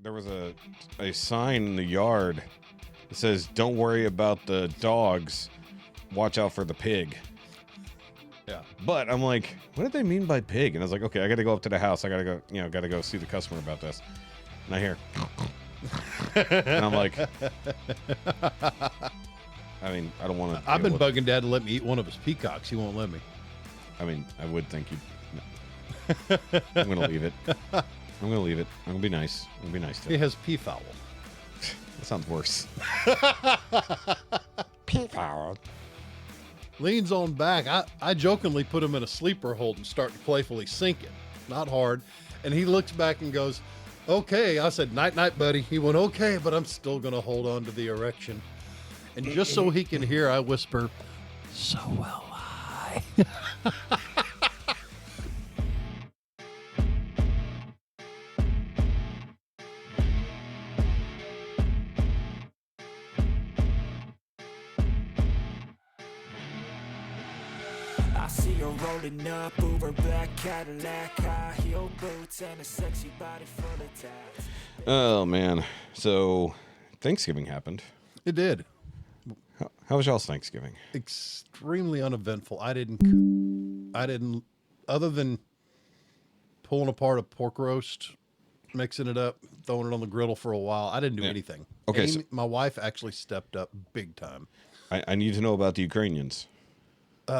there was a sign in the yard that says, "Don't worry about the dogs. Watch out for the pig." Yeah. But I'm like, what did they mean by pig? And I was like, okay, I got to go up to the house. I got to go, got to go see the customer about this. And I hear, and I'm like, I mean, I don't want to. I've been bugging Dad to let me eat one of his peacocks. He won't let me. I mean, I would think you'd. No. I'm going to leave it. I'm going to leave it. I'm going to be nice. I'm going to be nice to him. He has peafowl. That sounds worse. Peafowl. Leans on back. I jokingly put him in a sleeper hold and start to playfully sink it. Not hard. And he looks back and goes, okay. I said, night, night, buddy. He went, okay, but I'm still going to hold on to the erection. And just so he can hear, I whisper, so will I. I see her rolling up, Uber black Cadillac, high heel boots, and a sexy body full of tats. Oh, man. So, Thanksgiving happened. It did. How was y'all's Thanksgiving? Extremely uneventful. I didn't, other than pulling apart a pork roast, mixing it up, throwing it on the griddle for a while, I didn't do anything. Okay, Amy, my wife actually stepped up big time. I need to know about the Ukrainians.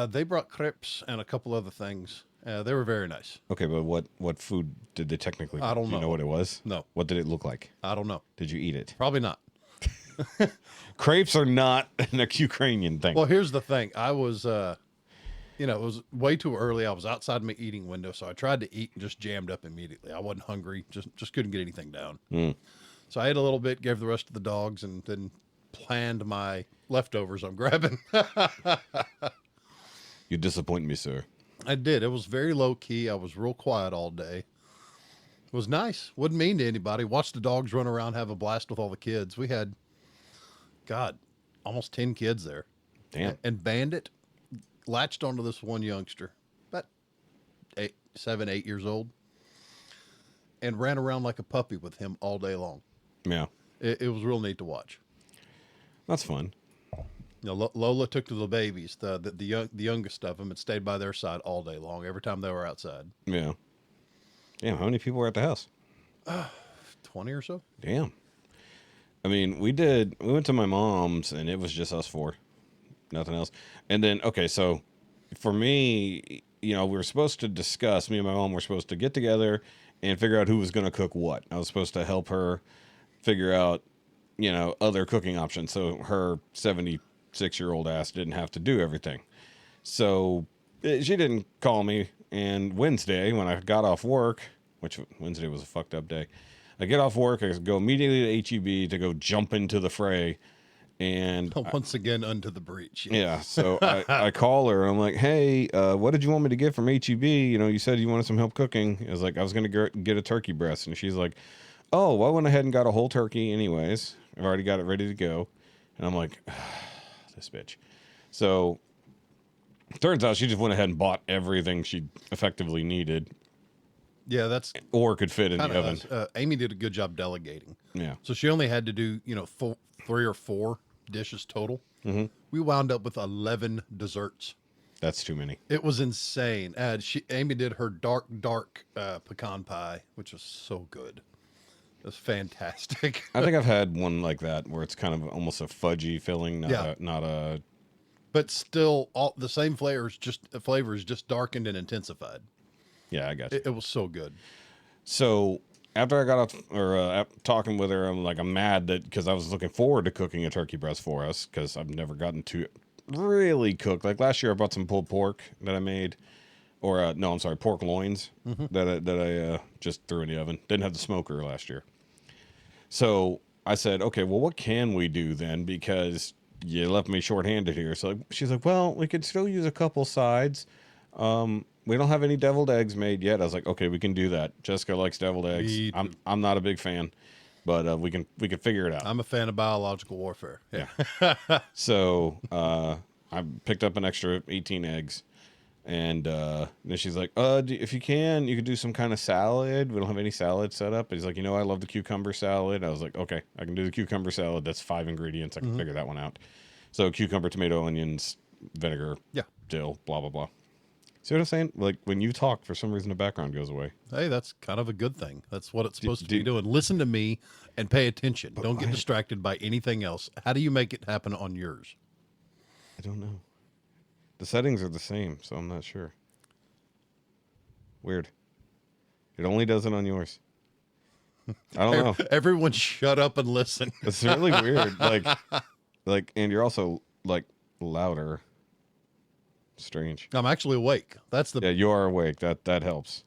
They brought crepes and a couple other things. They were very nice. Okay, but what food did they technically bring? I don't Do you know what it was? No. What did it look like? I don't know. Did you eat it? Probably not. Crepes are not an Ukrainian thing. Well, here's the thing. I was, it was way too early. I was outside my eating window, so I tried to eat and just jammed up immediately. I wasn't hungry, just couldn't get anything down. So I ate a little bit, gave the rest to the dogs, and then planned my leftovers I'm grabbing. You disappoint me, sir. I did. It was very low key. I was real quiet all day. It was nice. Wasn't mean to anybody. Watched the dogs run around, have a blast with all the kids. We had, God, almost 10 kids there. Damn. And Bandit latched onto this one youngster, about 7, 8 years old, and ran around like a puppy with him all day long. Yeah. It was real neat to watch. That's fun. Lola took to the babies, the youngest of them, and stayed by their side all day long, every time they were outside. Yeah. Damn, how many people were at the house? 20 or so. Damn. I mean, we went to my mom's, and it was just us four. Nothing else. And then, okay, so for me, we were supposed to discuss, me and my mom were supposed to get together and figure out who was going to cook what. I was supposed to help her figure out, other cooking options. So her 76-year-old ass didn't have to do everything. So she didn't call me. And Wednesday, when I got off work, which Wednesday was a fucked up day, I get off work, I go immediately to H-E-B to go jump into the fray. And once again, unto the breach. Yeah. So I call her and I'm like, hey, what did you want me to get from H-E-B? You said you wanted some help cooking. I was like, I was going to get a turkey breast. And she's like, oh, well, I went ahead and got a whole turkey anyways. I've already got it ready to go. And I'm like, this bitch. So turns out she just went ahead and bought everything she effectively needed. Yeah, that's or could fit in the oven. Amy did a good job delegating. Yeah. So she only had to do, 3 or 4 dishes total. Mm-hmm. We wound up with 11 desserts. That's too many. It was insane. Amy did her dark pecan pie, which was so good. It was fantastic. I think I've had one like that where it's kind of almost a fudgy filling, not a. But still, all the same flavors, just darkened and intensified. Yeah, I got you. It was so good. So after I got off talking with her, I'm mad that because I was looking forward to cooking a turkey breast for us because I've never gotten to really cook. Like last year, I bought some pulled pork that I made, or no, I'm sorry, pork loins that I just threw in the oven. Didn't have the smoker last year. So I said, okay, well, what can we do then? Because you left me shorthanded here. So she's like, well, we could still use a couple sides. We don't have any deviled eggs made yet. I was like, okay, we can do that. Jessica likes deviled eggs. I'm not a big fan, but we can figure it out. I'm a fan of biological warfare. Yeah. So I picked up an extra 18 eggs, And then she's like, if you can, you could do some kind of salad. We don't have any salad set up. And he's like, I love the cucumber salad. I was like, okay, I can do the cucumber salad. That's 5 ingredients. I can figure that one out. So cucumber, tomato, onions, vinegar, dill, blah, blah, blah. See what I'm saying? Like when you talk, for some reason, the background goes away. Hey, that's kind of a good thing. That's what it's supposed to be doing. Listen to me and pay attention. Don't get distracted by anything else. How do you make it happen on yours? I don't know. The settings are the same, so I'm not sure. Weird. It only does it on yours. I don't know. Everyone shut up and listen. It's really weird. Like, and you're also like louder. Strange. I'm actually awake. Yeah, you are awake. That helps.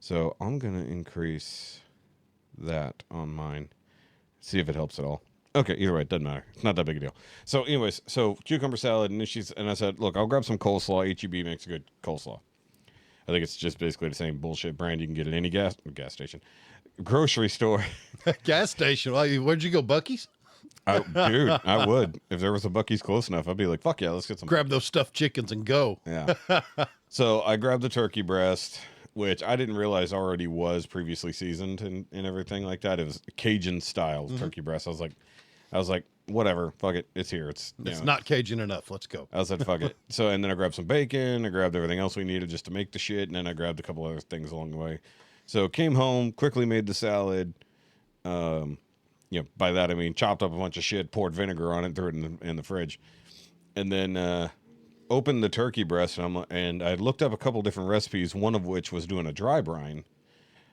So I'm gonna increase that on mine. See if it helps at all. Okay, either way, it doesn't matter. It's not that big a deal. So, anyways, cucumber salad, and I said, look, I'll grab some coleslaw. HEB makes a good coleslaw. I think it's just basically the same bullshit brand you can get at any gas station, grocery store. Gas station. Where'd you go, Buc-ee's? Dude, I would. If there was a Buc-ee's close enough, I'd be like, fuck yeah, let's get some. Grab those stuffed chickens and go. Yeah. So I grabbed the turkey breast, which I didn't realize already was previously seasoned and everything like that. It was Cajun style turkey breast. I was like, whatever, fuck it, it's here. It's not Cajun enough. Let's go. I said, fuck it. So, and then I grabbed some bacon. I grabbed everything else we needed just to make the shit, and then I grabbed a couple other things along the way. So, came home, quickly made the salad. By that I mean chopped up a bunch of shit, poured vinegar on it, threw it in the fridge, and then opened the turkey breast. And I looked up a couple different recipes, one of which was doing a dry brine.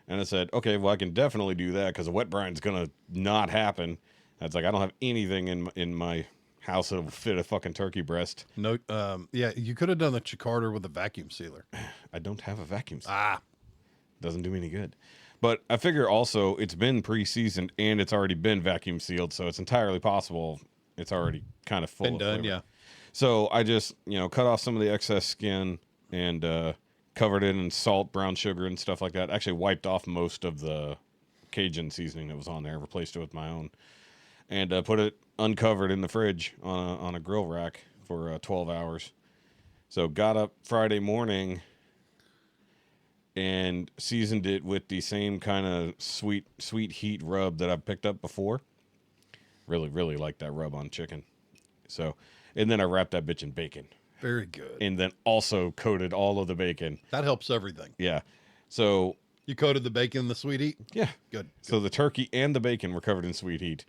And I said, okay, well, I can definitely do that because a wet brine's gonna not happen. It's like I don't have anything in my house that will fit a fucking turkey breast. No, you could have done the chicarder with a vacuum sealer. I don't have a vacuum sealer. Doesn't do me any good. But I figure also it's been pre-seasoned and it's already been vacuum sealed, so it's entirely possible it's already kind of full. Been done, yeah. So I just cut off some of the excess skin and covered it in salt, brown sugar, and stuff like that. Actually wiped off most of the Cajun seasoning that was on there, replaced it with my own. And put it uncovered in the fridge on a grill rack for 12 hours. So got up Friday morning and seasoned it with the same kind of sweet heat rub that I've picked up before. Really, really like that rub on chicken. So, and then I wrapped that bitch in bacon. Very good. And then also coated all of the bacon. That helps everything. Yeah. So you coated the bacon in the sweet heat? Yeah. Good. So the turkey and the bacon were covered in sweet heat.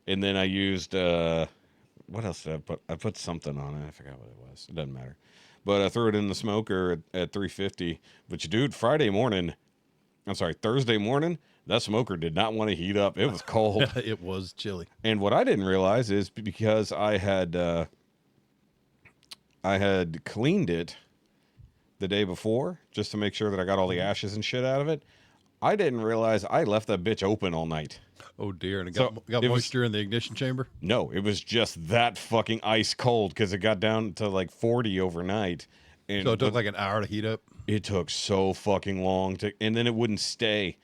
And then I used, what else did I put? I put something on it. I forgot what it was. It doesn't matter. But I threw it in the smoker at 350. But, dude, Thursday morning, that smoker did not want to heat up. It was cold. It was chilly. And what I didn't realize is because I had cleaned it the day before just to make sure that I got all the ashes and shit out of it, I didn't realize I left that bitch open all night. Oh, dear. And it got moisture in the ignition chamber? No, it was just that fucking ice cold because it got down to like 40 overnight. And so it took like an hour to heat up? It took so fucking long and then it wouldn't stay.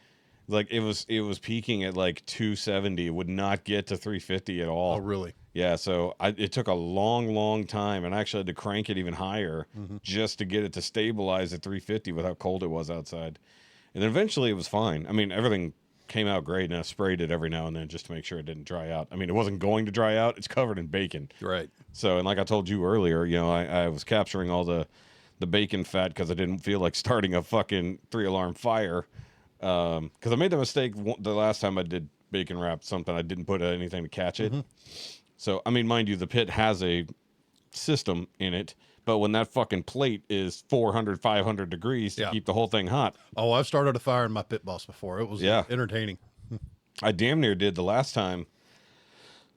Like it was peaking at like 270. It would not get to 350 at all. Oh, really? Yeah, so it took a long time, and I actually had to crank it even higher just to get it to stabilize at 350 with how cold it was outside. And then eventually it was fine. I mean, everything came out great, and I sprayed it every now and then just to make sure it didn't dry out. I mean, it wasn't going to dry out. It's covered in bacon. Right. So, and like I told you earlier, I was capturing all the bacon fat because I didn't feel like starting a fucking 3-alarm fire. Because I made the mistake the last time I did bacon wrap something, I didn't put anything to catch it. So, I mean, mind you, the pit has a system in it, but when that fucking plate is 400, 500 degrees to keep the whole thing hot. Oh, I've started a fire in my pit boss before. It was entertaining. I damn near did the last time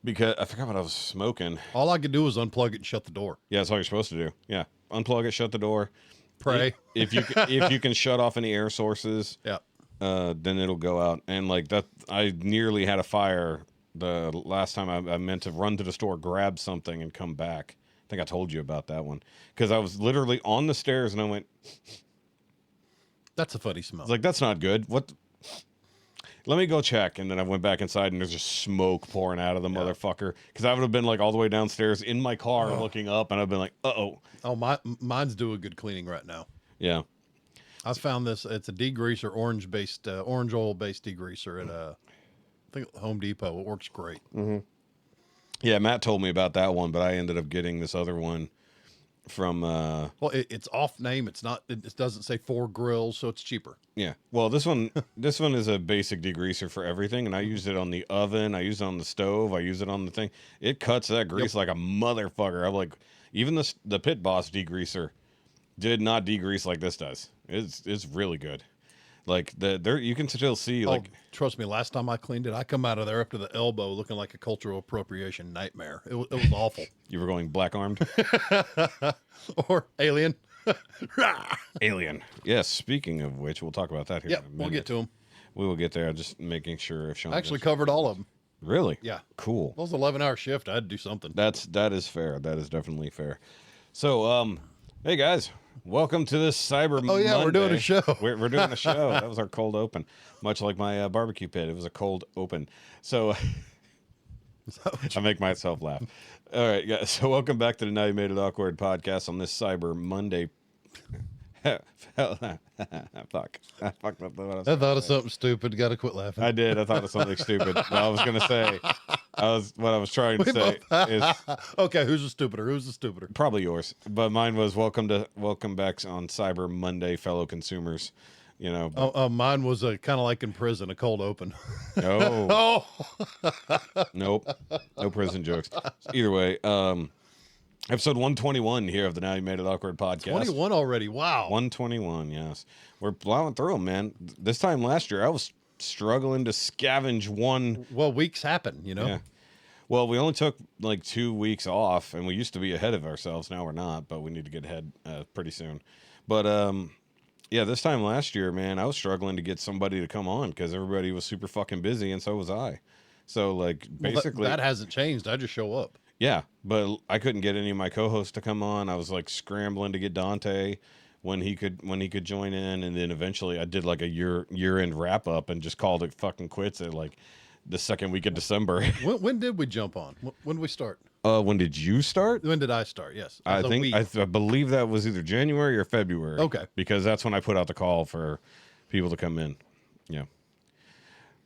because I forgot what I was smoking. All I could do was unplug it and shut the door. Yeah, that's all you're supposed to do. Yeah, unplug it, shut the door. Pray. If you can shut off any air sources, then it'll go out. And like that, I nearly had a fire the last time I meant to run to the store, grab something, and come back. I think I told you about that one because I was literally on the stairs and I went, "That's a funny smell." I was like, that's not good. What? let me go check. And then I went back inside and there's just smoke pouring out of the motherfucker. Because I would have been like all the way downstairs in my car looking up and I've been like, uh-oh. Oh, mine's doing a good cleaning right now. Yeah. I found this. It's a degreaser, orange oil based degreaser at I think Home Depot. It works great. Mm-hmm. Yeah, Matt told me about that one, but I ended up getting this other one from well, it's off name. It's not. It doesn't say 4 grills, so it's cheaper. Yeah. Well, this one is a basic degreaser for everything, and I used it on the oven. I used it on the stove. I use it on the thing. It cuts that grease like a motherfucker. I'm like, even the Pit Boss degreaser did not degrease like this does. It's really good. Like there, you can still see like. Trust me. Last time I cleaned it, I come out of there up to the elbow looking like a cultural appropriation nightmare. It was awful. You were going black armed. Or alien. Alien. Yes. Speaking of which, we'll talk about that here. Yeah, in a minute. we'll get to them. We will get there. I'm just making sure if Shaun I actually covered all of them. Really? Yeah. Cool. It was an 11-hour shift. I had to do something. That is fair. That is definitely fair. So, hey guys, welcome to this Cyber Monday. Oh yeah, we're doing a show. We're doing a show. That was our cold open, much like my barbecue pit. It was a cold open. So I make myself laugh. All right, guys. So welcome back to the Now You Made It Awkward podcast on this Cyber Monday. Fuck. I fucked up what I was I thought of say. something stupid. Got to quit laughing. I did. I thought of something stupid. What I was going to say. What I was trying to say is Okay, who's the stupider? Who's the stupider? probably yours, but mine was welcome back on Cyber Monday, fellow consumers. You know, Mine was kind of like in prison, a cold open. no, Oh, nope, no prison jokes. Either way, episode 121 here of the Now You Made It Awkward podcast. 21 already. Wow. 121, yes, we're plowing through them, man. This time last year, I was struggling to scavenge one. Well, weeks happen, you know. Yeah. Well, we only took like 2 weeks off, and we used to be ahead of ourselves. Now we're not, but we need to get ahead pretty soon. But yeah, this time last year, man, I was struggling to get somebody to come on because everybody was super fucking busy, and so was I. So like basically, that hasn't changed. I just show up. yeah, but I couldn't get any of my co-hosts to come on. I was like scrambling to get Dante when he could join in, and then eventually I did like a year-end wrap up and just called it fucking quits at like the second week of December. When did we jump on? When did we start? When did you start? When did I start? Yes. I As a think we. I believe that was either January or February. Okay. Because that's when I put out the call for people to come in. Yeah.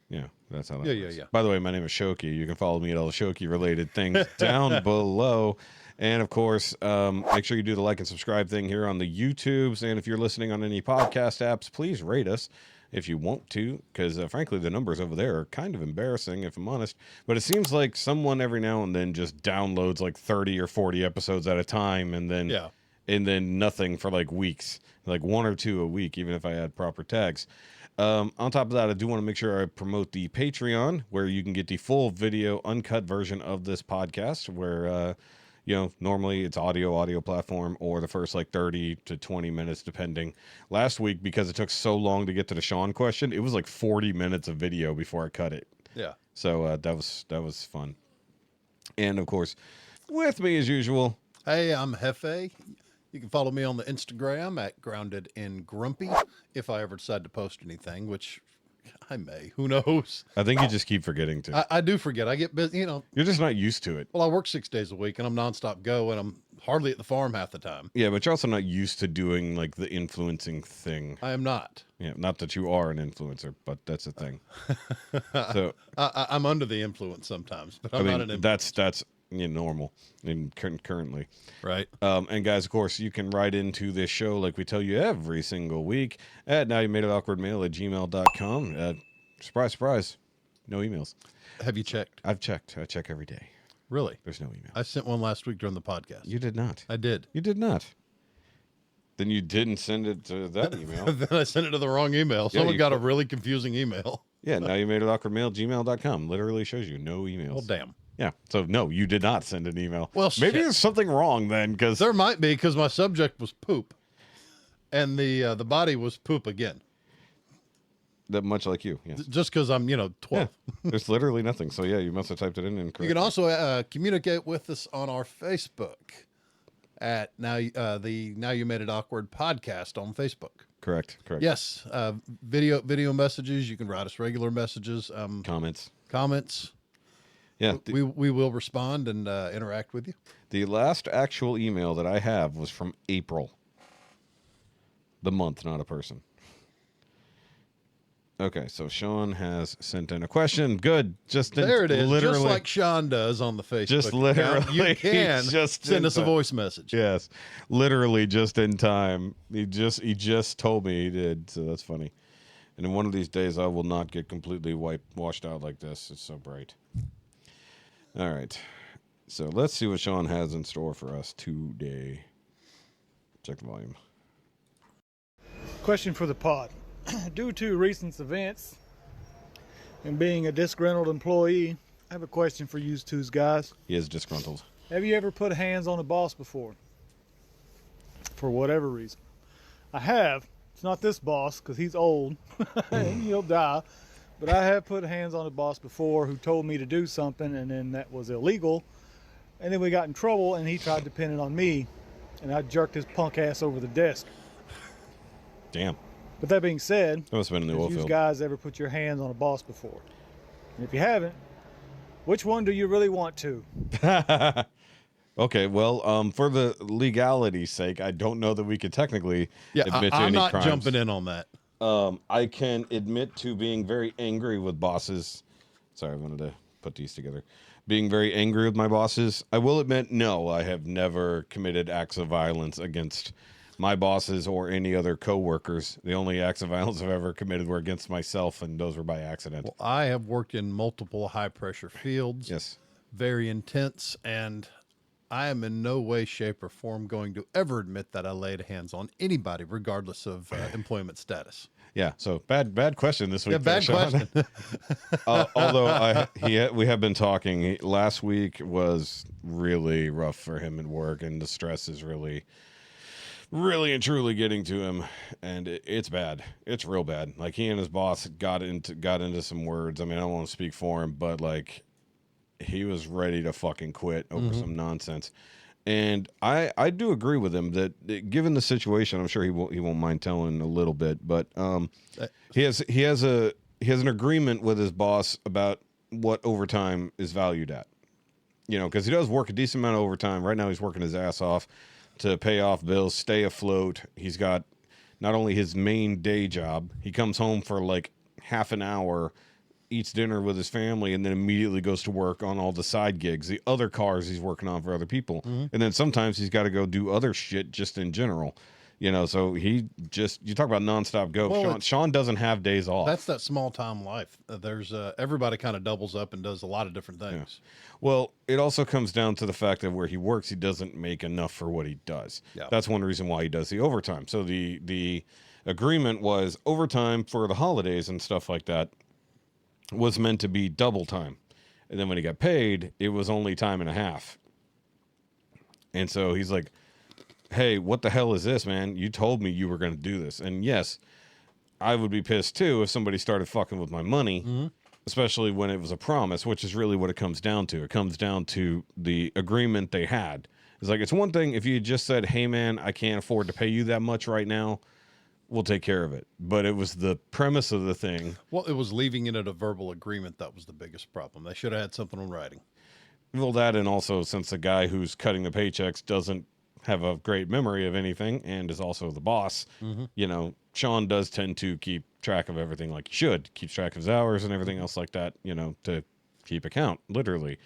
Yeah, that's how that Yeah, works. yeah. By the way, my name is Shoky. You can follow me at all the Shoky related things down below. And of course, make sure you do the like and subscribe thing here on the YouTubes. And if you're listening on any podcast apps, please rate us if you want to, because frankly, the numbers over there are kind of embarrassing, if I'm honest. But it seems like someone every now and then just downloads like 30 or 40 episodes at a time, and then nothing for like weeks, like 1 or 2 a week, even if I had proper tags. On top of that, I do want to make sure I promote the Patreon, where you can get the full video, uncut version of this podcast, where normally it's audio platform, or the first like 30 to 20 minutes, depending. Last week, because it took so long to get to the Shaun question, it was like 40 minutes of video before I cut it. Yeah. So that was fun. And of course, with me as usual. Hey, I'm Hefe. You can follow me on the Instagram at GroundedAndGrumpy if I ever decide to post anything, which I may. Who knows? I think you just keep forgetting to. I do forget. I get busy, You're just not used to it. Well, I work 6 days a week, and I'm nonstop go, and I'm hardly at the farm half the time. Yeah, but you're also not used to doing like the influencing thing. I am not. Yeah, not that you are an influencer, but that's a thing. So I'm under the influence sometimes, but I'm not an influencer. that's normal and currently. Right. And guys, of course, you can write into this show like we tell you every single week at NowYouMadeItAwkwardMail@gmail.com. Surprise, surprise, no emails. Have you checked? I've checked. I check every day. Really? There's no email. I sent one last week during the podcast. You did not. I did. You did not. Then you didn't send it to that email. Then I sent it to the wrong email. Someone got a really confusing email. Yeah, NowYouMadeItAwkwardMail@gmail.com literally shows you no emails. Well, damn. Yeah. So no, you did not send an email. Well, maybe shit. there's something wrong then, because There might be, because my subject was poop, and the body was poop again. that much like you. Yeah. Just because I'm 12. Yeah. There's literally nothing. So yeah, you must have typed it in incorrectly. You can also communicate with us on our Facebook at the Now You Made It Awkward podcast on Facebook. Correct. Yes. Video messages. You can write us regular messages. Comments. Yeah. We will respond and interact with you. The last actual email that I have was from April. The month, not a person. Okay, so Shaun has sent in a question. Good. There it is. Literally, just like Shaun does on the Facebook just literally, account. You can just send us a voice message. Yes, literally just in time. He just told me he did, so that's funny. And in one of these days, I will not get completely washed out like this. It's so bright. All right, so let's see what Shaun has in store for us today. Check the volume. Question for the pod. Due to recent events and being a disgruntled employee, I have a question for you two guys. He is disgruntled. Have you ever put hands on a boss before? For whatever reason. I have. It's not this boss because he's old and he'll die. But I have put hands on a boss before who told me to do something and then that was illegal. And then we got in trouble and he tried to pin it on me and I jerked his punk ass over the desk. Damn. But that being said, That must have been in the oil have you field. guys ever put your hands on a boss before? And if you haven't, which one do you really want to? Okay, well, for the legality's sake, I don't know that we could technically admit to I'm any not crimes. jumping in on that. I can admit to being very angry with bosses. Sorry, I wanted to put these together. Being very angry with my bosses. I will admit, no, I have never committed acts of violence against my bosses or any other coworkers. The only acts of violence I've ever committed were against myself, and those were by accident. Well, I have worked in multiple high-pressure fields. Yes. Very intense, and I am in no way, shape, or form going to ever admit that I laid hands on anybody, regardless of employment status. Yeah, so bad question this week. Yeah, bad Shaun. question. Although we have been talking. Last week was really rough for him at work, and the stress is really and truly getting to him, and it's bad. It's real bad. Like, he and his boss got into some words. I mean, I don't want to speak for him, but like, he was ready to fucking quit over some nonsense. And I do agree with him that given the situation, I'm sure he won't mind telling a little bit, but he has an agreement with his boss about what overtime is valued at. You know, because he does work a decent amount of overtime. Right now he's working his ass off to pay off bills, stay afloat. He's got not only his main day job, he comes home for like half an hour, eats dinner with his family, and then immediately goes to work on all the side gigs, the other cars he's working on for other people. And then sometimes he's got to go do other shit just in general. You know, so you talk about nonstop go. Well, Shaun doesn't have days off. That's that small time life. There's everybody kind of doubles up and does a lot of different things. Well, it also comes down to the fact that where he works, he doesn't make enough for what he does. Yeah. That's one reason why he does the overtime. So the agreement was overtime for the holidays and stuff like that was meant to be double time. And then when he got paid, it was only time and a half. And so he's like, hey, what the hell is this, man? You told me you were going to do this. And yes, I would be pissed too if somebody started fucking with my money, especially when it was a promise, which is really what it comes down to. It comes down to the agreement they had. It's like, it's one thing if you just said, hey, man, I can't afford to pay you that much right now. We'll take care of it. But it was the premise of the thing. Well, it was leaving it at a verbal agreement that was the biggest problem. They should have had something in writing. Well, that, and also since the guy who's cutting the paychecks doesn't have a great memory of anything and is also the boss, you know, Shaun does tend to keep track of everything like he should. Keeps track of his hours and everything else like that, you know, to keep account, literally.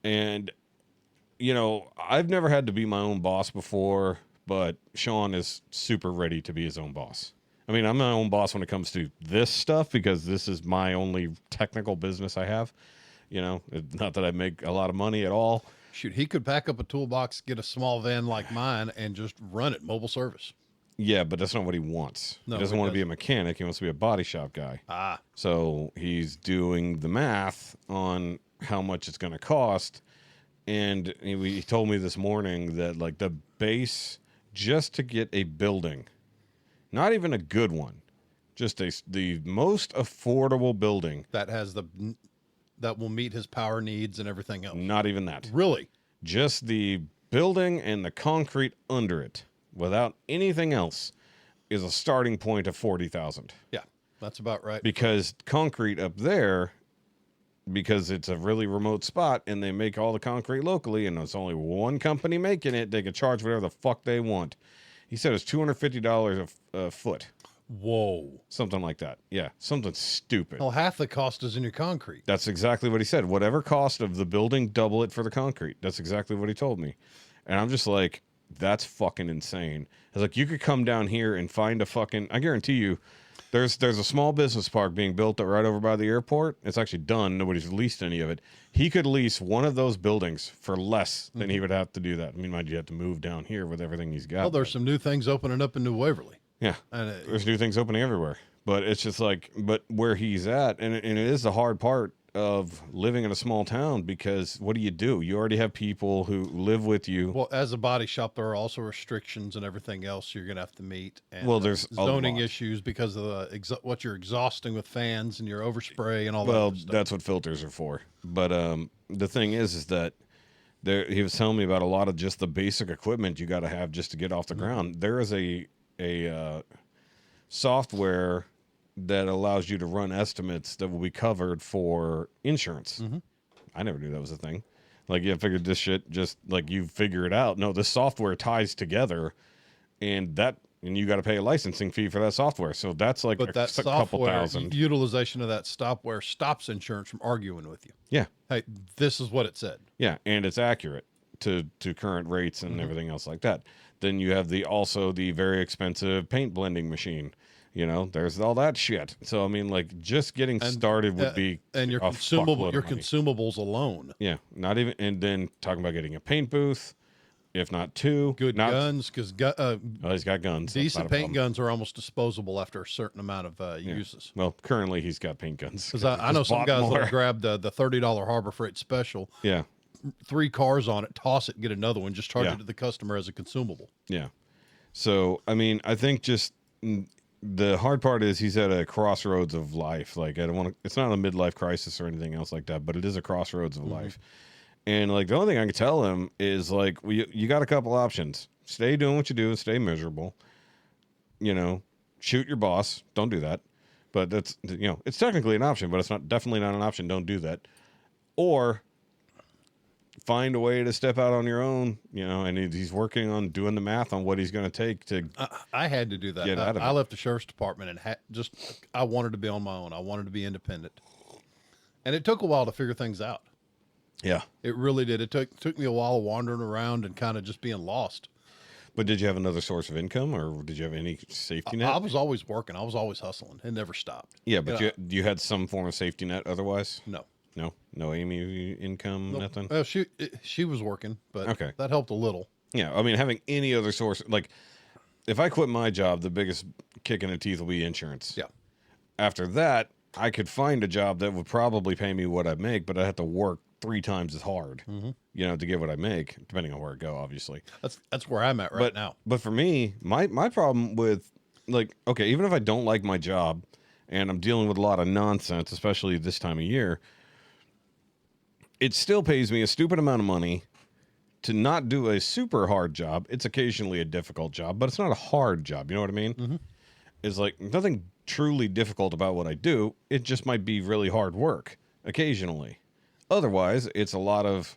And, you know, I've never had to be my own boss before, but Shaun is super ready to be his own boss. I mean, I'm my own boss when it comes to this stuff because this is my only technical business I have. You know, not that I make a lot of money at all. Shoot, he could pack up a toolbox, get a small van like mine, and just run it mobile service. Yeah, but that's not what he wants. No, he doesn't he want to be a mechanic. He wants to be a body shop guy. Ah. So he's doing the math on how much it's going to cost. And he told me this morning that, like, the base just to get a building, not even a good one, just the most affordable building. That will meet his power needs and everything else. Not even that. Really? Just the building and the concrete under it without anything else. is a starting point of 40,000. Yeah, that's about right. Because concrete up there, because it's a really remote spot and they make all the concrete locally and it's only one company making it, they can charge whatever the fuck they want. He said it's $250 a foot. Whoa. Something like that. Yeah, something stupid. Well, half the cost is in your concrete. That's exactly what he said. Whatever cost of the building, double it for the concrete. That's exactly what he told me. And I'm just like, that's fucking insane. I was like, you could come down here and find a fucking, I guarantee you, there's a small business park being built right over by the airport. It's actually done. Nobody's leased any of it. He could lease one of those buildings for less than he would have to do that. I mean, mind you have to move down here with everything he's got. Well, there's some new things opening up in New Waverly. Yeah, And there's new things opening everywhere. But it's just like, but where he's at, and it is the hard part of living in a small town, because what do? You already have people who live with you. well, as a body shop, there are also restrictions and everything else you're going to have to meet. And Well, there's a zoning lot. issues because of the what you're exhausting with fans and your overspray and all that Well, other stuff. that's what filters are for. But the thing is that he was telling me about a lot of just the basic equipment you got to have just to get off the ground. There is a software that allows you to run estimates that will be covered for insurance. I never knew that was a thing. Like, you figured this shit just like you figure it out. No, this software ties together, and you got to pay a licensing fee for that software. So that's like But that couple software, thousand. utilization of that software stops insurance from arguing with you. Yeah. Hey, this is what it said. Yeah, and it's accurate to current rates and everything else like that. Then you have also the very expensive paint blending machine. You know, there's all that shit. So I mean, like, just getting started would be And your a fuckload of money. consumables alone. Yeah, not even, and then talking about getting a paint booth, if not two. Good not, guns, because Oh, he's got guns. That's decent not a paint problem. guns are almost disposable after a certain amount of uses. Well, currently he's got paint guns. Because I know He's some bought guys more. that'll grab the $30 Harbor Freight special, Yeah, 3 cars on it, toss it, get another one, just charge Yeah. it to the customer as a consumable. yeah. So I mean, I think just the hard part is he's at a crossroads of life. Like, I don't want to. It's not a midlife crisis or anything else like that, but it is a crossroads of life. And like, the only thing I can tell him is like, you got a couple options. Stay doing what you do and stay miserable. You know, shoot your boss. Don't do that. But that's, you know, it's technically an option, but it's definitely not an option. Don't do that. Or find a way to step out on your own, you know, and he's working on doing the math on what he's going to take to. I had to do that. Get out of I it. left the sheriff's department and I wanted to be on my own. I wanted to be independent. And it took a while to figure things out. Yeah. It really did. It took me a while wandering around and kind of just being lost. But did you have another source of income, or did you have any safety net? I was always working. I was always hustling. It never stopped. Yeah, but You know, you had some form of safety net otherwise? No. No Amy income, nothing? Well, she was working, but Okay. that helped a little. Yeah, I mean, having any other source, like, if I quit my job, the biggest kick in the teeth will be insurance. Yeah. After that, I could find a job that would probably pay me what I make, but I'd have to work 3 times as hard, you know, to get what I make, depending on where I go, obviously. That's where I'm at right now. But for me, my problem with, like, okay, even if I don't like my job and I'm dealing with a lot of nonsense, especially this time of year, it still pays me a stupid amount of money to not do a super hard job. It's occasionally a difficult job, but it's not a hard job. You know what I mean? It's like nothing truly difficult about what I do. It just might be really hard work occasionally. Otherwise, it's a lot of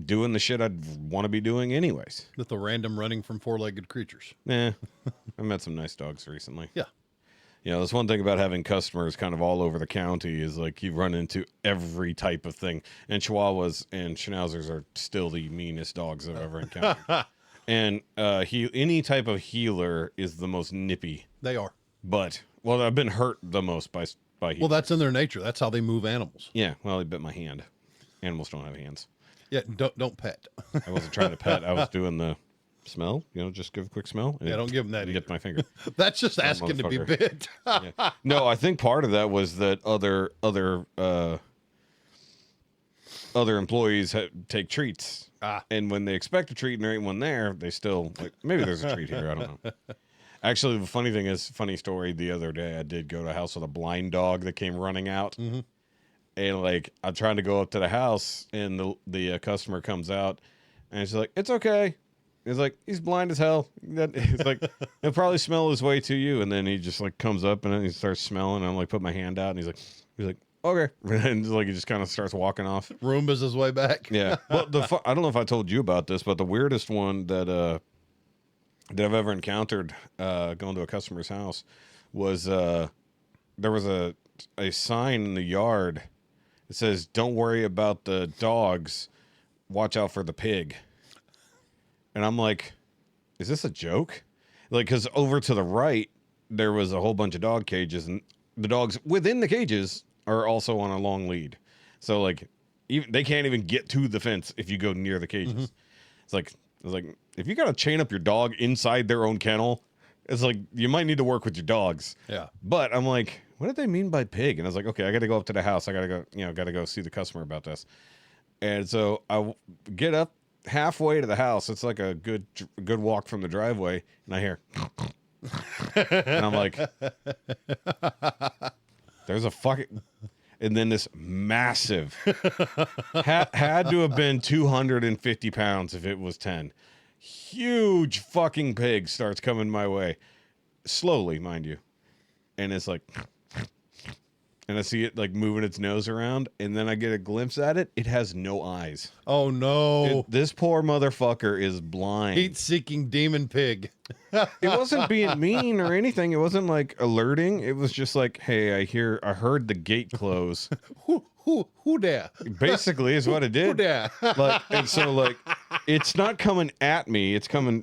doing the shit I'd want to be doing anyways. With the random running from 4-legged creatures. Nah, I met some nice dogs recently. Yeah. You know, that's one thing about having customers kind of all over the county is like you run into every type of thing. And Chihuahuas and Schnauzers are still the meanest dogs I've ever encountered. And any type of healer is the most nippy. They are. But, well, I've been hurt the most by Well, healers. that's in their nature. That's how they move animals. Yeah, well, he bit my hand. Animals don't have hands. Yeah, don't pet. I wasn't trying to pet. I was doing the smell, you know, just give a quick smell. Yeah, don't give them that and get either. my finger. That's just asking to be motherfucker. bit. Yeah. No, I think part of that was that other employees take treats, and when they expect a treat and there ain't one there, they still like, maybe there's a treat here. I don't know. Actually, the funny thing is, funny story. The other day, I did go to a house with a blind dog that came running out, and like I'm trying to go up to the house, and the customer comes out, and she's like, "It's okay." He's like, he's blind as hell. He's like, he'll probably smell his way to you. And then he just like comes up and then he starts smelling. And I'm like, put my hand out and he's like, okay. And like, he just kind of starts walking off. Roomba's his way back. Yeah. Well, I don't know if I told you about this, but the weirdest one that I've ever encountered going to a customer's house was there was a sign in the yard. It says, "Don't worry about the dogs. Watch out for the pig." And I'm like, is this a joke? Like, because over to the right, there was a whole bunch of dog cages, and the dogs within the cages are also on a long lead. So, like, even they can't even get to the fence if you go near the cages. Mm-hmm. It's like, if you got to chain up your dog inside their own kennel, it's like, you might need to work with your dogs. Yeah. But I'm like, what did they mean by pig? And I was like, okay, I got to go up to the house. I got to go see the customer about this. And so I get up halfway to the house. It's like a good walk from the driveway. And I hear, and I'm like, there's a fucking, and then this massive, had to have been 250 pounds if it was 10. Huge fucking pig starts coming my way. Slowly, mind you. And it's like, and I see it like moving its nose around, and then I get a glimpse at it. It has no eyes. Oh no! This poor motherfucker is blind. Heat-seeking demon pig. It wasn't being mean or anything. It wasn't like alerting. It was just like, hey, I heard the gate close. Who there? Basically, is what it did. Who there? Like, and so like, it's not coming at me. It's coming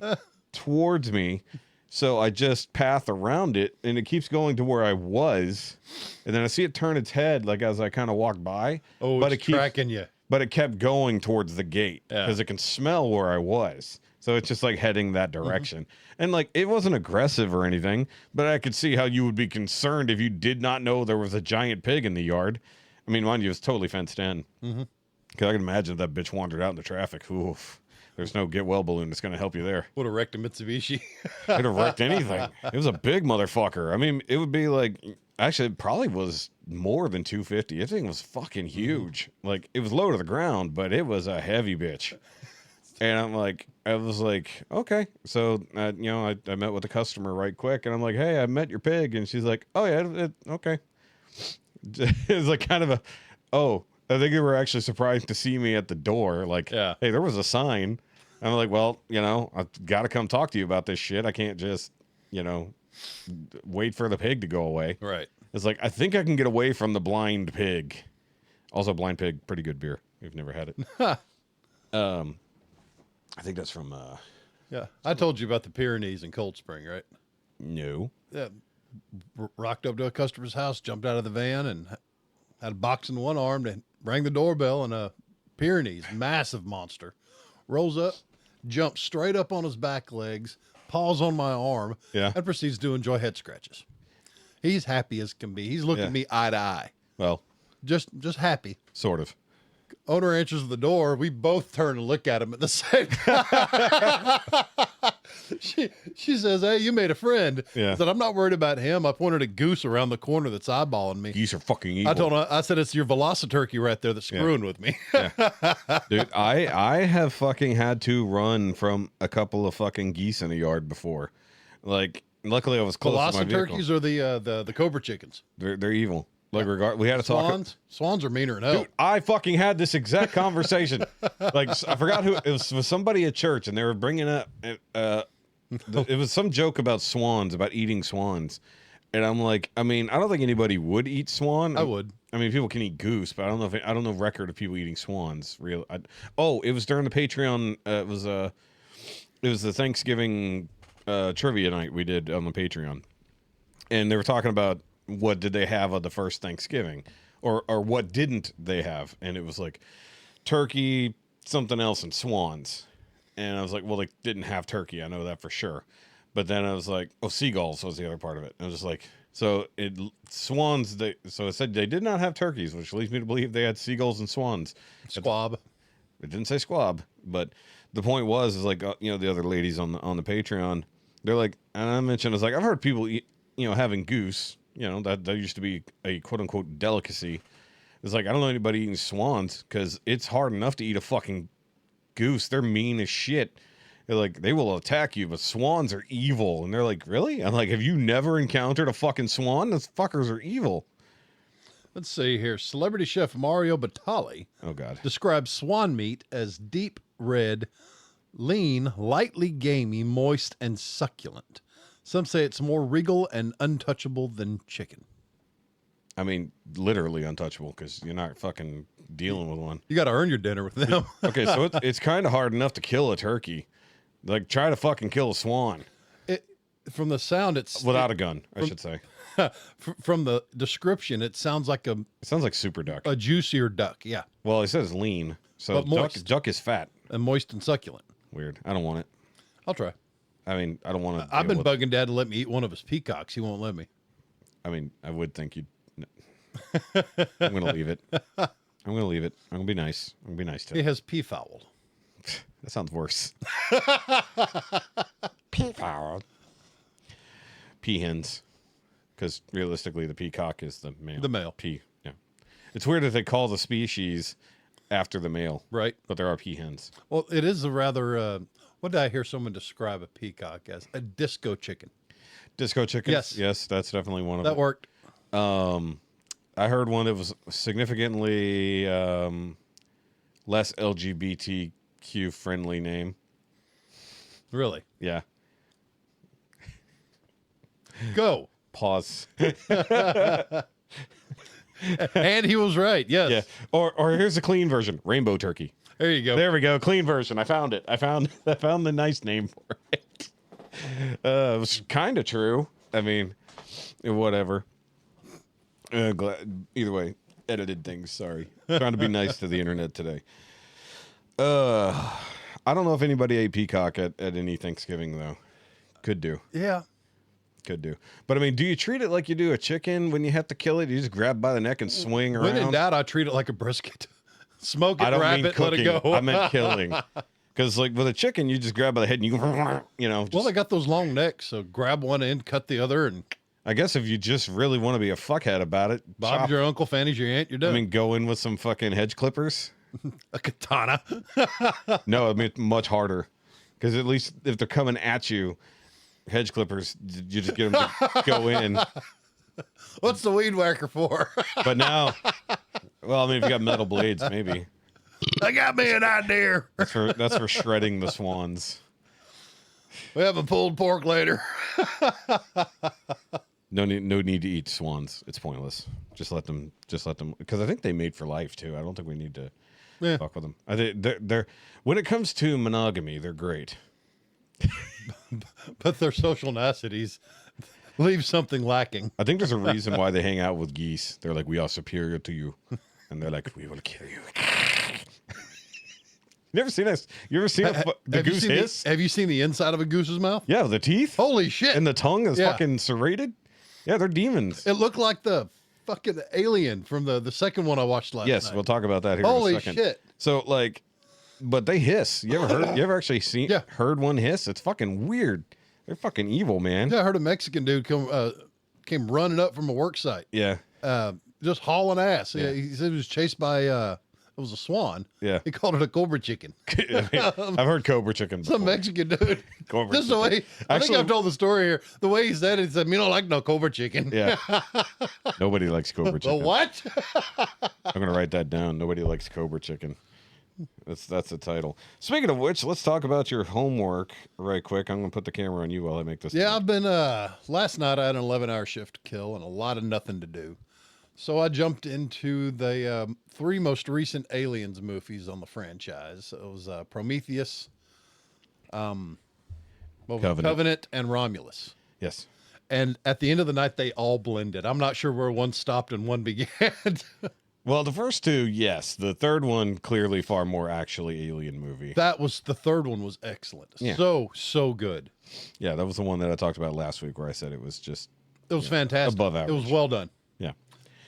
towards me. So I just path around it, and it keeps going to where I was, and then I see it turn its head like as I kind of walk by. Oh, but it's tracking you. But it kept going towards the gate because it can smell where I was. So it's just like heading that direction. Mm-hmm. And like, it wasn't aggressive or anything, but I could see how you would be concerned if you did not know there was a giant pig in the yard. I mean, mind you, it's totally fenced in. Mm-hmm. Because I can imagine if that bitch wandered out in the traffic. Oof. There's no get well balloon that's going to help you there. Would have wrecked a Mitsubishi. It'd have wrecked anything. It was a big motherfucker. I mean, it would be like, actually, it probably was more than 250. This thing was fucking huge. Like, it was low to the ground, but it was a heavy bitch. And I was like, okay. So, I met with the customer right quick, and I'm like, hey, I met your pig. And she's like, oh, yeah, okay. It was like kind of a, oh, I think they were actually surprised to see me at the door. Like, hey, there was a sign. I'm like, well, I've got to come talk to you about this shit. I can't just, wait for the pig to go away. Right. It's like, I think I can get away from the blind pig. Also, blind pig, pretty good beer. We've never had it. I think that's from... yeah. I told you about the Pyrenees in Cold Spring, right? No. Yeah. Rocked up to a customer's house, jumped out of the van, and had a box in one arm, and rang the doorbell, and a Pyrenees, massive monster, rolls up, jumps straight up on his back legs, paws on my arm, and proceeds to enjoy head scratches. He's happy as can be. He's looking at me eye to eye. Well, just happy. Sort of. Owner answers the door. We both turn and look at him at the same time. She says, hey, you made a friend. Yeah. I said, I'm not worried about him. I pointed a goose around the corner that's eyeballing me. Geese are fucking evil. I said, it's your velociturkey right there that's screwing with me. Dude, I have fucking had to run from a couple of fucking geese in a yard before. Like, luckily I was close to my vehicle. Velociturkeys are the cobra chickens. They're evil. Like, we had to talk. Swans are meaner than hell. Dude, I fucking had this exact conversation. Like, I forgot who it was. Was somebody at church, and they were bringing up. It was some joke about swans, about eating swans, and I'm like, I mean, I don't think anybody would eat swan. I would. I mean, people can eat goose, but I don't know record of people eating swans. It was during the Patreon. It was the Thanksgiving trivia night we did on the Patreon, and they were talking about what did they have on the first Thanksgiving, or what didn't they have, and it was like turkey, something else, and swans. And I was like, well, they didn't have turkey. I know that for sure. But then I was like, oh, seagulls was the other part of it. And I was just like, so swans. So it said they did not have turkeys, which leads me to believe they had seagulls and swans. Squab. It didn't say squab, but the point was like the other ladies on the Patreon, they're like, and I mentioned, I was like, I've heard people eat, having goose. That used to be a quote unquote delicacy. It's like, I don't know anybody eating swans because it's hard enough to eat a fucking goose. They're mean as shit. They're like, they will attack you, but swans are evil. And they're like, really? I'm like, have you never encountered a fucking swan? Those fuckers are evil. Let's see here. Celebrity chef Mario Batali Oh, God. describes swan meat as deep red, lean, lightly gamey, moist, and succulent. Some say it's more regal and untouchable than chicken. I mean, literally untouchable because you're not fucking dealing with one. You got to earn your dinner with them. Okay, so it's kind of hard enough to kill a turkey. Like, try to fucking kill a swan. From the sound, it's Without a gun, I should say. From the description, it sounds like It sounds like super duck. a juicier duck. Yeah, Well, it says lean, so But moist. duck is fat. and moist and succulent. Weird. I don't want it. I'll try. I mean, I don't want to. I've been bugging Dad to let me eat one of his peacocks. He won't let me. I mean, I would think you'd. I'm gonna leave it. I'm gonna leave it. I'm gonna be nice. I'm gonna be nice to He it. has peafowl. That sounds worse. Peafowl. Peahens. Because realistically, the peacock is the male. The male. Yeah. It's weird that they call the species after the male. Right. But there are peahens. Well, it is a rather. What did I hear someone describe a peacock as? A disco chicken. Disco chickens? Yes. Yes, that's definitely one of That them. worked. I heard one that was significantly less LGBTQ friendly name. Really. Yeah. Go. Pause. And he was right. Yes. Yeah. Or here's a clean version. Rainbow turkey. There you go. There we go. Clean version. I found it. I found the nice name for it. It was kind of true. I mean, whatever. Either way, edited things. Sorry. Trying to be nice to the internet today. I don't know if anybody ate peacock at any Thanksgiving though. Could do. Yeah. Could do. But I mean, do you treat it like you do a chicken when you have to kill it? You just grab by the neck and swing around? When in doubt, I treat it like a brisket. Smoke it, I don't wrap mean it, cooking. let it go. I meant killing. Because like with a chicken, you just grab by the head and you know. Well, they got those long necks, so grab one end, cut the other, and I guess if you just really want to be a fuckhead about it, Bob's chop. your uncle, Fanny's your aunt, you're done. I mean, go in with some fucking hedge clippers. a katana. No, I mean much harder. Because at least if they're coming at you, hedge clippers, you just get them to go in. What's the weed whacker for? But now, well, I mean, if you got metal blades, maybe I got me an idea. that's for shredding the swans. We have a pulled pork later. No need to eat swans. It's pointless. Just let them. Because I think they mate for life too. I don't think we need to fuck with them. I think they're when it comes to monogamy, they're great. But their social niceties leave something lacking. I think there's a reason why they hang out with geese. They're like, we are superior to you, and they're like, we will kill you. You ever seen this? You ever seen the goose hiss? Have you seen the inside of a goose's mouth? Yeah, the teeth. Holy shit. And the tongue is Yeah. fucking serrated. Yeah, they're demons. It looked like the fucking alien from the second one I watched last Yes, night. we'll talk about that here Holy in a second. shit. So like, but they hiss. You ever actually heard one hiss? It's fucking weird. They're fucking evil, man. Yeah, I heard a Mexican dude came running up from a work site, Yeah. just hauling ass. Yeah. He said he was chased by it was a swan. Yeah. He called it a cobra chicken. I mean, I've heard cobra chicken before. Some Mexican dude. Cobra Just the way chicken. I Actually- think I've told the story here. The way he said it, he said, "Me don't like no cobra chicken." Yeah. Nobody likes cobra The chicken. what? I'm gonna write that down. Nobody likes cobra chicken. That's the title. Speaking of which, let's talk about your homework right quick. I'm gonna put the camera on you while I make this. Yeah, I've been last night I had an 11-hour shift to kill and a lot of nothing to do. So I jumped into the 3 most recent Aliens movies on the franchise. It was Prometheus, Covenant, and Romulus. Yes. And at the end of the night, they all blended. I'm not sure where one stopped and one began. Well, the first 2, yes. The third one, clearly far more actually alien movie. The third one was excellent. Yeah. So good. Yeah, that was the one that I talked about last week where I said it was just It was fantastic. above It was average. well done. yeah.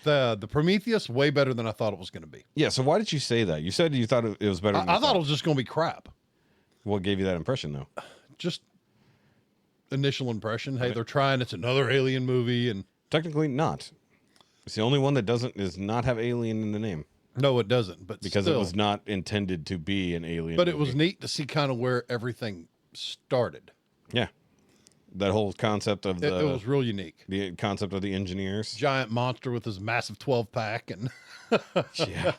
The Prometheus, way better than I thought it was going to be. Yeah, so why did you say that? You said you thought it was better than I you thought it was just going to be crap. What gave you that impression though? Just initial impression. Hey, they're trying. It's another alien movie, and Technically not. It's the only one that does not have alien in the name. no, it doesn't. But Because still. it was not intended to be an alien But it movie. was neat to see kind of where everything started. Yeah. That whole concept of It was real unique. the concept of the engineers. Giant monster with his massive 12-pack. And Yeah.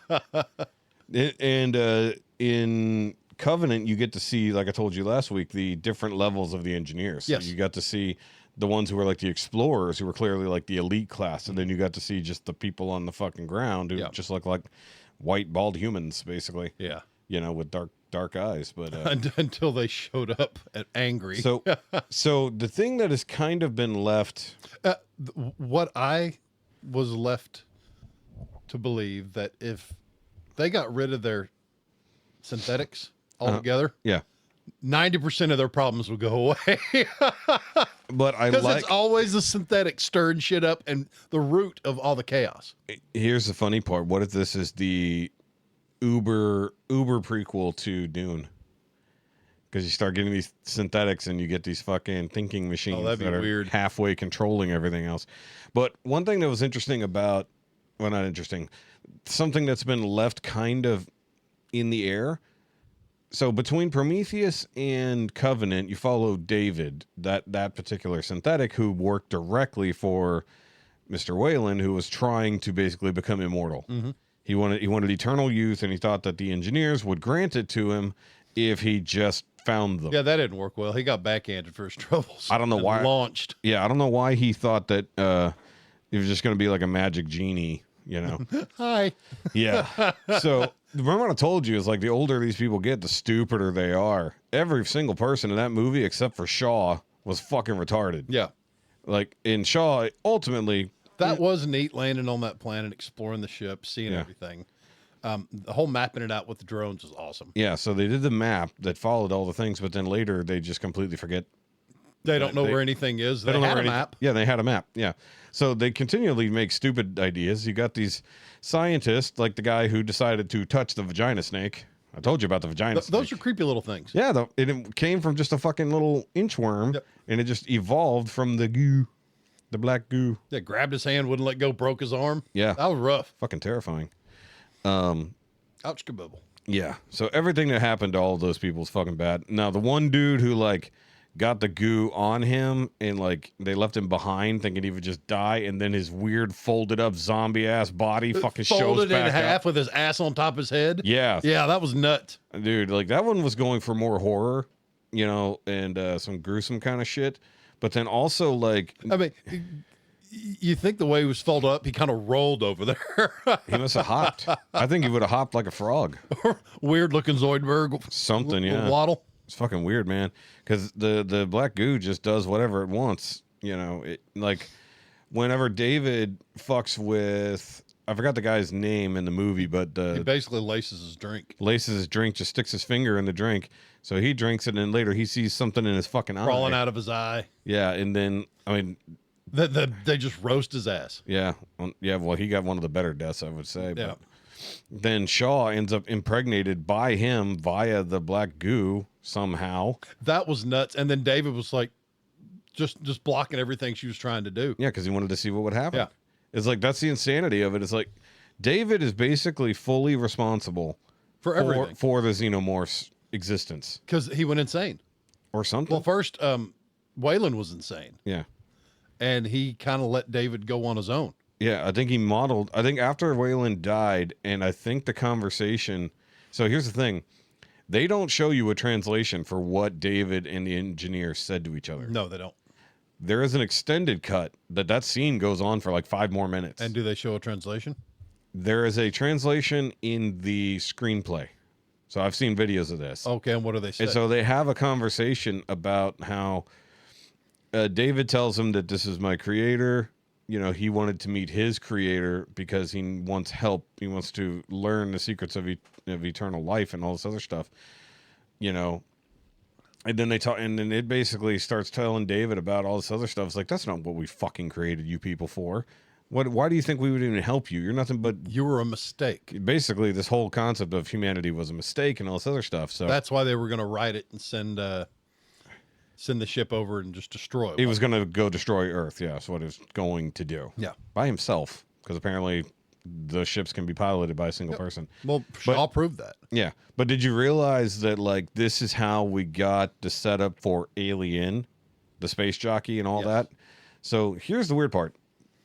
And in Covenant, you get to see, like I told you last week, the different levels of the engineers. So Yes. you got to see the ones who were like the explorers, who were clearly like the elite class, and then you got to see just the people on the fucking ground who just look like white bald humans, basically. yeah. You know, with dark eyes. But Until they showed up at angry. so the thing that has kind of been left. What I was left to believe that if they got rid of their synthetics altogether, Yeah. 90% of their problems would go away. But I Because like. it's always the synthetic stirring shit up and the root of all the chaos. Here's the funny part. What if this is the Uber prequel to Dune? Because you start getting these synthetics and you get these fucking thinking machines that'd be that are weird. halfway controlling everything else. But one thing that was interesting about, well, not interesting, something that's been left kind of in the air. So between Prometheus and Covenant, you follow David, that particular synthetic who worked directly for Mr. Wayland, who was trying to basically become immortal. Mm-hmm. He wanted eternal youth, and he thought that the engineers would grant it to him if he just found them. Yeah, that didn't work well. He got backhanded for his troubles. I don't know and why. Launched. Yeah, I don't know why he thought that he was just going to be like a magic genie, you know? Hi. Yeah. So remember what I told you is like the older these people get, the stupider they are. Every single person in that movie, except for Shaw, was fucking retarded. Yeah. Like in Shaw, ultimately, That was neat, landing on that planet, exploring the ship, seeing everything. The whole mapping it out with the drones is awesome. yeah. So they did the map that followed all the things, but then later they just completely forget. They don't know where anything is. They don't know had where a any- map. Yeah, they had a map. Yeah. So they continually make stupid ideas. You got these scientists, like the guy who decided to touch the vagina snake. I told you about the vagina snake. Those are creepy little things. Yeah, it came from just a fucking little inchworm, Yep. and it just evolved from the goo, the black goo. They grabbed his hand, wouldn't let go, broke his arm. Yeah. That was rough. Fucking terrifying. Ouch, kabibble. Yeah. So everything that happened to all of those people is fucking bad. Now, the one dude who, like, got the goo on him and, like, they left him behind thinking he would just die, and then his weird folded up zombie ass body fucking shows Folded back in half up. with his ass on top of his head. Yeah. Yeah, that was nuts. Dude, like, that one was going for more horror, you know, and some gruesome kind of shit. But then also, like, I mean, you think the way he was folded up, he kind of rolled over there. he must have hopped. I think he would have hopped like a frog. Weird looking Zoidberg. Something, yeah. Waddle. It's fucking weird, man. Because the black goo just does whatever it wants. You know, like whenever David fucks with, I forgot the guy's name in the movie, but He basically laces his drink. laces his drink, just sticks his finger in the drink. So he drinks it, and then later he sees something in his fucking eye. Crawling out of his eye. Yeah, and then, I mean, They just roast his ass. yeah. Well, he got one of the better deaths, I would say. Yeah. But then Shaw ends up impregnated by him via the black goo somehow. That was nuts. And then David was like, just blocking everything she was trying to do. Yeah, because he wanted to see what would happen. Yeah. It's like, that's the insanity of it. It's like, David is basically fully responsible For everything. for the xenomorph's existence Because he went insane. or something. Well, first, Wayland was insane. Yeah. And he kind of let David go on his own. Yeah, I think he modeled, I think after Wayland died, and I think the conversation, so here's the thing. They don't show you a translation for what David and the engineer said to each other. No, they don't. There is an extended cut that scene goes on for like 5 more minutes. And do they show a translation? There is a translation in the screenplay. So I've seen videos of this. Okay, and what do they say? And so they have a conversation about how David tells him that this is my creator. You know, he wanted to meet his creator because he wants help. He wants to learn the secrets of eternal life and all this other stuff. You know, and then they talk, and then it basically starts telling David about all this other stuff. It's like, that's not what we fucking created you people for. Why do you think we would even help you? You're nothing but. You were a mistake. Basically, this whole concept of humanity was a mistake and all this other stuff. So That's why they were going to write it and send the ship over and just destroy it. he was going to go destroy Earth. Yeah, that's what he was going to do. Yeah. By himself, because apparently the ships can be piloted by a single person. Well, Shaw proved that. Yeah. But did you realize that, like, this is how we got the setup for Alien, the space jockey and all that? So here's the weird part.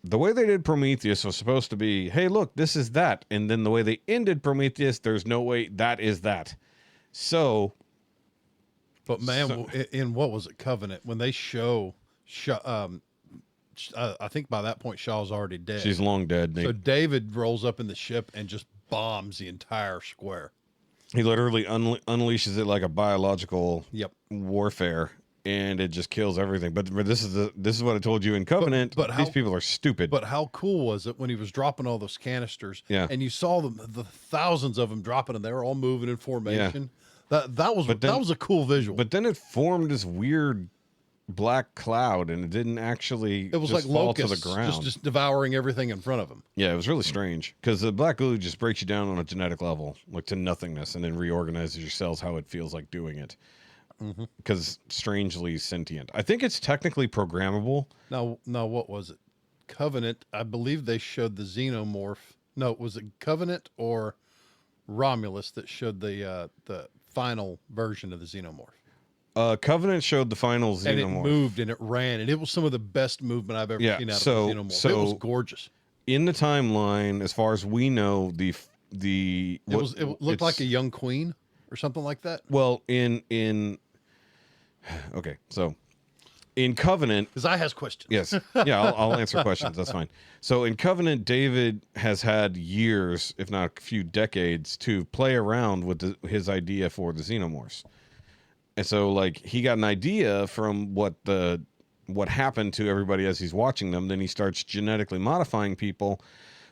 The way they did Prometheus was supposed to be, hey, look, this is that. And then the way they ended Prometheus, there's no way that is that. So... But, man, in what was it, Covenant, when they show... I think by that point, Shaw's already dead. She's long dead. So David rolls up in the ship and just bombs the entire square. He literally unleashes it like a biological warfare, and it just kills everything. But this is what I told you in Covenant. But these people are stupid. But how cool was it when he was dropping all those canisters? Yeah. And you saw the thousands of them dropping, and they were all moving in formation. Yeah. That was a cool visual. But then it formed this weird black cloud, and it didn't actually. It was just like fall locusts to the ground, just devouring everything in front of him. Yeah, it was really strange because the black goo just breaks you down on a genetic level, like to nothingness, and then reorganizes your cells how it feels like doing it. Because strangely sentient. I think it's technically programmable. Now, what was it? Covenant. I believe they showed the xenomorph. No, was it Covenant or Romulus that showed the final version of the xenomorph? Covenant showed the final xenomorph. And it moved and it ran, and it was some of the best movement I've ever seen out of a xenomorph. So it was gorgeous. In the timeline, as far as we know, it looked like a young queen or something like that. Well, okay, so in Covenant, because I has questions. Yes, yeah, I'll answer questions. That's fine. So in Covenant, David has had years, if not a few decades, to play around with his idea for the xenomorphs. And so, like, he got an idea from what happened to everybody as he's watching them. Then he starts genetically modifying people.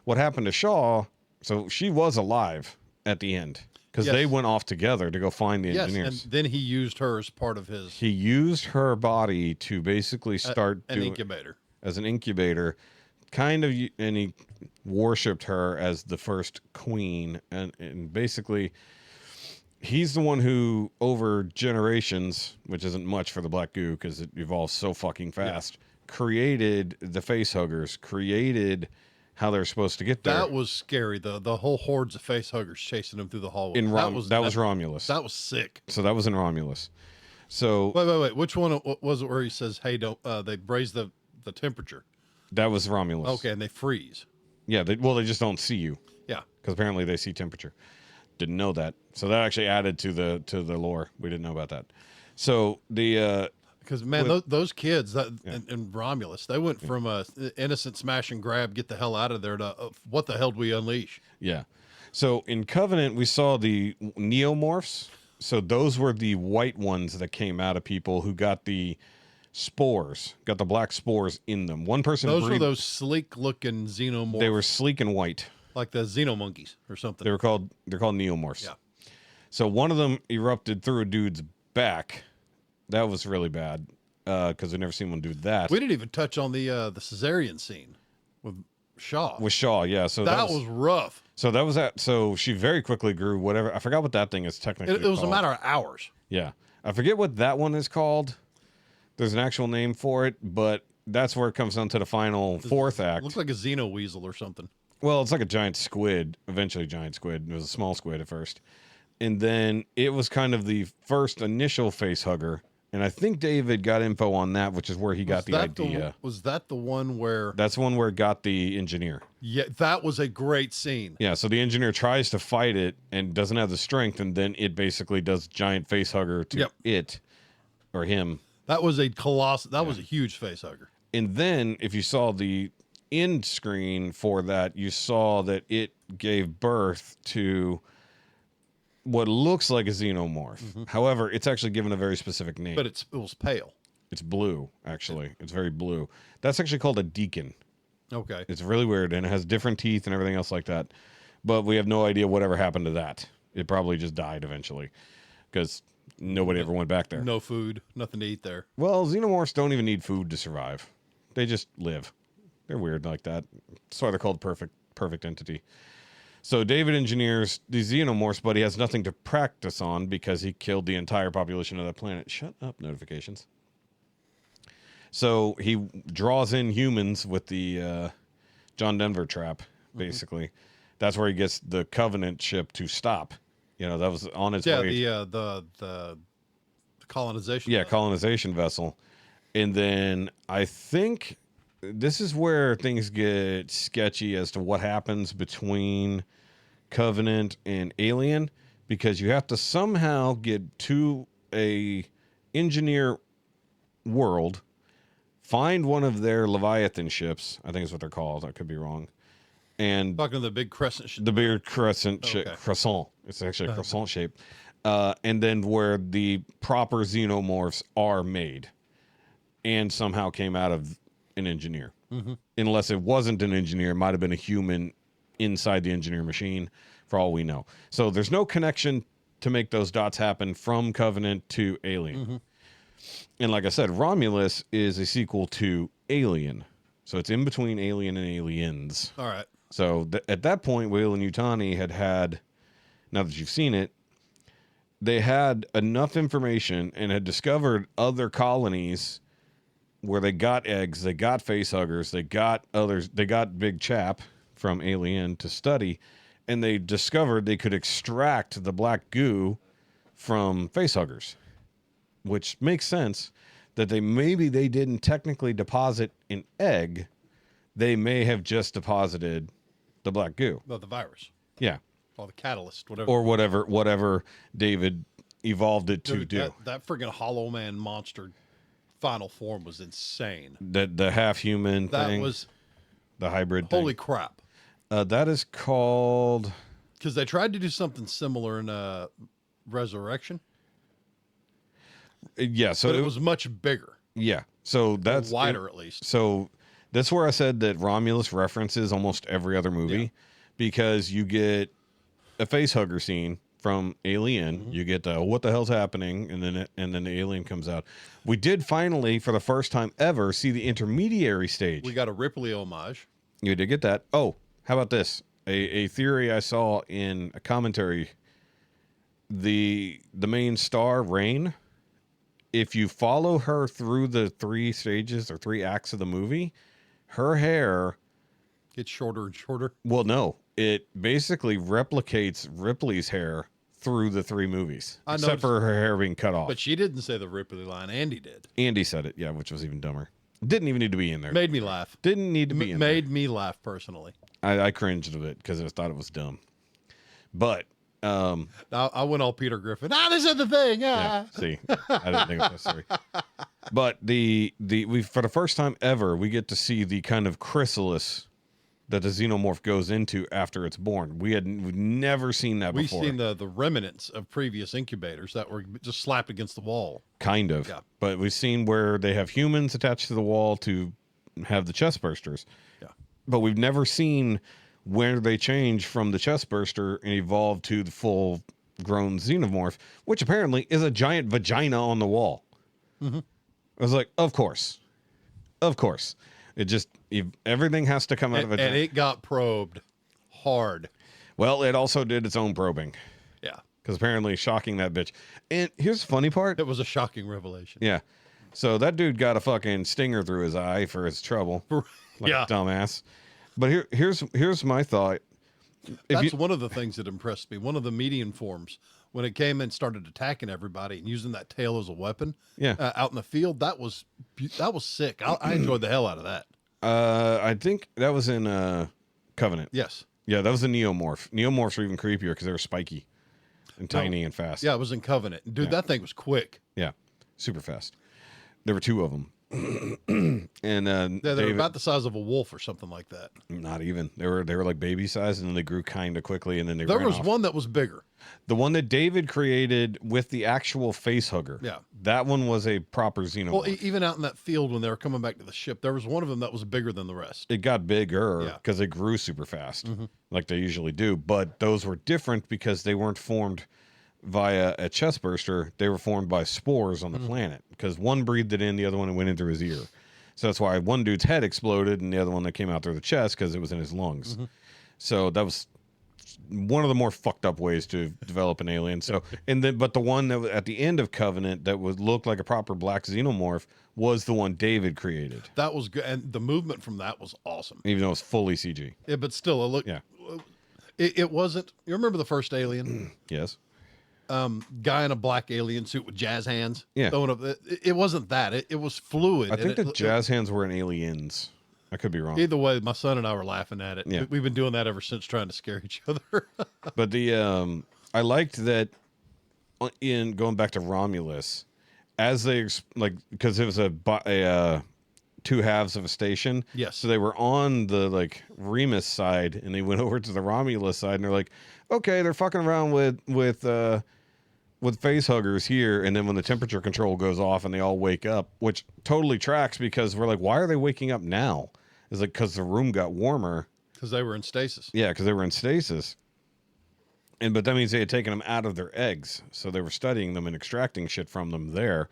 What happened to Shaw? So she was alive at the end because they went off together to go find the engineers. And then he used her as part of his. He used her body to basically start an incubator. As an incubator, kind of, and he worshipped her as the first queen, and basically. He's the one who, over generations, which isn't much for the black goo because it evolves so fucking fast, created the face huggers, created how they're supposed to get there. That was scary. The whole hordes of face huggers chasing them through the hallway. That was Romulus. That was sick. So that was in Romulus. So wait. Which one was it where he says, "Hey, don't"? They raise the temperature. That was Romulus. Okay, and they freeze. Yeah. They just don't see you. Yeah. Because apparently they see temperature. Didn't know that. So that actually added to the lore. We didn't know about that. So because man, those kids in Romulus, they went from a innocent smash and grab, get the hell out of there to what the hell did we unleash? Yeah. So in Covenant, we saw the neomorphs. So those were the white ones that came out of people who got the spores, got the black spores in them. One person. Those were those sleek looking xenomorphs. They were sleek and white. Like the xenomonkeys or something. They're called neomorphs. Yeah. So one of them erupted through a dude's back. That was really bad because we've never seen one do that. We didn't even touch on the cesarean scene with Shaw. With Shaw, yeah. So that was rough. So that was that. So she very quickly grew whatever. I forgot what that thing is technically It was called. A matter of hours. Yeah. I forget what that one is called. There's an actual name for it, but that's where it comes down to the final fourth act. It looks like a xeno weasel or something. Well, it's like a giant squid, eventually giant squid. It was a small squid at first. And then it was kind of the first initial face hugger. And I think David got info on that, which is where he got the idea. Was that the one where... That's the one where it got the engineer. Yeah, that was a great scene. Yeah, so the engineer tries to fight it and doesn't have the strength, and then it basically does giant face hugger to it, or him. That was a colossal... That was a huge face hugger. And then, if you saw the end screen for that, you saw that it gave birth to what looks like a xenomorph. However, it's actually given a very specific name. But it was pale. It's blue, actually. It's very blue. That's actually called a deacon. Okay. It's really weird, and it has different teeth and everything else like that. But we have no idea whatever happened to that. It probably just died eventually because nobody ever went back there. No food, nothing to eat there. Well, xenomorphs don't even need food to survive. They just live. They're weird like that. That's why they're called perfect entity. So David engineers the xenomorphs, but he has nothing to practice on because he killed the entire population of that planet. Shut up, notifications. So he draws in humans with the John Denver trap, basically. That's where he gets the Covenant ship to stop. You know, that was on its way. The colonization. Yeah, colonization vessel. And then I think this is where things get sketchy as to what happens between Covenant and Alien, because you have to somehow get to a engineer world, find one of their Leviathan ships, I think is what they're called, I could be wrong, and Talking to the big crescent ship. the big crescent Okay. croissant, it's actually a croissant shape, and then where the proper xenomorphs are made and somehow came out of an engineer. Unless it wasn't an engineer, it might have been a human inside the engineer machine, for all we know. So there's no connection to make those dots happen from Covenant to Alien. And like I said, Romulus is a sequel to Alien. So it's in between Alien and Aliens. All right. So at that point, Weyland-Yutani had, now that you've seen it, they had enough information and had discovered other colonies where they got eggs, they got facehuggers, they got others, they got Big Chap from Alien to study, and they discovered they could extract the black goo from facehuggers, which makes sense that they didn't technically deposit an egg. They may have just deposited the black goo. Well, the virus. Yeah. Or the catalyst, whatever. Or whatever David evolved it to Dude, do. That friggin' Hollow Man monster final form was insane. The half human That thing. was the hybrid holy thing. crap. That is called. Because they tried to do something similar in Resurrection, Yeah. So but it was much bigger, Yeah. So that's wider at least. So that's where I said that Romulus references almost every other movie, because you get a facehugger scene from Alien. You get what the hell's happening, and then the alien comes out. We did finally, for the first time ever, see the intermediary stage. We got a Ripley homage. You did get that. Oh, how about this? A theory I saw in a commentary. The main star, Rain, if you follow her through the 3 stages or 3 acts of the movie, her hair Gets shorter and shorter. Well, no, it basically replicates Ripley's hair through the 3 movies, I except noticed- for her hair being cut off. But she didn't say the Ripley line. Andy did. Andy said it, yeah, which was even dumber. Didn't even need to be in there. Made me laugh. Didn't need to be in Made me laugh personally. there. I cringed a bit because I thought it was dumb. But I went all Peter Griffin. This is the thing. yeah, see, I didn't think it was necessary. But we for the first time ever, we get to see the kind of chrysalis that the xenomorph goes into after it's born. We've never seen that We've before. seen the remnants of previous incubators that were just slapped against the wall. Kind of. Yeah. But we've seen where they have humans attached to the wall to have the chest bursters. Yeah. But we've never seen where they change from the chest burster and evolve to the full grown xenomorph, which apparently is a giant vagina on the wall. I was like, of course. Of course. It just, everything has to come out of a And it got probed hard. Well, it also did its own probing, Yeah. because apparently shocking that bitch. And here's the funny part. It was a shocking revelation. Yeah. So that dude got a fucking stinger through his eye for his trouble. Like Yeah. a dumbass. But here's my thought. That's one of the things that impressed me. One of the median forms, when it came and started attacking everybody and using that tail as a weapon, Yeah. out in the field, that was sick. I enjoyed the hell out of that. I think that was in Covenant. Yes. Yeah, that was a neomorph. Neomorphs were even creepier because they were spiky and tiny and fast. Yeah, it was in Covenant. Dude, that thing was quick. Yeah, super fast. There were 2 of them. And Yeah, they were David, about the size of a wolf or something like that. not even. They were like baby size, and then they grew kind of quickly, and then they There ran was off. one that was bigger. The one that David created with the actual face hugger. Yeah. That one was a proper xenomorph. Well, even out in that field when they were coming back to the ship, there was one of them that was bigger than the rest. It got bigger Yeah. because they grew super fast, like they usually do. But those were different because they weren't formed via a chest burster. They were formed by spores on the planet, because one breathed it in, the other one went in through his ear. So that's why one dude's head exploded and the other one that came out through the chest because it was in his lungs. So that was one of the more fucked up ways to develop an alien. So, but the one that was at the end of Covenant that would look like a proper black xenomorph was the one David created. That was good, and the movement from that was awesome. Even though it was fully CG. Yeah, but still, it looked. Yeah. It wasn't. You remember the first Alien? Yes. Guy in a black alien suit with jazz hands. Yeah. Throwing up. It wasn't that. It was fluid. I think the jazz hands were in Aliens. I could be wrong. Either way, my son and I were laughing at it. Yeah. We've been doing that ever since, trying to scare each other. But the I liked that in going back to Romulus, as they because it was a two halves of a station. Yes. So they were on the Remus side, and they went over to the Romulus side, and they're like, okay, they're fucking around with face huggers here, and then when the temperature control goes off and they all wake up, which totally tracks because we're like, why are they waking up now? It's like because the room got warmer. Because they were in stasis. Yeah, because they were in stasis. But that means they had taken them out of their eggs. So they were studying them and extracting shit from them there.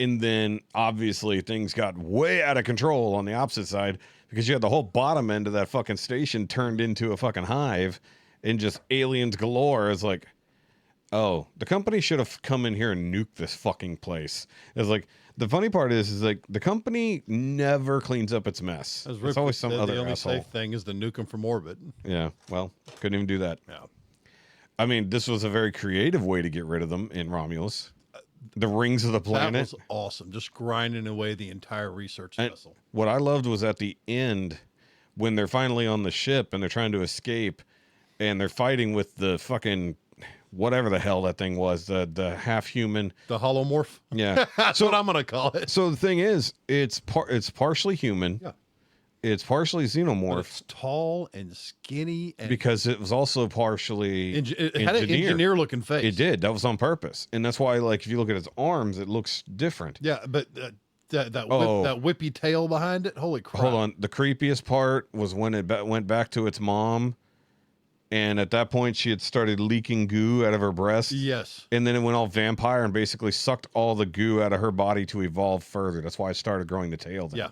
And then obviously things got way out of control on the opposite side because you had the whole bottom end of that fucking station turned into a fucking hive and just aliens galore. It's like, oh, the company should have come in here and nuked this fucking place. It's like, the funny part is like the company never cleans up its mess. It's always some other The only asshole. safe thing is to nuke them from orbit. Yeah, well, couldn't even do that. Yeah. I mean, this was a very creative way to get rid of them in Romulus. The rings of the planet. That was awesome. Just grinding away the entire research And vessel. what I loved was at the end when they're finally on the ship and they're trying to escape and they're fighting with the fucking whatever the hell that thing was, the half human. The holomorph. Yeah. That's what I'm going to call it. So the thing is, it's partially human. Yeah. It's partially But xenomorph it's tall and skinny. And because it was also partially it had an engineer-looking face. It did. That was on purpose. And that's why, like, if you look at its arms, it looks different. Yeah, but that whippy tail behind it, holy crap. Hold on. The creepiest part was when it went back to its mom. And at that point, she had started leaking goo out of her breast. Yes. And then it went all vampire and basically sucked all the goo out of her body to evolve further. That's why it started growing the tail then. Yeah.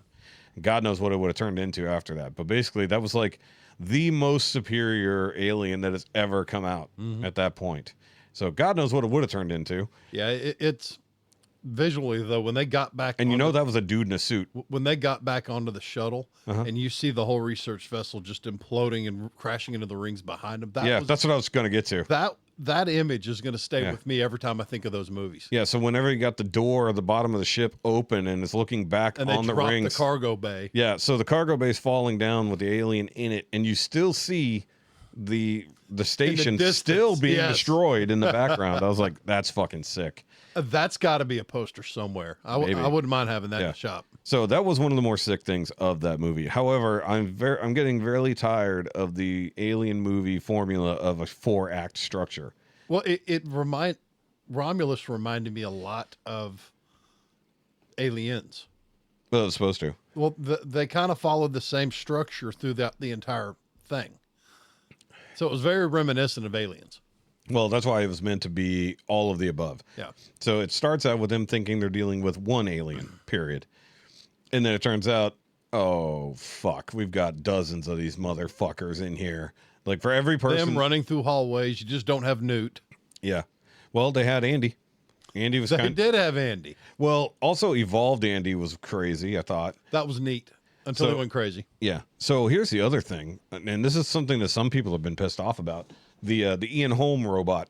God knows what it would have turned into after that. But basically, that was like the most superior alien that has ever come out at that point. So God knows what it would have turned into. Yeah, it's visually, though, when they got back... And you know that was a dude in a suit. When they got back onto the shuttle, and you see the whole research vessel just imploding and crashing into the rings behind them. That's what I was going to get to. That image is going to stay with me every time I think of those movies. Yeah, so whenever you got the door at the bottom of the ship open and it's looking back and on the rings. the cargo bay. Yeah, so the cargo bay's falling down with the alien in it, and you still see the station still being destroyed in the background. I was like, that's fucking sick. That's got to be a poster somewhere. I wouldn't mind having that in the shop. So that was one of the more sick things of that movie. However, I'm getting very tired of the alien movie formula of a 4-act structure. Well, Romulus reminded me a lot of Aliens. Well, it was supposed to. Well, they kind of followed the same structure through the entire thing. So it was very reminiscent of Aliens. Well, that's why it was meant to be all of the above. Yeah. So it starts out with them thinking they're dealing with one alien, period. And then it turns out, oh, fuck, we've got dozens of these motherfuckers in here. Like for every person. Them running through hallways, you just don't have Newt. Yeah. Well, they had Andy. Andy was They did have Andy. Well, also evolved Andy was crazy, I thought. That was neat until it went crazy. Yeah. So here's the other thing, and this is something that some people have been pissed off about. The Ian Holm robot.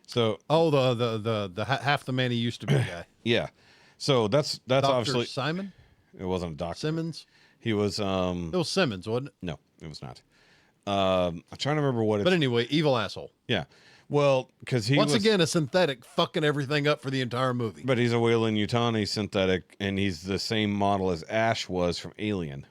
So the half the man he used to be guy. Yeah. So that's Dr. obviously Simon? It wasn't a doctor. Simmons? He was It was Simmons, wasn't it? No, it was not. I'm trying to remember what it. But anyway, evil asshole. Yeah. Well, because he Once again a synthetic fucking everything up for the entire movie. But he's a Weyland-Yutani synthetic, and he's the same model as Ash was from Alien.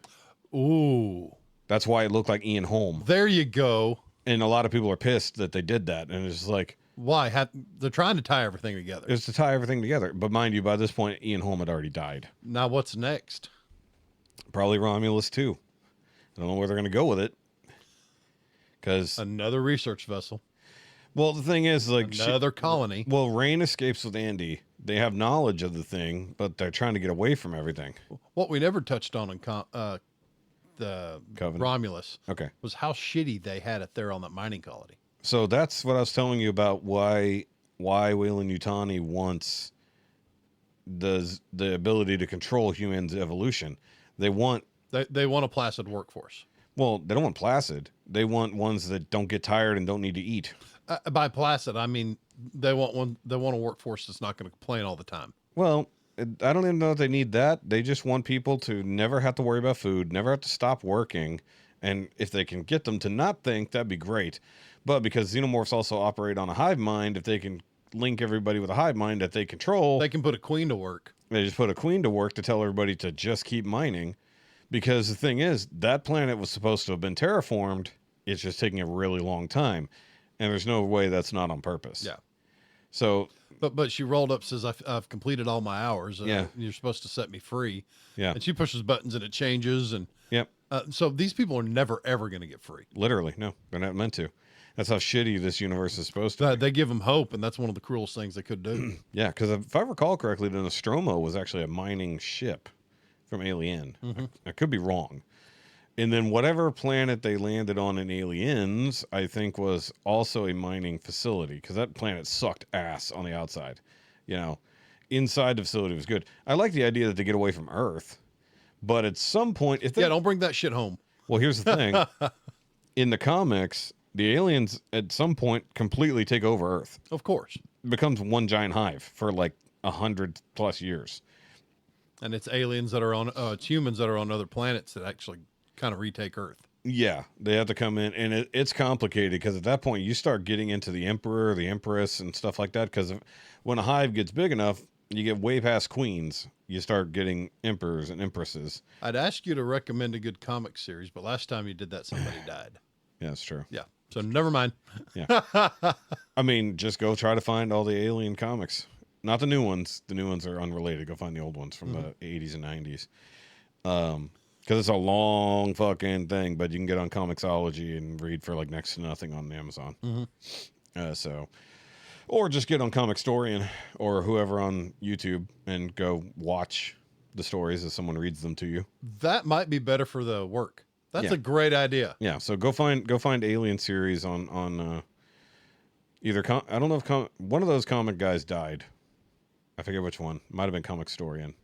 Ooh. That's why it looked like Ian Holm. There you go. And a lot of people are pissed that they did that, and it's like, why? They're trying to tie everything together. It's to tie everything together. But mind you, by this point, Ian Holm had already died. Now what's next? Probably Romulus too. I don't know where they're going to go with it. Because another research vessel. Well, the thing is, like another colony. Well, Rain escapes with Andy. They have knowledge of the thing, but they're trying to get away from everything. What we never touched on in the Covenant. Romulus Okay. was how shitty they had it there on that mining colony. So that's what I was telling you about why Weyland-Yutani wants the ability to control humans' evolution. They want They want a placid workforce. Well, they don't want placid. They want ones that don't get tired and don't need to eat. By placid, I mean they want a workforce that's not going to complain all the time. Well, I don't even know if they need that. They just want people to never have to worry about food, never have to stop working, and if they can get them to not think, that'd be great. But because xenomorphs also operate on a hive mind, if they can link everybody with a hive mind that they control, They can put a queen to work. they just put a queen to work to tell everybody to just keep mining. Because the thing is, that planet was supposed to have been terraformed. It's just taking a really long time. And there's no way that's not on purpose. Yeah. So, But she rolled up, says, I've completed all my hours. Yeah. You're supposed to set me free. yeah. And she pushes buttons and it changes. And Yep. so these people are never, ever going to get free. Literally. No, they're not meant to. That's how shitty this universe is supposed to be. They give them hope, and that's one of the cruelest things they could do. Yeah, because if I recall correctly, the Nostromo was actually a mining ship from Alien. I could be wrong. And then whatever planet they landed on in Aliens, I think was also a mining facility, because that planet sucked ass on the outside. You know, inside the facility was good. I like the idea that they get away from Earth, but at some point, if they, Yeah, don't bring that shit home. well, here's the thing: in the comics, the aliens at some point completely take over Earth. Of course. It becomes one giant hive for like 100+ years. And it's aliens that are on, it's humans that are on other planets that actually kind of retake Earth. Yeah, they have to come in, and it's complicated because at that point you start getting into the Emperor, the Empress, and stuff like that. Because when a hive gets big enough, you get way past queens. You start getting emperors and empresses. I'd ask you to recommend a good comic series, but last time you did that, somebody died. Yeah, that's true. Yeah. So never mind. Yeah. I mean, just go try to find all the Alien comics. Not the new ones. The new ones are unrelated. Go find the old ones from the 80s and 90s. Because it's a long fucking thing, but you can get on Comixology and read for like next to nothing on Amazon. So, or just get on Comic Storian or whoever on YouTube and go watch the stories as someone reads them to you. That might be better for the work. That's Yeah. a great idea. Yeah, so go find Alien series on either I don't know if one of those comic guys died. I forget which one. Might have been Comic Storian,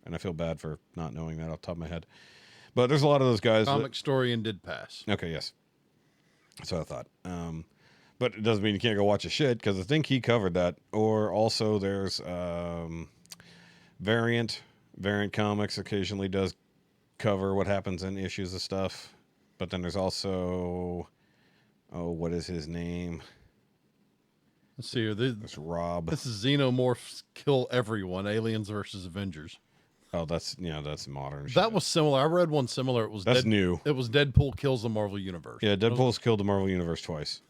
and I feel bad for not knowing that off the top of my head. But there's a lot of those guys. Comic Storian did pass. Okay, yes, that's what I thought. But it doesn't mean you can't go watch a shit because I think he covered that. Or also there's Variant Comics occasionally does cover what happens in issues of stuff, but then there's also what is his name? Let's see here. It's Rob. This is Xenomorphs Kill Everyone, Aliens versus Avengers. Oh, that's modern. That was similar. I read one similar. It was That's new. It was Deadpool kills the Marvel Universe. Yeah, Deadpool's killed the Marvel Universe twice.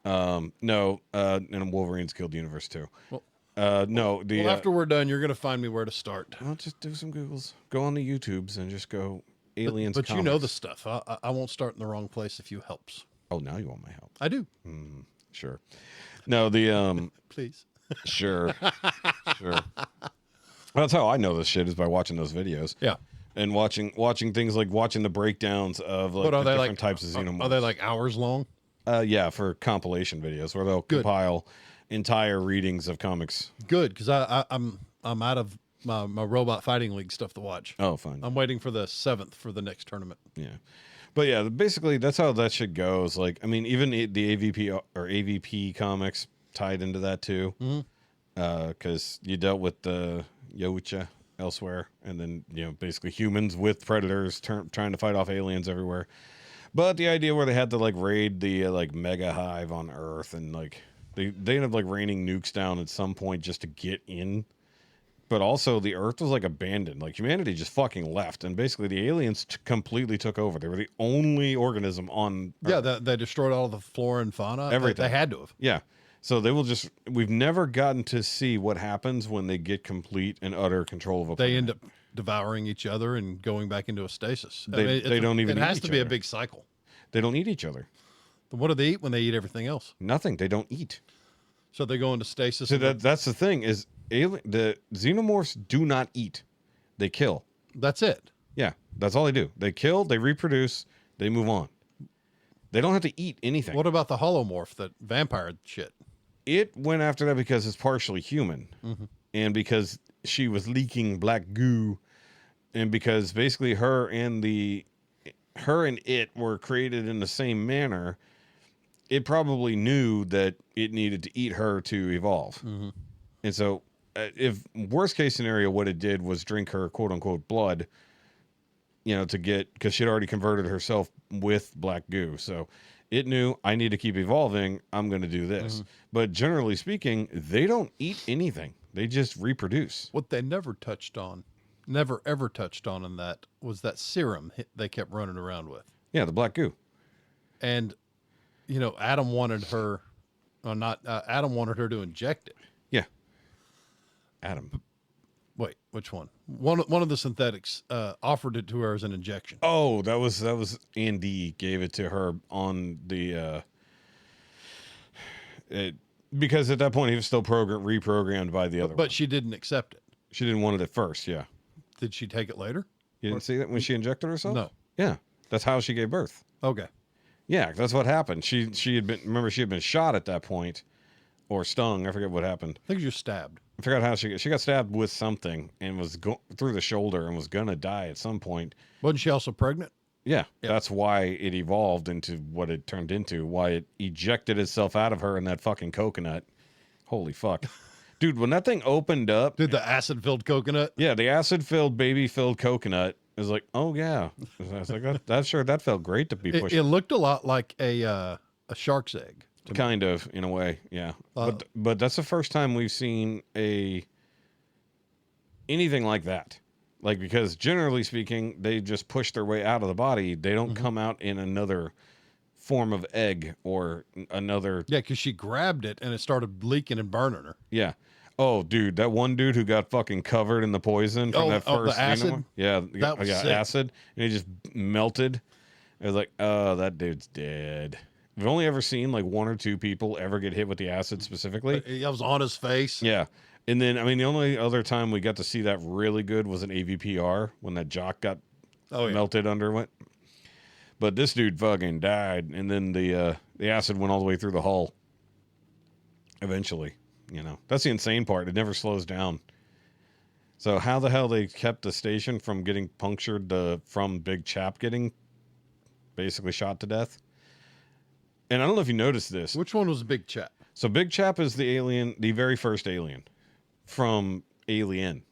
No, and Wolverine's killed the universe too. Well, no, the after we're done, you're going to find me where to start. I'll just do some Googles. Go on the YouTubes and just go Aliens. But you know the comics. stuff. I won't start in the wrong place if you helps. Oh, now you want my help? I do. Sure. No, the Please. sure, sure. That's how I know this shit is by watching those videos. Yeah. And watching things like watching the breakdowns of like But are the they different like types of xenomorphs. Are they like hours long? Yeah, for compilation videos where they'll Good. compile entire readings of comics. Good, because I'm out of my robot fighting league stuff to watch. Oh, fine. I'm waiting for the 7th for the next tournament. Yeah. But yeah, basically that's how that shit goes. Like, I mean, even the AVP or AVP comics tied into that too. Because you dealt with the Yocha elsewhere, and then basically humans with predators trying to fight off aliens everywhere. But the idea where they had to like raid the like mega hive on Earth, and like they ended up like raining nukes down at some point just to get in. But also the Earth was like abandoned. Like humanity just fucking left, and basically the aliens completely took over. They were the only organism on Earth. Yeah, they destroyed all the flora and fauna. Everything. They had to have. Yeah. So they will just. We've never gotten to see what happens when they get complete and utter control of a They planet. end up devouring each other and going back into a stasis. They don't even It eat has each to be a other. big cycle. They don't eat each other. What do they eat when they eat everything else? Nothing. They don't eat. So they go into stasis. So and that's the thing is the xenomorphs do not eat. They kill. that's it. Yeah, that's all they do. They kill, they reproduce, they move on. They don't have to eat anything. What about the holomorph, the vampire shit? It went after that because it's partially human, and because she was leaking black goo, and because basically her and it were created in the same manner. It probably knew that it needed to eat her to evolve, and so if worst case scenario, what it did was drink her quote unquote blood. To get, because she'd already converted herself with black goo. So it knew, I need to keep evolving. I'm going to do this. But generally speaking, they don't eat anything. They just reproduce. What they never ever touched on in that was that serum they kept running around with. Yeah, the black goo. And, Adam wanted her, Adam wanted her to inject it. Yeah. Adam. Wait, which one? One of the synthetics offered it to her as an injection. Oh, that was Andy gave it to her on the because at that point he was still reprogrammed by the other. But she didn't accept it. She didn't want it at first. Yeah. Did she take it later? You didn't see that when she injected herself? No. Yeah, that's how she gave birth. Okay. Yeah, that's what happened. She had been shot at that point, or stung. I forget what happened. I think she was stabbed. I forgot how she got stabbed with something and was through the shoulder and was gonna die at some point. Wasn't she also pregnant? Yeah, that's why it evolved into what it turned into. Why it ejected itself out of her in that fucking coconut. Holy fuck, dude! When that thing opened up, Did the acid-filled coconut? yeah, the acid-filled, baby-filled coconut is like, oh yeah. I was like, that felt great to be pushed. It looked a lot like a shark's egg. Kind of, in a way, yeah. But that's the first time we've seen anything like that. Like, because generally speaking, they just push their way out of the body. They don't come out in another form of egg or another. Yeah, because she grabbed it and it started leaking and burning her. Yeah. Oh, dude, that one dude who got fucking covered in the poison from that first the acid? xenomorph? Yeah, That was sick. acid, and he just melted. It was like, oh, that dude's dead. I've only ever seen like one or two people ever get hit with the acid specifically. It was on his face. Yeah. And then, I mean, the only other time we got to see that really good was an AVPR when that jock got melted under it. But this dude fucking died. And then the acid went all the way through the hull. Eventually, that's the insane part. It never slows down. So how the hell they kept the station from getting punctured from Big Chap getting basically shot to death? And I don't know if you noticed this. Which one was Big Chap? So Big Chap is the alien, the very first alien from Alien.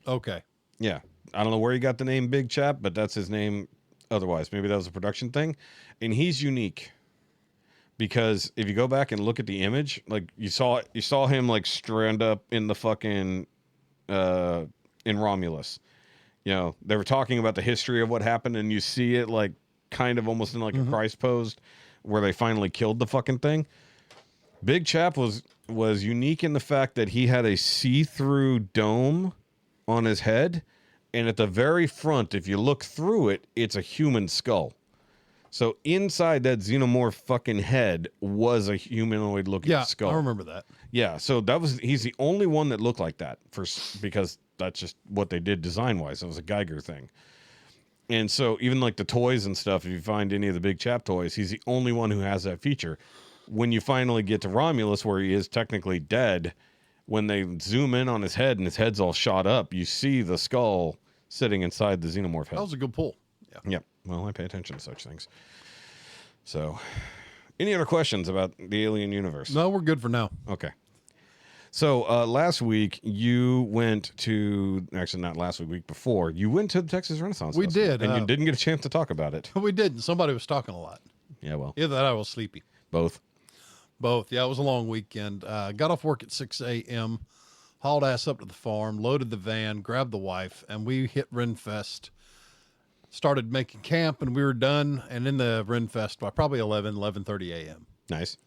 Okay. Yeah. I don't know where he got the name Big Chap, but that's his name otherwise. Maybe that was a production thing. And he's unique because if you go back and look at the image, like you saw him like strand up in the fucking in Romulus. They were talking about the history of what happened, and you see it like kind of almost in like a Christ pose where they finally killed the fucking thing. Big Chap was unique in the fact that he had a see-through dome on his head, and at the very front, if you look through it, it's a human skull. So inside that xenomorph fucking head was a humanoid looking skull. I remember that. Yeah, so he's the only one that looked like that because that's just what they did design-wise. It was a Geiger thing. And so even like the toys and stuff, if you find any of the Big Chap toys, he's the only one who has that feature. When you finally get to Romulus, where he is technically dead, when they zoom in on his head and his head's all shot up, you see the skull sitting inside the xenomorph head. That was a good pull. Yeah. Yep. Well, I pay attention to such things. So, any other questions about the alien universe? No, we're good for now. Okay. So last week you went to, actually not last week, week before, you went to the Texas Renaissance We Festival, did, and you didn't get a chance to talk about it. We didn't. Somebody was talking a lot. Yeah, well, Either that or I was sleepy. both. Both. Yeah, it was a long weekend. Got off work at 6 a.m., hauled ass up to the farm, loaded the van, grabbed the wife, and we hit Renfest. Started making camp, and we were done and in the Renfest by probably 11:30 a.m. Nice.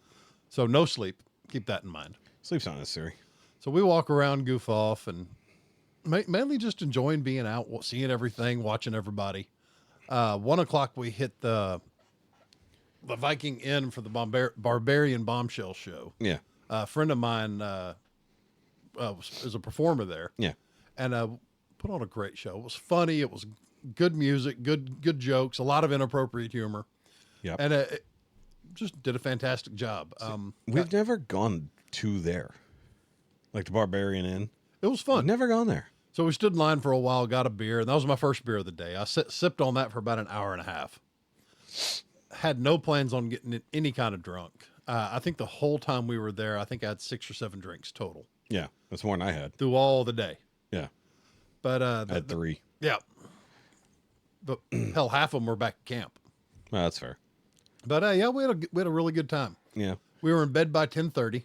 So no sleep. Keep that in mind. Sleep's not necessary. So we walk around, goof off, and mainly just enjoying being out, seeing everything, watching everybody. 1 o'clock, we hit the Viking Inn for the Barbarian Bombshell show. Yeah. A friend of mine is a performer there. Yeah. And put on a great show. It was funny. It was good music, good jokes, a lot of inappropriate humor. Yep. And just did a fantastic job. We've never gone to there, like the Barbarian Inn. It was fun. We've never gone there. So we stood in line for a while, got a beer, and that was my first beer of the day. I sipped on that for about an hour and a half. Had no plans on getting any kind of drunk. I think the whole time we were there, I think I had 6 or 7 drinks total. Yeah, that's more than I had. Through all the day. Yeah, But I had 3. yeah. But hell, half of them were back at camp. Well, that's fair. But yeah, we had a really good time. Yeah. We were in bed by 10:30.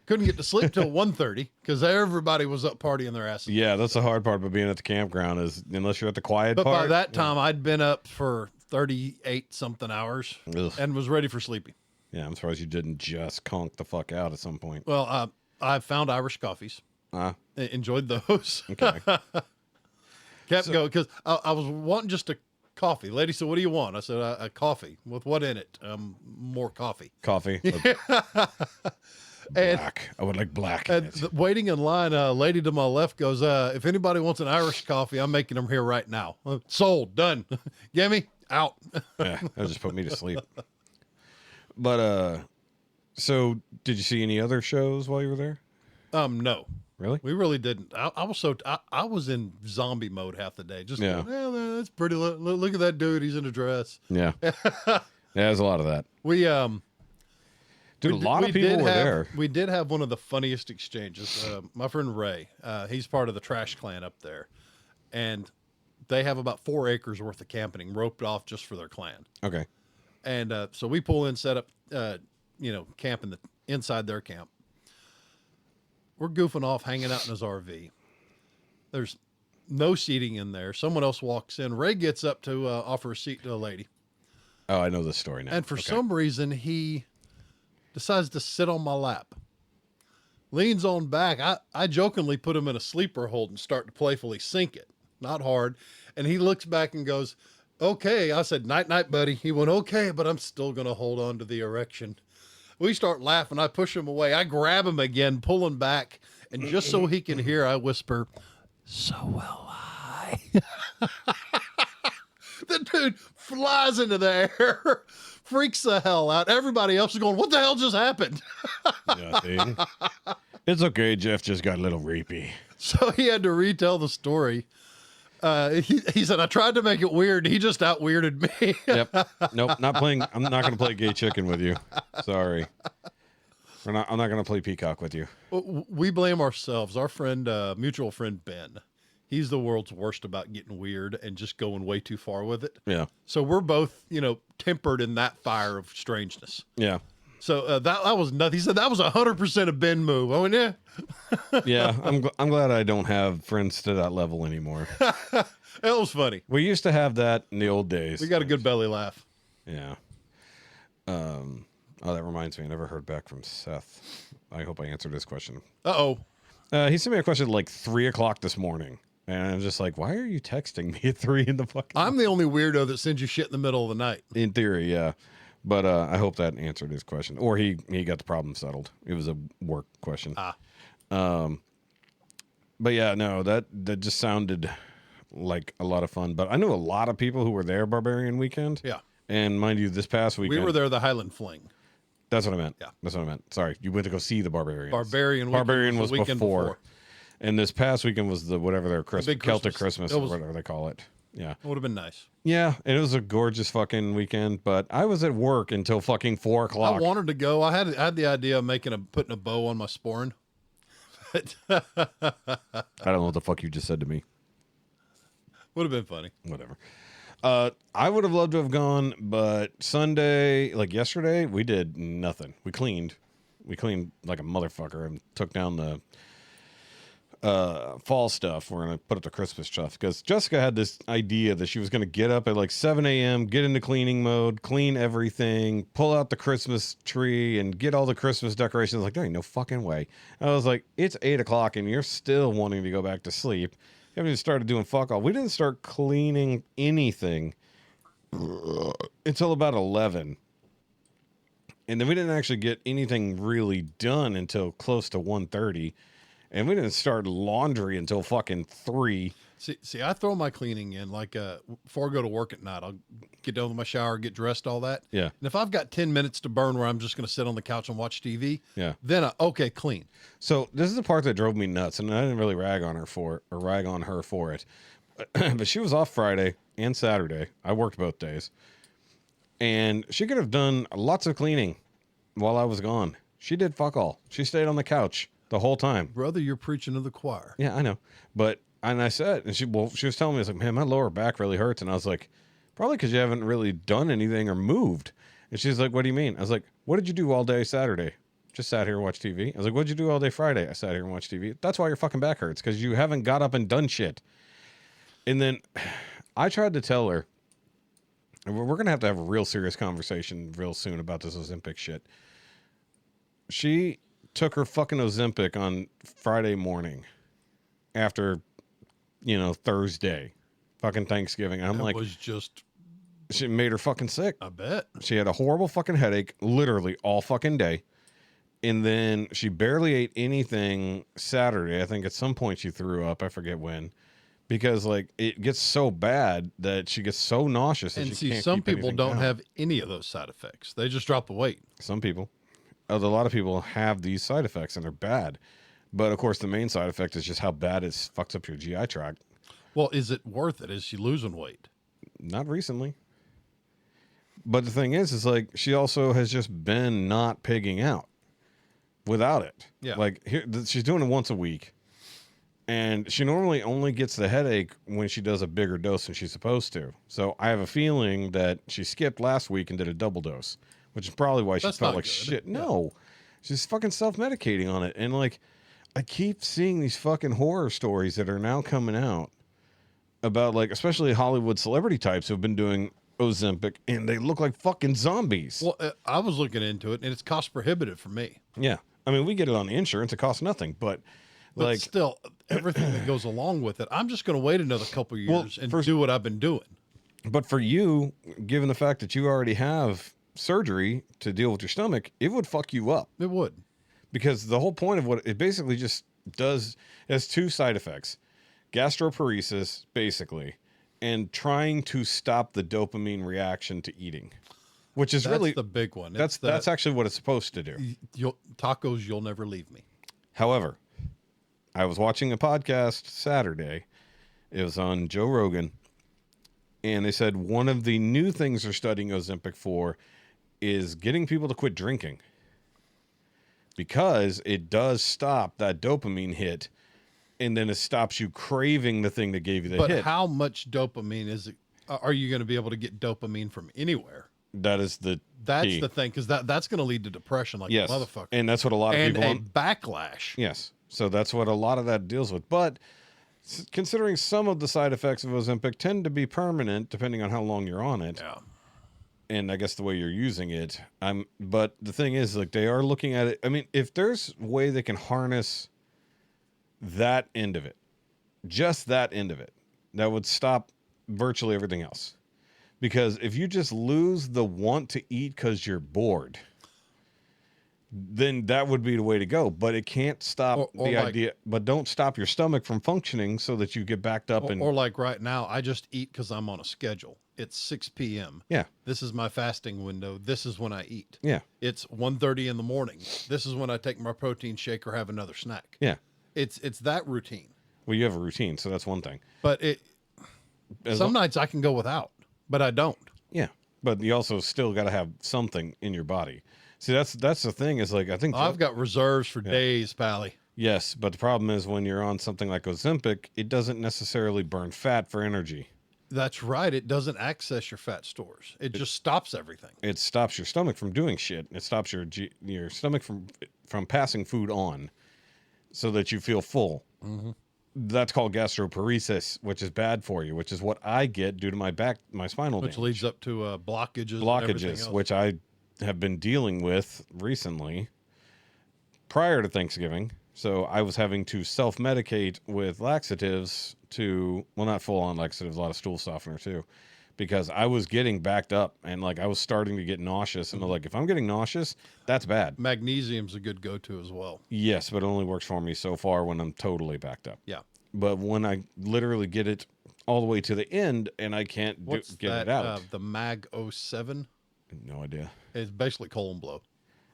Couldn't get to sleep till 1:30 because everybody was up partying their asses. Yeah, that's the hard part about being at the campground is unless you're at the quiet But part. by that time, I'd been up for 38 something hours Ugh. and was ready for sleeping. Yeah, I'm surprised you didn't just conk the fuck out at some point. Well, I found Irish coffees. Enjoyed those. Okay. Kept going because I was wanting just a coffee. Lady said, "What do you want?" I said, "A coffee with what in it? More coffee." Coffee. And Black. I would like black. And waiting in line, a lady to my left goes, "If anybody wants an Irish coffee, I'm making them here right now. Sold, done. Gimme, out." Yeah, that just put me to sleep. But so did you see any other shows while you were there? No, Really? we really didn't. I was in zombie mode half the day. Just Yeah. Going, that's pretty. Look at that dude. He's in a dress. Yeah. Yeah, there's a lot of that. We Dude, a lot of people were there. We did have one of the funniest exchanges. My friend Ray, he's part of the Trash Clan up there, and they have about 4 acres worth of camping roped off just for their clan. Okay. And so we pull in, set up, camp inside their camp. We're goofing off, hanging out in his RV. There's no seating in there. Someone else walks in. Ray gets up to offer a seat to a lady. Oh, I know this story now. And for Okay. some reason, he decides to sit on my lap. Leans on back. I jokingly put him in a sleeper hold and start to playfully sink it. Not hard. And he looks back and goes, "Okay." I said, "Night, night, buddy." He went, "Okay, but I'm still going to hold on to the erection." We start laughing. I push him away. I grab him again, pull him back. And just so he can hear, I whisper, "So will I." The dude flies into the air, freaks the hell out. Everybody else is going, "What the hell just happened?" Nothing. It's okay. Jeff just got a little rapey. So he had to retell the story. He said, "I tried to make it weird. He just out-weirded me." Yep. Nope. Not playing. I'm not going to play gay chicken with you. Sorry. I'm not going to play peacock with you. We blame ourselves. Our friend, mutual friend Ben, he's the world's worst about getting weird and just going way too far with it. Yeah. So we're both, tempered in that fire of strangeness. Yeah. So that was nothing. He said that was 100% a Ben move. I went, yeah. Yeah. I'm glad I don't have friends to that level anymore. That was funny. We used to have that in the old days. We got a good belly laugh. Yeah. Oh, that reminds me. I never heard back from Seth. I hope I answered his question. Uh-oh. He sent me a question at like 3:00 this morning. And I'm just like, why are you texting me at 3 in the fucking... I'm the only weirdo that sends you shit in the middle of the night. In theory, yeah. But I hope that answered his question. Or he got the problem settled. It was a work question. But yeah, no, that just sounded like a lot of fun. But I knew a lot of people who were there Barbarian weekend. Yeah. And mind you, this past weekend... We were there the Highland Fling. That's what I meant. Yeah. That's what I meant. Sorry. You went to go see the Barbarians. Barbarian was the weekend before. And this past weekend was the whatever their big Celtic Christmas. Christmas or whatever they call it. Yeah. It would have been nice. Yeah. It was a gorgeous fucking weekend, but I was at work until fucking 4:00. I wanted to go. I had the idea of putting a bow on my sporn. But I don't know what the fuck you just said to me. would have been funny. Whatever. I would have loved to have gone, but Sunday, like yesterday, we did nothing. We cleaned like a motherfucker and took down the fall stuff. We're going to put up the Christmas stuff because Jessica had this idea that she was going to get up at like 7 a.m., get into cleaning mode, clean everything, pull out the Christmas tree and get all the Christmas decorations. Like, there ain't no fucking way. I was like, it's 8:00 and you're still wanting to go back to sleep. You haven't even started doing fuck all. We didn't start cleaning anything until about 11. And then we didn't actually get anything really done until close to 1:30. And we didn't start laundry until fucking 3. See, I throw my cleaning in like before I go to work at night. I'll get done with my shower, get dressed, all that. Yeah. And if I've got 10 minutes to burn where I'm just going to sit on the couch and watch TV, Yeah. then okay, clean. So this is the part that drove me nuts, and I didn't really rag on her for it. But she was off Friday and Saturday. I worked both days. And she could have done lots of cleaning while I was gone. She did fuck all. She stayed on the couch the whole time. Brother, you're preaching to the choir. Yeah, I know. And I said, and she was telling me, I was like, man, my lower back really hurts. And I was like, probably because you haven't really done anything or moved. And she's like, what do you mean? I was like, what did you do all day Saturday? Just sat here and watched TV. I was like, what did you do all day Friday? I sat here and watched TV. That's why your fucking back hurts, because you haven't got up and done shit. And then I tried to tell her, and we're going to have a real serious conversation real soon about this Ozempic shit. She took her fucking Ozempic on Friday morning after, Thursday, fucking Thanksgiving. And I'm like, was just, she made her fucking sick. I bet. She had a horrible fucking headache, literally all fucking day. And then she barely ate anything Saturday. I think at some point she threw up. I forget when. Because it gets so bad that she gets so nauseous. And she see, can't some keep people anything don't down. have any of those side effects. They just drop the weight. Some people. A lot of people have these side effects and they're bad. But of course, the main side effect is just how bad it fucks up your GI tract. Well, is it worth it? Is she losing weight? Not recently. But the thing is she also has just been not pigging out without it. Yeah. She's doing it once a week. And she normally only gets the headache when she does a bigger dose than she's supposed to. So I have a feeling that she skipped last week and did a double dose, which is probably why she That's felt not like good. shit. Yeah. No, she's fucking self-medicating on it. And I keep seeing these fucking horror stories that are now coming out about especially Hollywood celebrity types who've been doing Ozempic and they look like fucking zombies. Well, I was looking into it and it's cost prohibitive for me. Yeah. I mean, we get it on the insurance. It costs nothing, but still, everything that goes along with it, I'm just going to wait another couple years and do what I've been doing. But for you, given the fact that you already have surgery to deal with your stomach, it would fuck you up. It would. Because the whole point of what it basically just does has 2 side effects. Gastroparesis, basically, and trying to stop the dopamine reaction to eating. Which is That's really the big one. That's actually what it's supposed to do. Tacos, you'll never leave me. However, I was watching a podcast Saturday. It was on Joe Rogan. And they said one of the new things they're studying Ozempic for is getting people to quit drinking. Because it does stop that dopamine hit. And then it stops you craving the thing that gave you the hit. But how much dopamine is it? Are you going to be able to get dopamine from anywhere? That is the That's key. the thing, because that's going to lead to depression like Yes. a motherfucker. And that's what a lot of And people a backlash. Yes. So that's what a lot of that deals with. But considering some of the side effects of Ozempic tend to be permanent depending on how long you're on it. Yeah. And I guess the way you're using it. But the thing is, they are looking at it. I mean, if there's a way they can harness that end of it, just that end of it, that would stop virtually everything else. Because if you just lose the want to eat because you're bored, then that would be the way to go. But it can't stop the idea. But don't stop your stomach from functioning so that you get backed up. Or like right now, I just eat because I'm on a schedule. It's 6 p.m. Yeah. This is my fasting window. This is when I eat. Yeah. It's 1:30 in the morning. This is when I take my protein shake or have another snack. Yeah. It's that routine. Well, you have a routine, so that's one thing. But some nights I can go without, but I don't. Yeah. But you also still got to have something in your body. See, that's the thing is I think I've got reserves for days, Pally. Yes, but the problem is when you're on something like Ozempic, it doesn't necessarily burn fat for energy. That's right. It doesn't access your fat stores. It just stops everything. It stops your stomach from doing shit. It stops your stomach from passing food on so that you feel full. Mm-hmm. That's called gastroparesis, which is bad for you, which is what I get due to my spinal damage. Which leads up to blockages. Blockages, which I have been dealing with recently prior to Thanksgiving. So I was having to self-medicate with laxatives not full-on laxatives, a lot of stool softener too. because I was getting backed up and like I was starting to get nauseous. And like, if I'm getting nauseous, that's bad. Magnesium's a good go-to as well. Yes, but it only works for me so far when I'm totally backed up. Yeah. But when I literally get it all the way to the end and I can't get it out. The Mag 07? No idea. It's basically colon blow.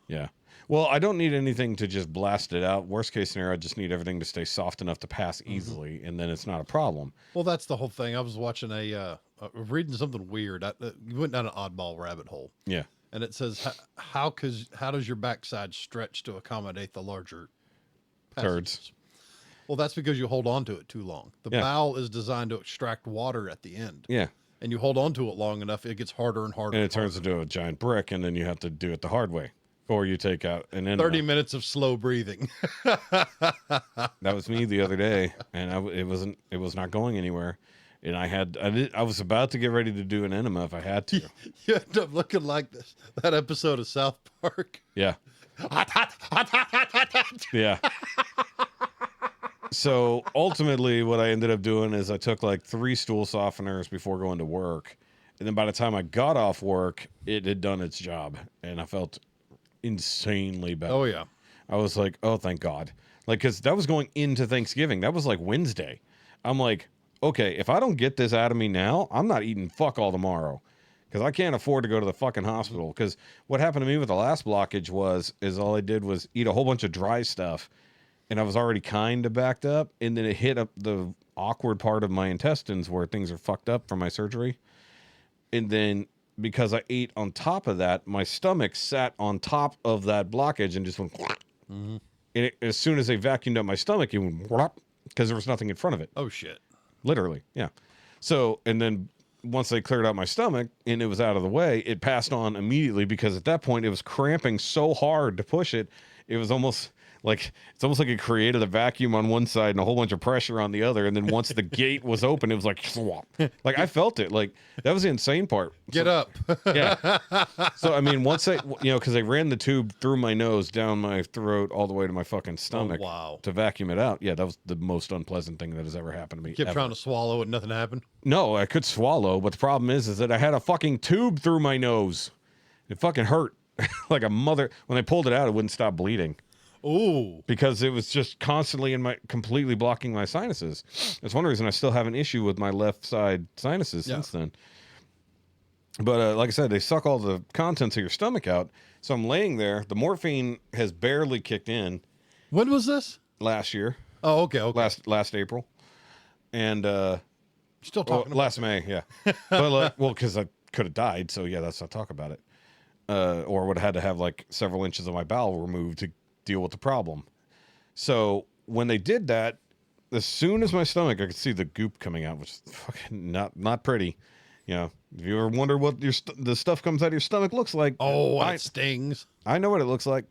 Yeah. Well, I don't need anything to just blast it out. Worst case scenario, I just need everything to stay soft enough to pass easily, and then it's not a problem. Well, that's the whole thing. I was watching reading something weird. You went down an oddball rabbit hole. Yeah. And it says, how does your backside stretch to accommodate the larger passages? Turds. Well, that's because you hold on to it too long. The Yeah. bowel is designed to extract water at the end. Yeah. And you hold on to it long enough, it gets harder and harder. And it turns into a giant brick, and then you have to do it the hard way. Or you take out an enema. 30 minutes of slow breathing. That was me the other day, and it was not going anywhere. And I was about to get ready to do an enema if I had to. You end up looking like that episode of South Park. Yeah. Yeah. So ultimately what I ended up doing is I took like 3 stool softeners before going to work. And then by the time I got off work, it had done its job. And I felt insanely better. Oh, yeah. I was like, oh, thank God. Like, because that was going into Thanksgiving. That was like Wednesday. I'm like, okay, if I don't get this out of me now, I'm not eating fuck all tomorrow. Because I can't afford to go to the fucking hospital. Because what happened to me with the last blockage is all I did was eat a whole bunch of dry stuff. And I was already kind of backed up. And then it hit up the awkward part of my intestines where things are fucked up from my surgery. And then because I ate on top of that, my stomach sat on top of that blockage and just went. Mm-hmm. And as soon as they vacuumed up my stomach, it went because there was nothing in front of it. Oh, shit. Literally, yeah. So, and then once they cleared out my stomach and it was out of the way, it passed on immediately because at that point it was cramping so hard to push it. It was almost like it created a vacuum on one side and a whole bunch of pressure on the other. And then once the gate was open, it was like, swap. Like I felt it. Like that was the insane part. Get up. Yeah. So, I mean, once because they ran the tube through my nose, down my throat, all the way to my fucking stomach to vacuum it out. Yeah, that was the most unpleasant thing that has ever happened to me. Kept trying to swallow and nothing happened. No, I could swallow, but the problem is that I had a fucking tube through my nose. It fucking hurt like a mother. When they pulled it out, it wouldn't stop bleeding. Ooh. Because it was just constantly completely blocking my sinuses. That's one reason I still have an issue with my left side sinuses since then. But like I said, they suck all the contents of your stomach out. So I'm laying there. The morphine has barely kicked in. When was this? Last year. Oh, okay. Last April. And still talking about last May, yeah. But because I could have died, so yeah, that's not talk about it. Or would have had to have like several inches of my bowel removed to deal with the problem. So when they did that, as soon as my stomach, I could see the goop coming out, which is fucking not pretty. You know, if you ever wonder what the stuff comes out of your stomach looks like, it stings. I know what it looks like.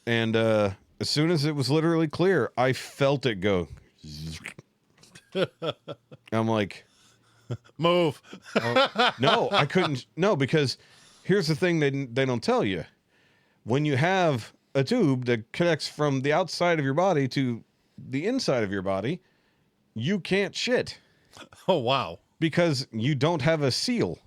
And as soon as it was literally clear, I felt it go. I'm like, move. No, I couldn't. No, because here's the thing they don't tell you. When you have a tube that connects from the outside of your body to the inside of your body, you can't shit. Oh, wow. Because you don't have a seal.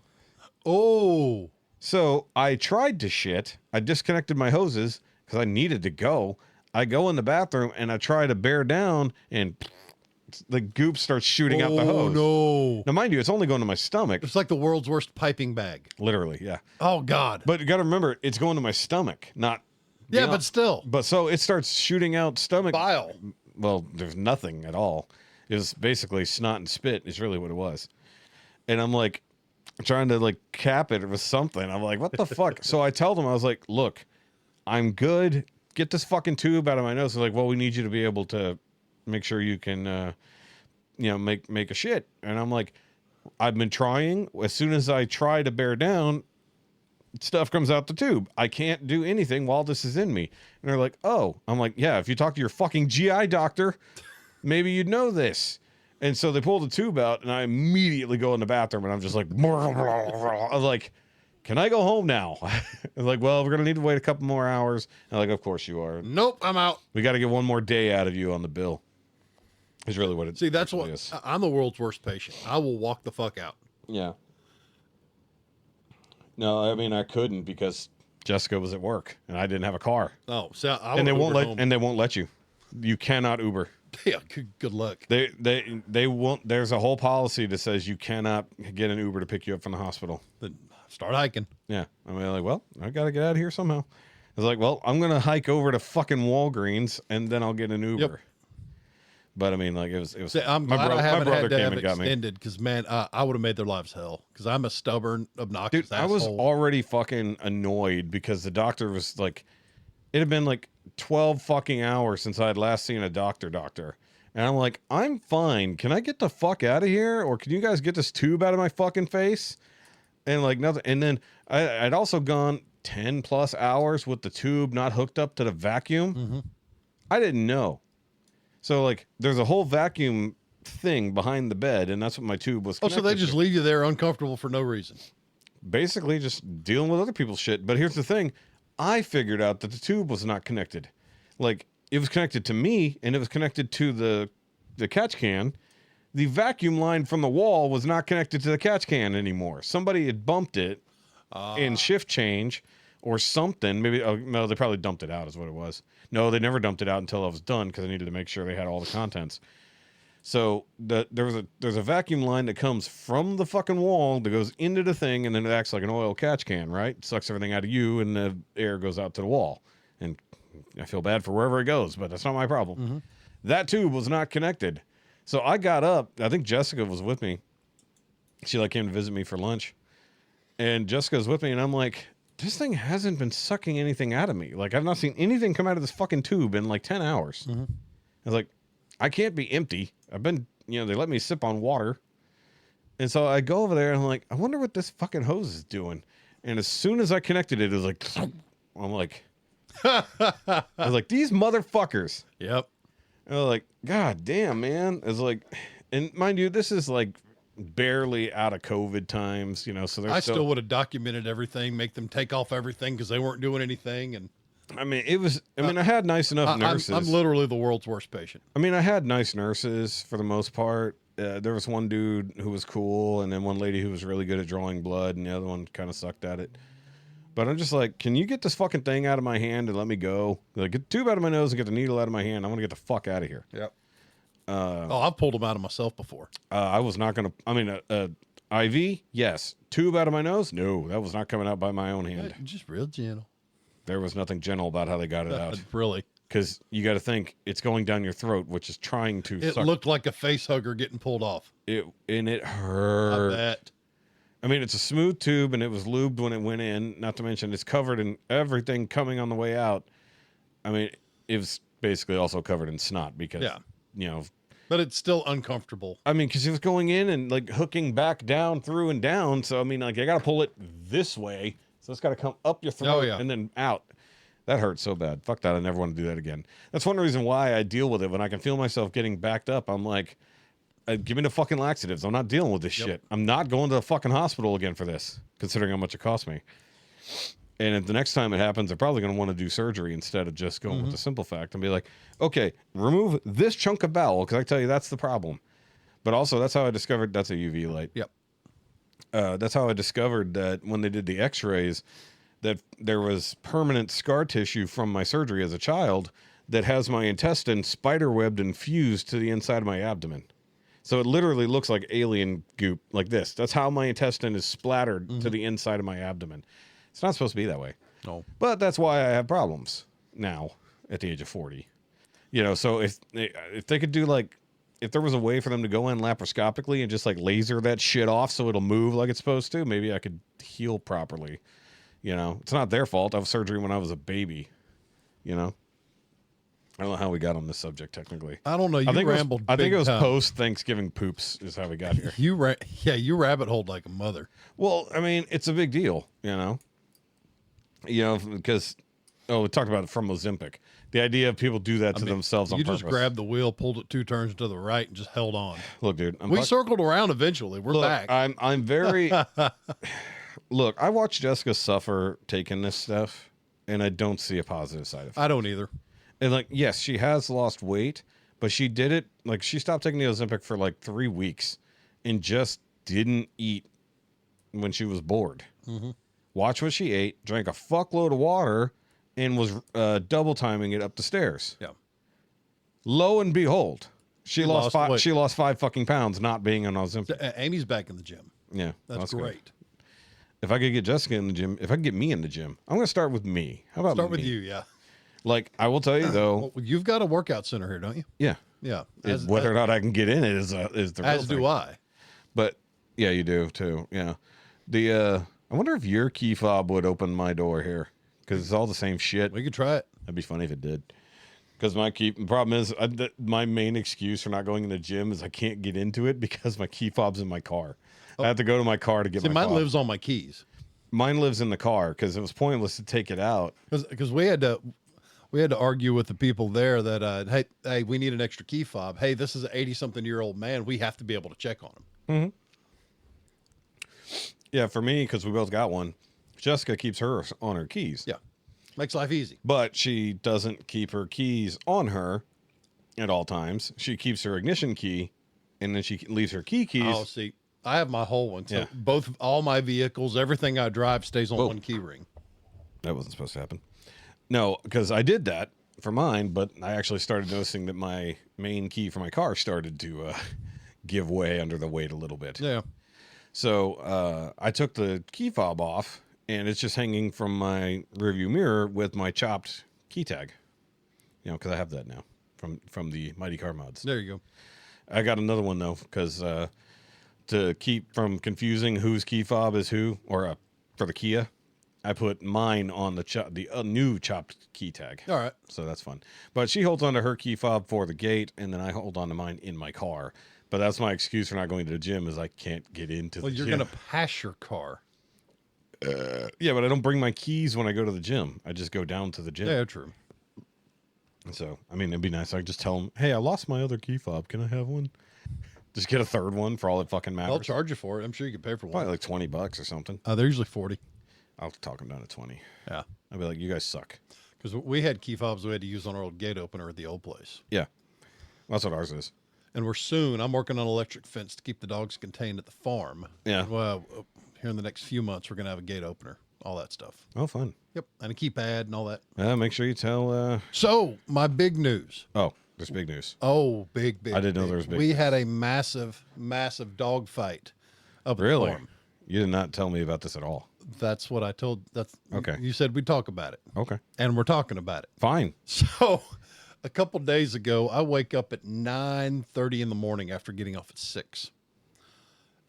Oh. So I tried to shit. I disconnected my hoses because I needed to go. I go in the bathroom and I try to bear down and the goop starts shooting out the hose. Oh, no. Now, mind you, it's only going to my stomach. It's like the world's worst piping bag. Literally, yeah. Oh, God. But you got to remember, it's going to my stomach, not... Yeah, but still. But so it starts shooting out stomach... Bile. Well, there's nothing at all. It was basically snot and spit is really what it was. And I'm like, trying to like cap it with something. I'm like, what the fuck? So I tell them, I was like, look, I'm good. Get this fucking tube out of my nose. They're like, well, we need you to be able to make sure you can, make a shit. And I'm like, I've been trying. As soon as I try to bear down, stuff comes out the tube. I can't do anything while this is in me. And they're like, oh. I'm like, yeah, if you talk to your fucking GI doctor, maybe you'd know this. And so they pull the tube out, and I immediately go in the bathroom, and I'm just like, I was like, can I go home now? I'm like, well, we're going to need to wait a couple more hours. And I'm like, of course you are. Nope, I'm out. We got to get one more day out of you on the bill. Is really what it See, that's what is. I'm the world's worst patient. I will walk the fuck out. Yeah. No, I mean I couldn't because Jessica was at work and I didn't have a car. Oh, so I And they won't let home. and they won't let you. You cannot Uber. Yeah, good luck. They won't. There's a whole policy that says you cannot get an Uber to pick you up from the hospital. Then start hiking. Yeah, I mean, like, well, I gotta get out of here somehow. I was like, well, I'm gonna hike over to fucking Walgreens and then I'll get an Uber. Yep. But I mean, like it was. See, I'm glad I my haven't brother had to came have and got me. extended because, man, I would have made their lives hell because I'm a stubborn, obnoxious Dude, I was asshole. already fucking annoyed because the doctor was like, it had been like 12 fucking hours since I had last seen a doctor. And I'm like, I'm fine. Can I get the fuck out of here? Or can you guys get this tube out of my fucking face? And like nothing. And then I'd also gone 10 plus hours with the tube not hooked up to the vacuum. Mm-hmm. I didn't know. So like there's a whole vacuum thing behind the bed. And that's what my tube was. Oh, so they connected just to. leave you there uncomfortable for no reason. Basically just dealing with other people's shit. But here's the thing. I figured out that the tube was not connected. Like it was connected to me and it was connected to the catch can. The vacuum line from the wall was not connected to the catch can anymore. Somebody had bumped it in shift change or something. Maybe, no, they probably dumped it out is what it was. No, they never dumped it out until I was done because I needed to make sure they had all the contents. So there's a vacuum line that comes from the fucking wall that goes into the thing and then it acts like an oil catch can, right? Sucks everything out of you and the air goes out to the wall. And I feel bad for wherever it goes, but that's not my problem. Mm-hmm. That tube was not connected. So I got up. I think Jessica was with me. She like came to visit me for lunch. And Jessica's with me and I'm like, this thing hasn't been sucking anything out of me. Like I've not seen anything come out of this fucking tube in like 10 hours. Mm-hmm. I was like, I can't be empty. I've been, they let me sip on water. And so I go over there and I'm like, I wonder what this fucking hose is doing. And as soon as I connected it, it was like, I'm like, I was like, these motherfuckers. Yep. And I was like, God damn, man. It's like, and mind you, this is like barely out of COVID times, so there's I still would have documented everything, make them take off everything because they weren't doing anything. And I mean, I had nice enough nurses. I'm literally the world's worst patient. I mean, I had nice nurses for the most part. There was one dude who was cool, and then one lady who was really good at drawing blood, and the other one kind of sucked at it. But I'm just like, can you get this fucking thing out of my hand and let me go? Like, get the tube out of my nose and get the needle out of my hand. I want to get the fuck out of here. Yep. I've pulled them out of myself before. I was not going to, I mean, IV, yes. Tube out of my nose? No, that was not coming out by my own hand. Just real gentle. There was nothing gentle about how they got it out. Really? Because you got to think, it's going down your throat, which is trying to It suck. looked like a face hugger getting pulled off. And it hurt. I bet. I mean, it's a smooth tube and it was lubed when it went in. Not to mention it's covered in everything coming on the way out. I mean, it was basically also covered in snot because, But it's still uncomfortable. I mean, because it was going in and like hooking back down through and down. So, I mean, like I got to pull it this way. So it's got to come up your throat and then out. That hurt so bad. Fuck that. I never want to do that again. That's one reason why I deal with it. When I can feel myself getting backed up, I'm like, give me the fucking laxatives. I'm not dealing with this shit. I'm not going to the fucking hospital again for this, considering how much it cost me. And if the next time it happens, they're probably going to want to do surgery instead of just going with the simple fact and be like, okay, remove this chunk of bowel, because I tell you that's the problem. But also, that's how I discovered that's a UV light. Yep. That's how I discovered that when they did the x-rays, that there was permanent scar tissue from my surgery as a child that has my intestine spiderwebbed and fused to the inside of my abdomen. So it literally looks like alien goop, like this. That's how my intestine is splattered to the inside of my abdomen. It's not supposed to be that way. No. But that's why I have problems now at the age of 40. So if they could do like, if there was a way for them to go in laparoscopically and just like laser that shit off so it'll move like it's supposed to, maybe I could heal properly. It's not their fault. I was surgery when I was a baby, I don't know how we got on this subject technically. I don't know. You rambled. I think it was time. Post Thanksgiving poops is how we got here. You rabbit holed like a mother. Well, I mean, it's a big deal, because we talked about it from Ozempic. The idea of people do that to themselves on purpose. You just grabbed the wheel, pulled it 2 turns to the right, and just held on. Look, dude, we circled around eventually. We're back. I'm very. Look, I watched Jessica suffer taking this stuff, and I don't see a positive side effect. I don't either. And like, yes, she has lost weight, but she did it like she stopped taking the Ozempic for like 3 weeks, and just didn't eat when she was bored. watched what she ate, drank a fuckload of water, and was double timing it up the stairs. Yeah. Lo and behold, she lost lost weight. 5 fucking pounds not being on Ozempic. Amy's back in the gym. Yeah, That's good. great. If I could get Jessica in the gym, if I could get me in the gym, I'm going to start with me. How about Start me? with you, yeah. Like, I will tell you though. Well, you've got a workout center here, don't you? Yeah. Yeah. Whether or not I can get in it is the real As thing. do I. But yeah, you do too. Yeah. I wonder if your key fob would open my door here because it's all the same shit. We could try it. That'd be funny if it did. Because problem is, my main excuse for not going in the gym is I can't get into it because my key fob's in my car. I have to go to my car to get See, my mine fob. lives on my keys. Mine lives in the car because it was pointless to take it out. Because we had to argue with the people there that hey, we need an extra key fob. Hey, this is an 80-something-year-old man. We have to be able to check on him. Yeah, for me, because we both got one, Jessica keeps hers on her keys. Yeah, makes life easy. But she doesn't keep her keys on her at all times. She keeps her ignition key, and then she leaves her keys. Oh, see, I have my whole one. So Yeah. all my vehicles, everything I drive stays on one key ring. That wasn't supposed to happen. No, because I did that for mine, but I actually started noticing that my main key for my car started to give way under the weight a little bit. Yeah. So I took the key fob off, and it's just hanging from my rearview mirror with my chopped key tag. You know, because I have that now from the Mighty Car Mods. There you go. I got another one though, because to keep from confusing whose key fob is who, or for the Kia, I put mine on the new chopped key tag. All right. So that's fun. But she holds onto her key fob for the gate, and then I hold on to mine in my car. But that's my excuse for not going to the gym is I can't get into Well, the you're gym. going to pass your car. Yeah, but I don't bring my keys when I go to the gym. I just go down to the gym. Yeah, true. So, I mean, it'd be nice. I could just tell them, hey, I lost my other key fob. Can I have one? Just get a third one for all it fucking matters. They'll charge you for it. I'm sure you can pay for Probably one. like $20 or something. They're usually 40. I'll talk them down to 20. Yeah. I'll be like, you guys suck. Because we had key fobs we had to use on our old gate opener at the old place. Yeah. That's what ours is. And I'm working on an electric fence to keep the dogs contained at the farm. Yeah. Well, here in the next few months, we're going to have a gate opener, all that stuff. Oh, fun. Yep. And a keypad and all that. Make sure you tell. So, my big news. Oh, there's big news. Oh, big. I didn't know there was big We news. had a massive, massive dog fight up at the Really? farm. You did not tell me about this at all. That's what I told. Okay. You said we'd talk about it. Okay. And we're talking about it. Fine. So, a couple days ago, I wake up at 9:30 in the morning after getting off at 6.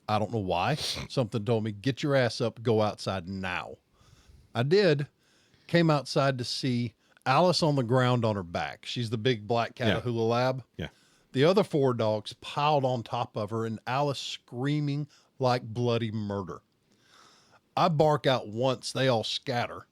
I don't know why. Something told me, get your ass up, go outside now. I did. Came outside to see Alice on the ground on her back. She's the big black Catahoula lab. Yeah. The other 4 dogs piled on top of her and Alice screaming like bloody murder. I bark out once, they all scatter.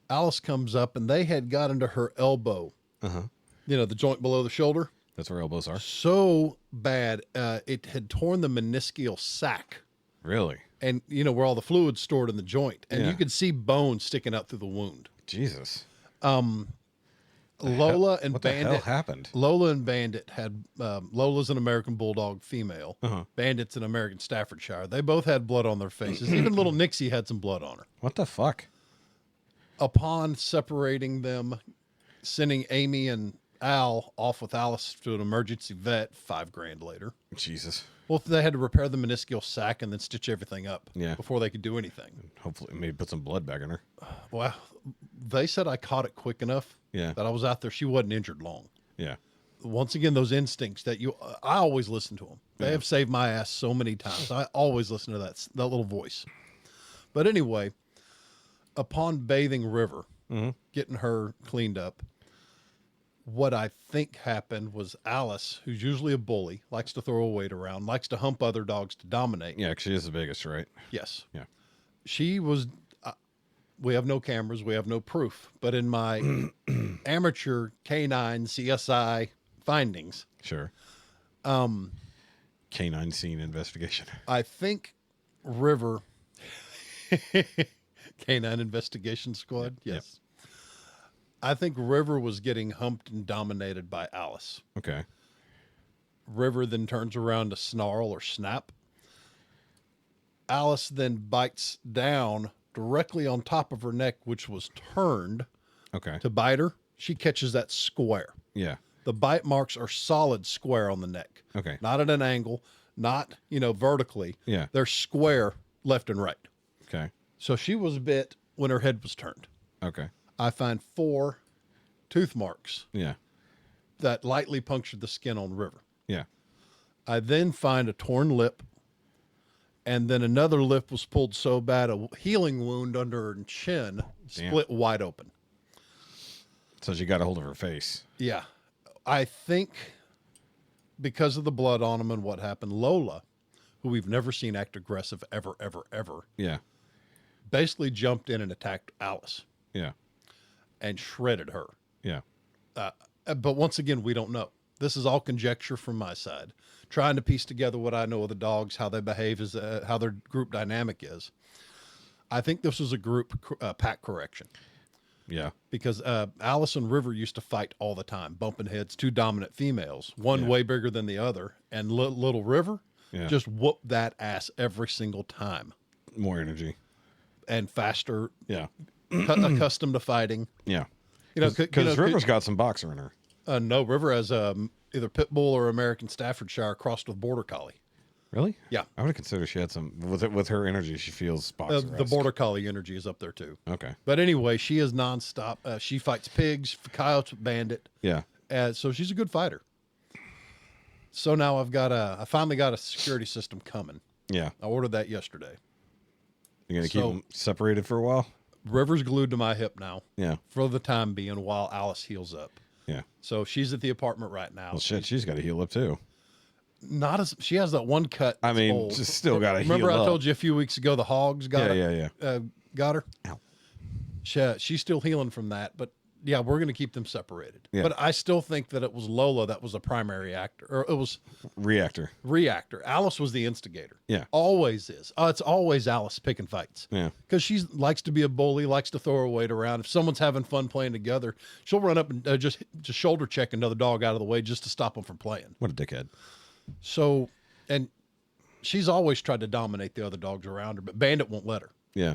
Alice comes up and they had got into her elbow. Uh-huh. You know, the joint below the shoulder. That's where elbows are. So bad, it had torn the meniscal sac. Really? And, you know, where all the fluid's stored in the joint. And Yeah. you could see bone sticking out through the wound. Jesus. Lola and What the hell Bandit. happened? Lola and Bandit had, Lola's an American Bulldog female. Uh-huh. Bandit's an American Staffordshire. They both had blood on their faces. Even little Nixie had some blood on her. What the fuck? Upon separating them, sending Amy and Al off with Alice to an emergency vet $5,000 later. Jesus. Well, they had to repair the meniscal sac and then stitch everything up Yeah. before they could do anything. Hopefully, maybe put some blood back in her. Well, they said I caught it quick enough Yeah. that I was out there. She wasn't injured long. Yeah. Once again, those instincts that I always listen to them. They have saved my ass so many times. I always listen to that little voice. But anyway, upon bathing River, getting her cleaned up, what I think happened was Alice, who's usually a bully, likes to throw a weight around, likes to hump other dogs to dominate. Yeah, 'cause she is the biggest, right? Yes. Yeah. She was, we have no cameras, we have no proof, but in my amateur canine CSI findings, Sure. Canine scene investigation. I think River, Canine Investigation Squad, yes. I think River was getting humped and dominated by Alice. Okay. River then turns around to snarl or snap. Alice then bites down directly on top of her neck, which was turned Okay. to bite her. She catches that square. Yeah. The bite marks are solid square on the neck. Okay. Not at an angle, not, vertically. Yeah. They're square left and right. Okay. So she was bit when her head was turned. Okay. I find 4 tooth marks Yeah. that lightly punctured the skin on River. Yeah. I then find a torn lip, and then another lip was pulled so bad a healing wound under her chin split wide open. So she got a hold of her face. Yeah. I think because of the blood on them and what happened, Lola, who we've never seen act aggressive ever, Yeah. basically jumped in and attacked Alice Yeah. and shredded her. Yeah. But once again, we don't know. This is all conjecture from my side, trying to piece together what I know of the dogs, how they behave, how their group dynamic is. I think this was a group pack correction Yeah. because Alice and River used to fight all the time, bumping heads, 2 dominant females, one way bigger than the other. And little River just whooped that ass every single time. More energy. And faster, Yeah. accustomed to fighting. Yeah. Because River's got some boxer in her. No, River has either pit bull or American Staffordshire crossed with border collie. Really? Yeah. I would have considered she had some with her energy. She feels boxer. The border collie energy is up there too. Okay. But anyway, she is nonstop. She fights pigs, coyotes, bandit. Yeah. So she's a good fighter. So now I finally got a security system coming. Yeah. I ordered that yesterday. You're gonna keep them separated for a while. River's glued to my hip now Yeah. for the time being while Alice heals up. Yeah. So she's at the apartment right now. Well, shit, she's got to heal up too. She has that one cut. I that's mean, old. just still got to heal up. Remember I told you a few weeks ago the hogs got got her? Ow. She's still healing from that, but yeah, we're going to keep them separated. Yeah. But I still think that it was Lola that was a primary actor, or it was Reactor. Alice was the instigator. Yeah. Always is. It's always Alice picking fights. Yeah. Because she likes to be a bully, likes to throw her weight around. If someone's having fun playing together, she'll run up and just shoulder check another dog out of the way just to stop them from playing. What a dickhead. So, and she's always tried to dominate the other dogs around her, but Bandit won't let her. Yeah.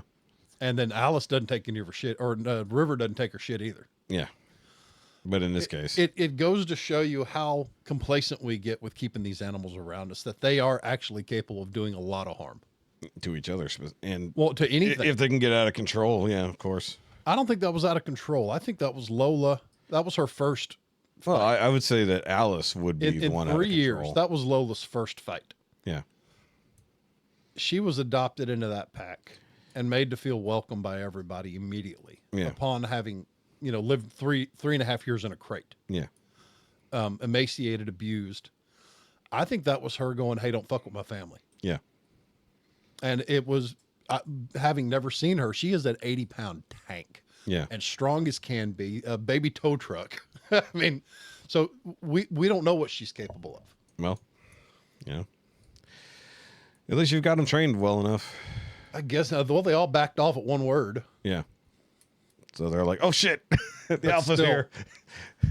And then Alice doesn't take any of her shit, or River doesn't take her shit either. Yeah. But in this case, It goes to show you how complacent we get with keeping these animals around us, that they are actually capable of doing a lot of harm. to each other, and To anything. if they can get out of control, yeah, of course. I don't think that was out of control. I think that was Lola. That was her first. Well, I would say that Alice would be the In one out of 3 years, control. that was Lola's first fight. Yeah. She was adopted into that pack and made to feel welcome by everybody immediately. Yeah. Upon having, lived 3.5 years in a crate, Yeah. emaciated, abused. I think that was her going, "Hey, don't fuck with my family." Yeah. And it was, having never seen her, she is an 80-pound tank. Yeah. And strong as can be, a baby tow truck. I mean, so we don't know what she's capable of. Well, yeah. At least you've got them trained well enough. I guess, well, they all backed off at one word. Yeah. So they're like, "Oh shit, the alpha's still- here.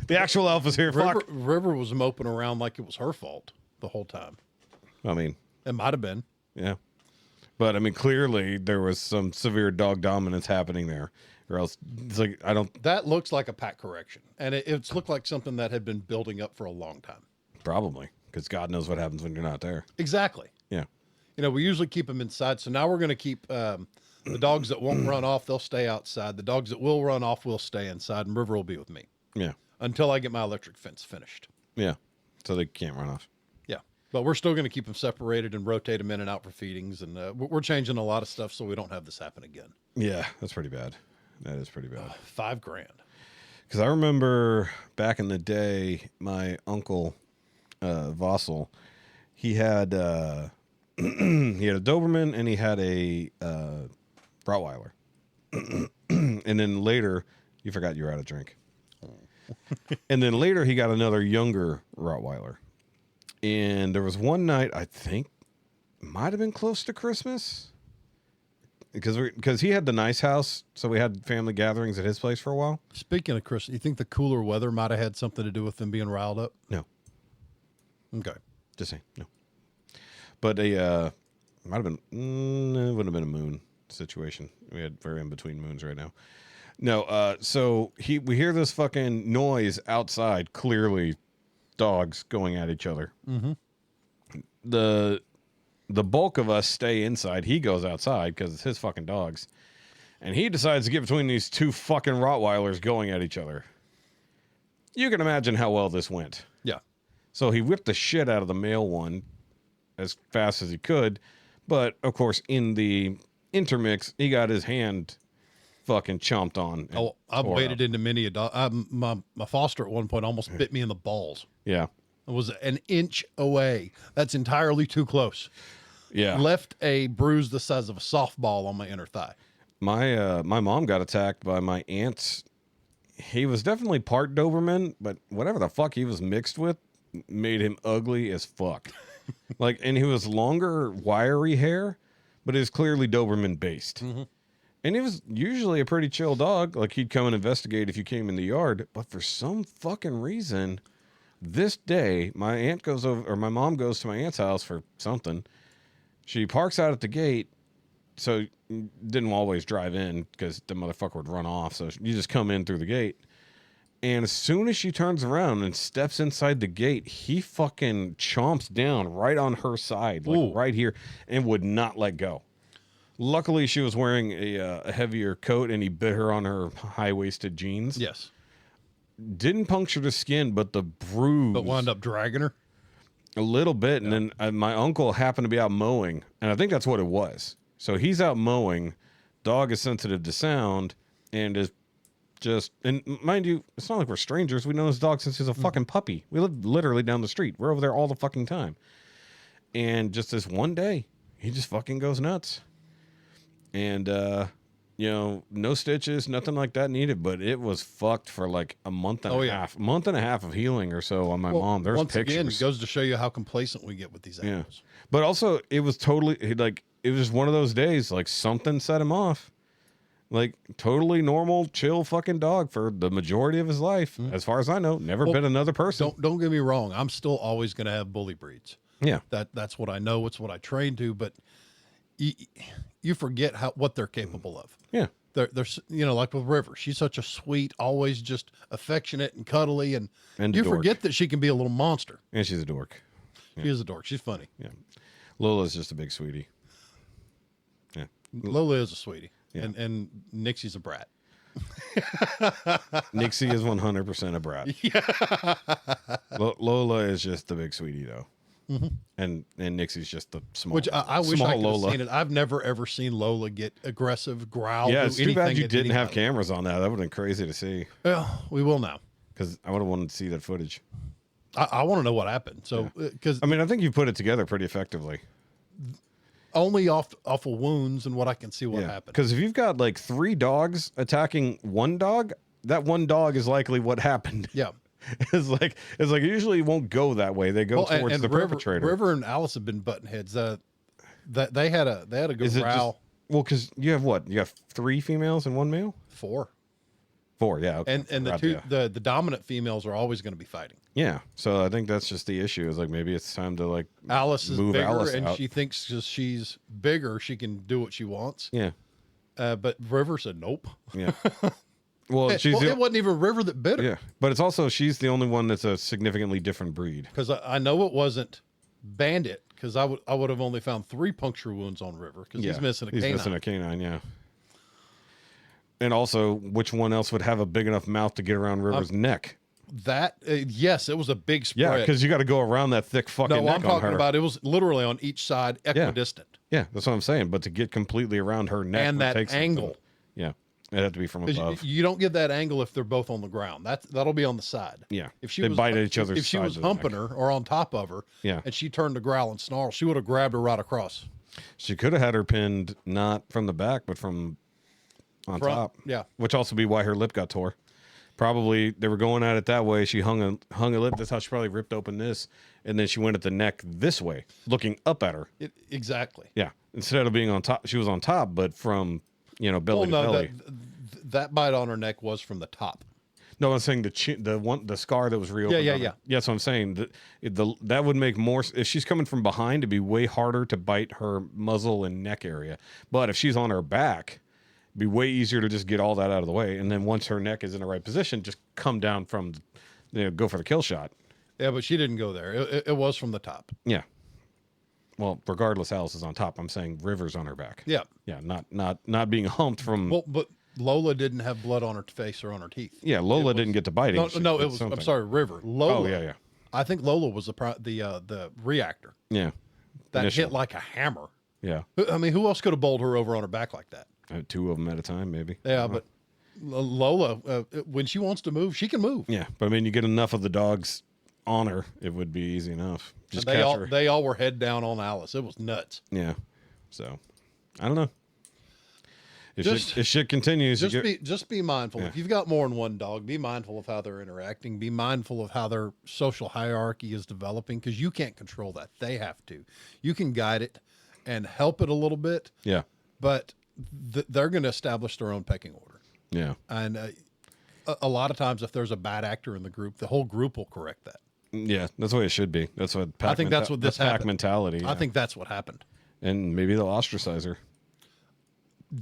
The actual alpha's here." Fuck. River was moping around like it was her fault the whole time. I mean, It might have been. yeah. But I mean, clearly there was some severe dog dominance happening there, or else it's like I don't That looks like a pack correction. And it's looked like something that had been building up for a long time. probably because God knows what happens when you're not there. Exactly. Yeah. We usually keep them inside. So now we're going to keep the dogs that won't run off, they'll stay outside. The dogs that will run off will stay inside, and River will be with me Yeah. until I get my electric fence finished. Yeah. So they can't run off. Yeah. But we're still going to keep them separated and rotate them in and out for feedings. And we're changing a lot of stuff so we don't have this happen again. Yeah, that's pretty bad. That is pretty bad. $5,000. Because I remember back in the day, my uncle Vossel, he had he had a Doberman and he had a Rottweiler. And then later, you forgot you were out of drink. And then later, he got another younger Rottweiler. And there was one night, I think, might have been close to Christmas. Because he had the nice house, so we had family gatherings at his place for a while. Speaking of Chris, you think the cooler weather might have had something to do with them being riled up? No. Okay. Just saying, no. But might have been, it wouldn't have been a moon. situation. We had very in between moons right now. No, so we hear this fucking noise outside. Clearly, dogs going at each other. Mm-hmm. The bulk of us stay inside. He goes outside because it's his fucking dogs, and he decides to get between these two fucking Rottweilers going at each other. You can imagine how well this went. Yeah. So he whipped the shit out of the male one as fast as he could, but of course in the intermix he got his hand fucking chomped on. I've waded into many a dog. My foster at one point almost bit me in the balls. Yeah. It was an inch away. That's entirely too close. Yeah. Left a bruise the size of a softball on my inner thigh. My mom got attacked by my aunt's. He was definitely part Doberman, but whatever the fuck he was mixed with made him ugly as fuck. Like, and he was longer, wiry hair, but it was clearly Doberman based. Mm-hmm. And he was usually a pretty chill dog. Like, he'd come and investigate if you came in the yard. But for some fucking reason, this day, my mom goes to my aunt's house for something. She parks out at the gate. So didn't always drive in because the motherfucker would run off. So you just come in through the gate. And as soon as she turns around and steps inside the gate, he fucking chomps down right on her side, like right here, and would not let go. Luckily, she was wearing a heavier coat, and he bit her on her high-waisted jeans. Yes. Didn't puncture the skin, but the bruise. But wound up dragging her? A little bit. Yeah. And then my uncle happened to be out mowing, and I think that's what it was. So he's out mowing. Dog is sensitive to sound, and is just, and mind you, it's not like we're strangers. We know this dog since he's a fucking puppy. We live literally down the street. We're over there all the fucking time. And just this one day, he just fucking goes nuts. And, no stitches, nothing like that needed, but it was fucked for like a month and a half. Month and a half of healing or so on my mom. There's once pictures. Again, it goes to show you how complacent we get with these animals. Yeah. But also, it was totally, like, it was one of those days, like, something set him off. Like, totally normal, chill fucking dog for the majority of his life. As far as I know, never bit another person. Don't get me wrong. I'm still always going to have bully breeds. Yeah. That's what I know. It's what I train to, but you forget what they're capable of. Yeah. They're like with River. She's such a sweet, always just affectionate and cuddly, and you forget that she can be a little monster. And she's a dork. Yeah. She is a dork. She's funny. Yeah. Lola's just a big sweetie. Yeah. Lola is a sweetie. Yeah. And Nixie's a brat. Nixie is 100% a brat. Yeah. Lola is just the big sweetie, though. Mm-hmm. And Nixie's just the small. Which I wish I could have seen it. I've never ever seen Lola get aggressive, growl. Yeah, it's too bad you didn't have cameras on that. That would have been crazy to see. Well, we will now. Because I would have wanted to see that footage. I want to know what happened. So, because I mean, I think you put it together pretty effectively. Only off of wounds and what I can see what happened. Because if you've got like 3 dogs attacking one dog, that one dog is likely what happened. Yeah. It's like usually it won't go that way. They go towards the perpetrator. River and Alice have been butting heads. That they had a good row. Well, because you have what? You have 3 females and 1 male? 4. 4, yeah. Okay. And the dominant females are always going to be fighting. Yeah. So I think that's just the issue. Is like maybe it's time to like Alice is move bigger, Alice and out. she thinks because she's bigger, she can do what she wants. Yeah. But River said nope. Yeah. Well, it wasn't even River that bit her. Yeah, but it's also she's the only one that's a significantly different breed. Because I know it wasn't Bandit, because I would have only found 3 puncture wounds on River because he's missing a canine. He's missing a canine, yeah. And also, which one else would have a big enough mouth to get around River's neck? That yes, it was a big spread. Yeah, because you got to go around that thick fucking neck I'm talking about it was literally on each side, equidistant. Yeah, that's what I'm saying. But to get completely around her neck and that angle, it had to be from above. You don't get that angle if they're both on the ground. That'll be on the side. Yeah, if she bite at each other's. If she was humping her or on top of her, and she turned to growl and snarl, she would have grabbed her right across. She could have had her pinned not from the back, but from on top. Yeah, which also be why her lip got tore. Probably they were going at it that way. She hung a lip. That's how she probably ripped open this, and then she went at the neck this way, looking up at her. Exactly. Yeah, instead of being on top, she was on top, but from belly to belly. That bite on her neck was from the top. No, I'm saying the scar that was reopened. Yeah. Yeah, so I'm saying that would make more. If she's coming from behind, it'd be way harder to bite her muzzle and neck area. But if she's on her back, it'd be way easier to just get all that out of the way. And then once her neck is in the right position, just come down from, go for the kill shot. Yeah, but she didn't go there. It was from the top. Yeah. Well, regardless, Alice is on top. I'm saying River's on her back. Yeah. Yeah, not being humped from. Well, but Lola didn't have blood on her face or on her teeth. Yeah, Lola didn't get to biting. No, it was. I'm sorry, River. Lola. Oh yeah. I think Lola was the reactor. Yeah. That Initial. hit like a hammer. Yeah. I mean, who else could have bowled her over on her back like that? Two of them at a time, maybe. Yeah, but Lola, when she wants to move, she can move. Yeah, but I mean, you get enough of the dogs on her, it would be easy enough. Just catch her. They all were head down on Alice. It was nuts. Yeah. So, I don't know. If shit continues, just be mindful. Yeah. If you've got more than one dog, be mindful of how they're interacting. Be mindful of how their social hierarchy is developing, because you can't control that. They have to. You can guide it and help it a little bit. Yeah. But they're going to establish their own pecking order. Yeah. And a lot of times, if there's a bad actor in the group, the whole group will correct that. Yeah, that's the way it should be. That's what I think that's what this pack happened. mentality. I think that's what happened. And maybe they'll ostracize her.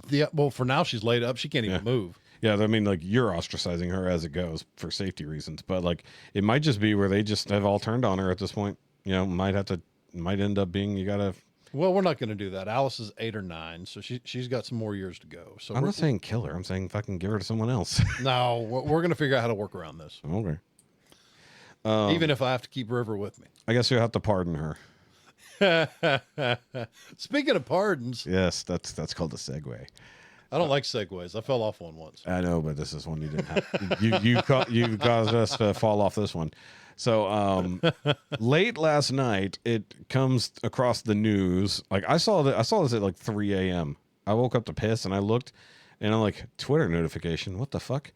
Yeah. Well, for now she's laid up. She can't even move. Yeah, I mean, like, you're ostracizing her as it goes for safety reasons, but like, it might just be where they just have all turned on her at this point. Might end up being you gotta. Well, we're not going to do that. Alice is 8 or 9, so she's got some more years to go. So I'm not saying kill her. I'm saying fucking give her to someone else. No, we're going to figure out how to work around this. Okay. Even if I have to keep River with me. I guess you'll have to pardon her. Speaking of pardons, Yes, that's called a segue. I don't like segues. I fell off one once. I know, but this is one you didn't have. you caused us to fall off this one. So late last night, it comes across the news. Like I saw this at like 3 a.m. I woke up to piss and I looked, and I'm like, Twitter notification. What the fuck?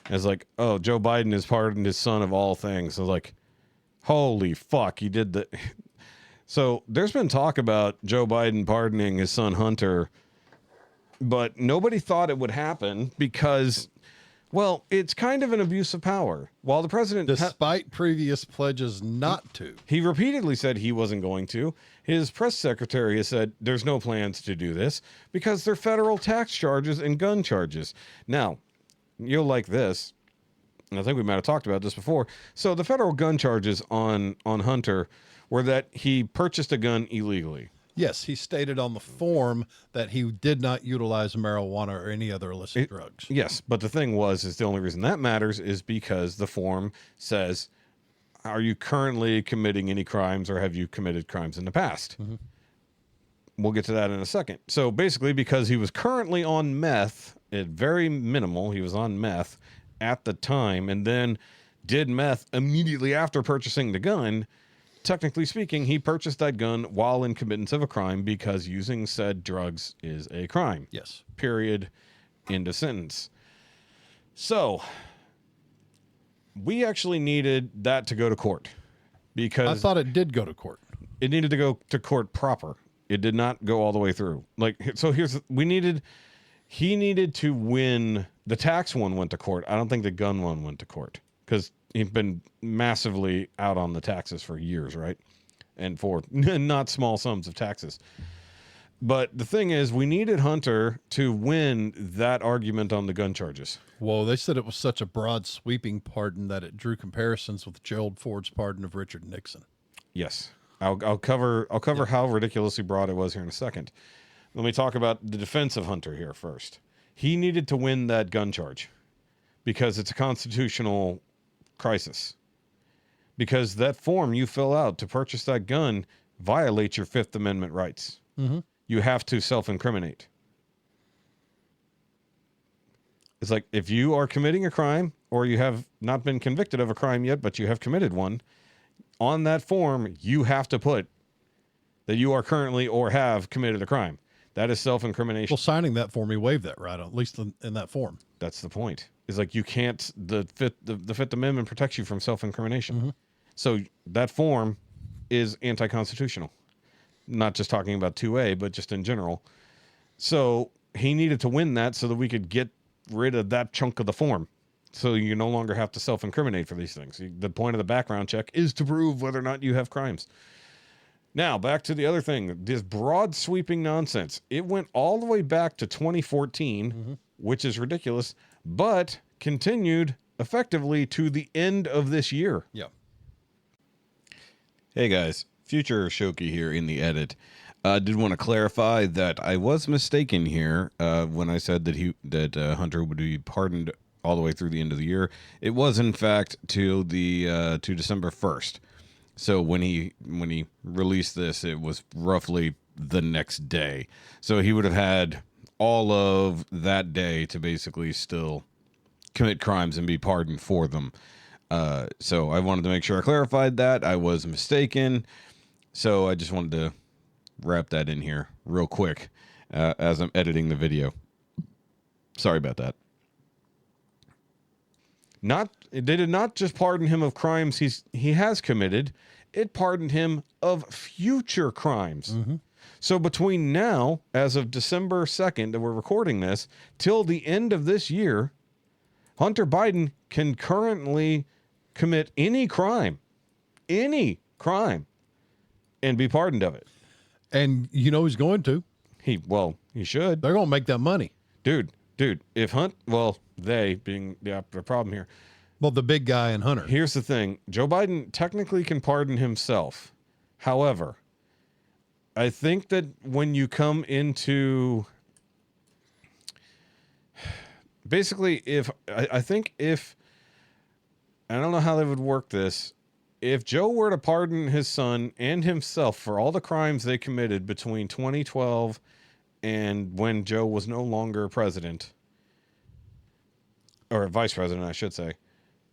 And it's like, oh, Joe Biden has pardoned his son of all things. I was like, holy fuck, he did that. So there's been talk about Joe Biden pardoning his son Hunter, but nobody thought it would happen because, well, it's kind of an abuse of power. While the president, Despite previous pledges not to. he repeatedly said he wasn't going to. His press secretary has said there's no plans to do this because they're federal tax charges and gun charges. Now, you'll like this. And I think we might have talked about this before. So the federal gun charges on Hunter were that he purchased a gun illegally. Yes, he stated on the form that he did not utilize marijuana or any other illicit drugs. Yes, but the thing is the only reason that matters is because the form says, are you currently committing any crimes or have you committed crimes in the past? Mm-hmm. We'll get to that in a second. So basically, because he was currently on meth, very minimal, he was on meth at the time and then did meth immediately after purchasing the gun. Technically speaking, he purchased that gun while in committance of a crime because using said drugs is a crime. Yes. Period. End of sentence. So, we actually needed that to go to court because I thought it did go to court. It needed to go to court proper. It did not go all the way through. He needed to win. The tax one went to court. I don't think the gun one went to court because he's been massively out on the taxes for years, right? And for not small sums of taxes. But the thing is, we needed Hunter to win that argument on the gun charges. Whoa, they said it was such a broad, sweeping pardon that it drew comparisons with Gerald Ford's pardon of Richard Nixon. Yes. I'll cover how ridiculously broad it was here in a second. Let me talk about the defense of Hunter here first. He needed to win that gun charge because it's a constitutional crisis. Because that form you fill out to purchase that gun violates your Fifth Amendment rights. Mm-hmm. You have to self-incriminate. It's like if you are committing a crime or you have not been convicted of a crime yet, but you have committed one, on that form, you have to put that you are currently or have committed a crime. That is self-incrimination. Well, signing that form, he waived that right, at least in that form. That's the point. It's like you can't, the Fifth Amendment protects you from self-incrimination. Mm-hmm. So that form is anti-constitutional. Not just talking about 2A, but just in general. So he needed to win that so that we could get rid of that chunk of the form. So you no longer have to self-incriminate for these things. The point of the background check is to prove whether or not you have crimes. Now, back to the other thing, this broad sweeping nonsense. It went all the way back to 2014, which is ridiculous, but continued effectively to the end of this year. Yeah. Hey guys, future Shoki here in the edit. Did want to clarify that I was mistaken here when I said that Hunter would be pardoned all the way through the end of the year. It was in fact to December 1st. So when he released this, it was roughly the next day. So he would have had all of that day to basically still commit crimes and be pardoned for them. So I wanted to make sure I clarified that. I was mistaken. So I just wanted to wrap that in here real quick as I'm editing the video. Sorry about that. They did not just pardon him of crimes he has committed. It pardoned him of future crimes. So between now, as of December 2nd, that we're recording this, till the end of this year, Hunter Biden can currently commit any crime, and be pardoned of it. And you know he's going to. He should. They're going to make that money. Dude, if they being the problem here. Well, the big guy and Hunter. Here's the thing. Joe Biden technically can pardon himself. However, I think that when you come into basically I don't know how they would work this. If Joe were to pardon his son and himself for all the crimes they committed between 2012 and when Joe was no longer president, or vice president, I should say,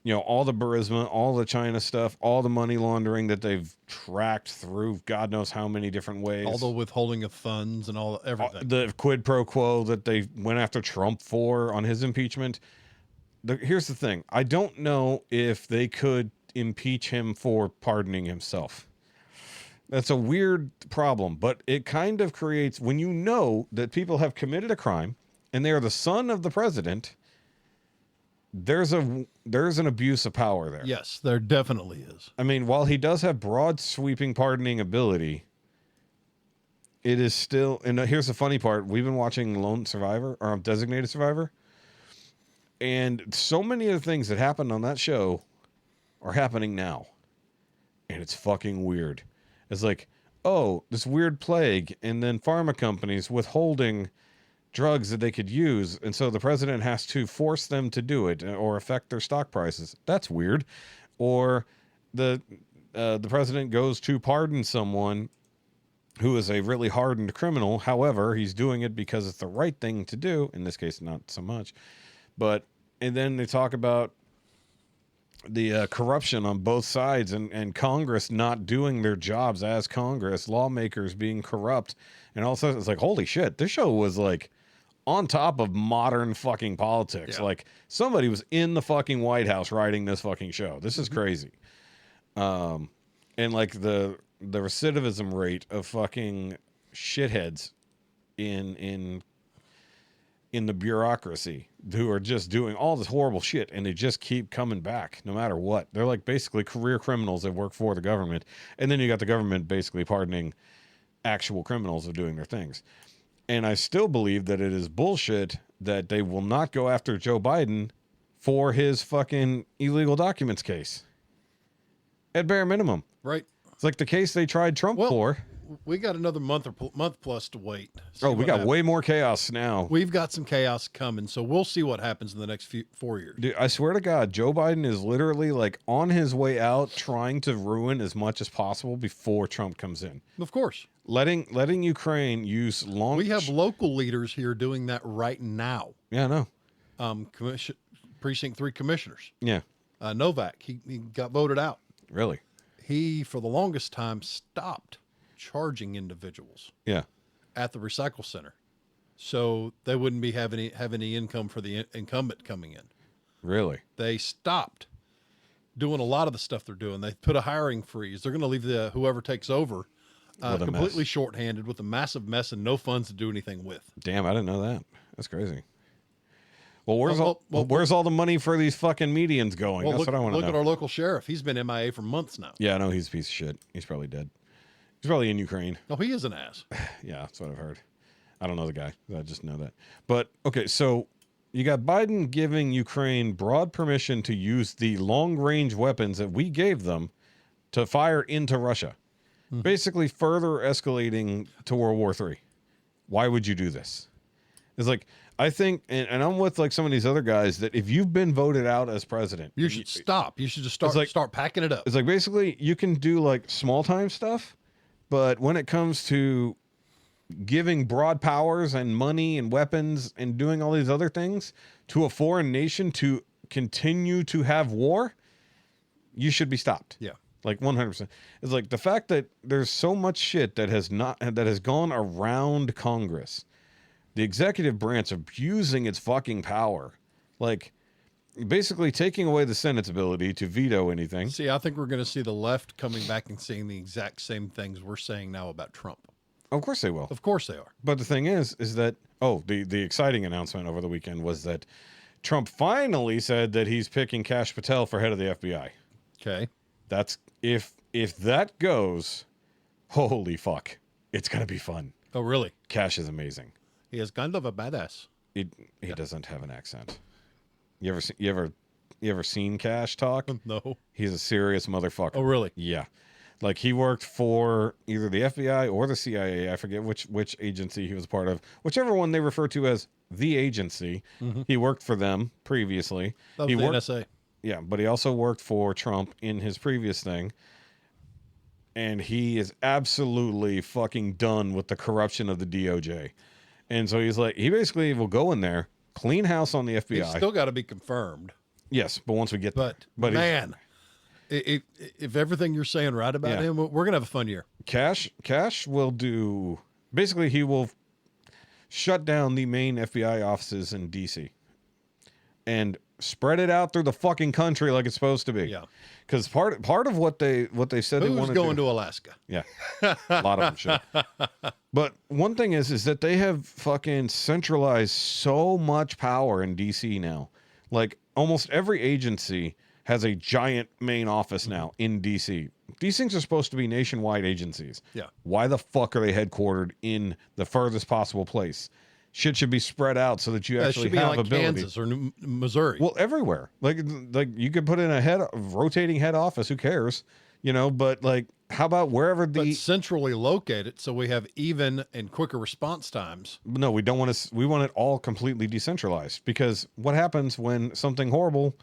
you know, all the Burisma, all the China stuff, all the money laundering that they've tracked through God knows how many different ways. All the withholding of funds and everything. The quid pro quo that they went after Trump for on his impeachment. Here's the thing. I don't know if they could impeach him for pardoning himself. That's a weird problem, but it kind of creates, when you know that people have committed a crime and they are the son of the president, there's an abuse of power there. Yes, there definitely is. I mean, while he does have broad sweeping pardoning ability, it is still, and here's the funny part. We've been watching Lone Survivor or Designated Survivor, and so many of the things that happened on that show are happening now. And it's fucking weird. It's like, oh, this weird plague, and then pharma companies withholding drugs that they could use, and so the president has to force them to do it or affect their stock prices. That's weird. Or the president goes to pardon someone who is a really hardened criminal. However, he's doing it because it's the right thing to do. In this case, not so much. And then they talk about the corruption on both sides and Congress not doing their jobs as Congress, lawmakers being corrupt, and all of a sudden it's like, holy shit, this show was like on top of modern fucking politics. Yeah. Like somebody was in the fucking White House writing this fucking show. This is crazy. And like the recidivism rate of fucking shitheads in the bureaucracy who are just doing all this horrible shit and they just keep coming back no matter what. They're like basically career criminals that work for the government. And then you got the government basically pardoning actual criminals of doing their things. And I still believe that it is bullshit that they will not go after Joe Biden for his fucking illegal documents case. At bare minimum. Right. It's like the case they tried Trump for. We got another month plus to wait. We got way more chaos now. We've got some chaos coming, so we'll see what happens in the next 4 years. Dude, I swear to God, Joe Biden is literally like on his way out, trying to ruin as much as possible before Trump comes in. Of course, letting Ukraine use long. We have local leaders here doing that right now. Yeah, I know. Precinct 3 commissioners. Yeah, Novak. He got voted out. Really? He for the longest time stopped charging individuals at the recycle center, so they wouldn't be have any income for the incumbent coming in. Really? They stopped doing a lot of the stuff they're doing. They put a hiring freeze. They're going to leave whoever takes over completely shorthanded with a massive mess and no funds to do anything with. Damn, I didn't know that. That's crazy. Well, where's all the money for these fucking medians going? That's look, what I want to know. Look at our local sheriff. He's been MIA for months now. Yeah, I know he's a piece of shit. He's probably dead. He's probably in Ukraine. No, he is an ass. Yeah, that's what I've heard. I don't know the guy. I just know that. But, okay, so you got Biden giving Ukraine broad permission to use the long-range weapons that we gave them to fire into Russia. Basically further escalating to World War III. Why would you do this? It's like, I think, and I'm with like some of these other guys, that if you've been voted out as president, You should stop. You should just start packing it up. it's like basically you can do like small time stuff, but when it comes to giving broad powers and money and weapons and doing all these other things to a foreign nation to continue to have war, you should be stopped. Yeah. Like 100%. It's like the fact that there's so much shit that has gone around Congress. The executive branch abusing its fucking power. Like basically taking away the Senate's ability to veto anything. See, I think we're going to see the left coming back and saying the exact same things we're saying now about Trump. Of course they will. Of course they are. But the thing is that, the exciting announcement over the weekend was that Trump finally said that he's picking Kash Patel for head of the FBI. Okay. That's, if that goes, holy fuck, it's going to be fun. Oh, really? Kash is amazing. He is kind of a badass. He doesn't have an accent. You ever seen Kash talk? No. He's a serious motherfucker. Oh, really? Yeah. Like he worked for either the FBI or the CIA. I forget which agency he was part of. Whichever one they refer to as the agency. Mm-hmm. He worked for them previously. That was the NSA. Yeah, but he also worked for Trump in his previous thing. And he is absolutely fucking done with the corruption of the DOJ. And so he's like, he basically will go in there, clean house on the FBI. He's still got to be confirmed. Yes, but once we get there. But man, if everything you're saying right about him, we're going to have a fun year. Kash will do, basically he will shut down the main FBI offices in D.C. and spread it out through the fucking country like it's supposed to be. Yeah. Because part of what they said they wanted going to Alaska? Yeah. A lot of them should. But one thing is that they have fucking centralized so much power in DC now. Like almost every agency has a giant main office now in DC. These things are supposed to be nationwide agencies. Yeah. Why the fuck are they headquartered in the furthest possible place? Shit should be spread out so that you actually should be have like ability. Kansas or Missouri. Well, everywhere. Like you could put in a rotating head office. Who cares? You know, but like, how about wherever but centrally located so we have even and quicker response times. No, we don't want to. We want it all completely decentralized, because what happens when something horrible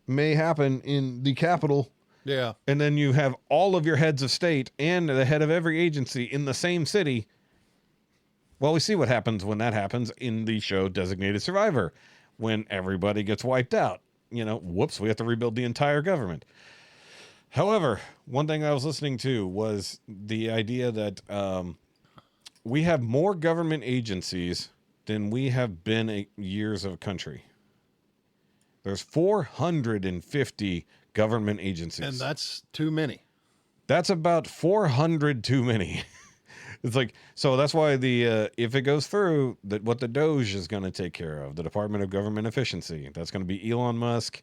may happen in the capital? Yeah. And then you have all of your heads of state and the head of every agency in the same city. Well, we see what happens when that happens in the show Designated Survivor, when everybody gets wiped out. You know, whoops, we have to rebuild the entire government. However, one thing I was listening to was the idea that we have more government agencies than we have been years of a country. There's 450 government agencies. And that's too many. That's about 400 too many. It's like, so that's why if it goes through, that what the Doge is going to take care of, the Department of Government Efficiency, that's going to be Elon Musk,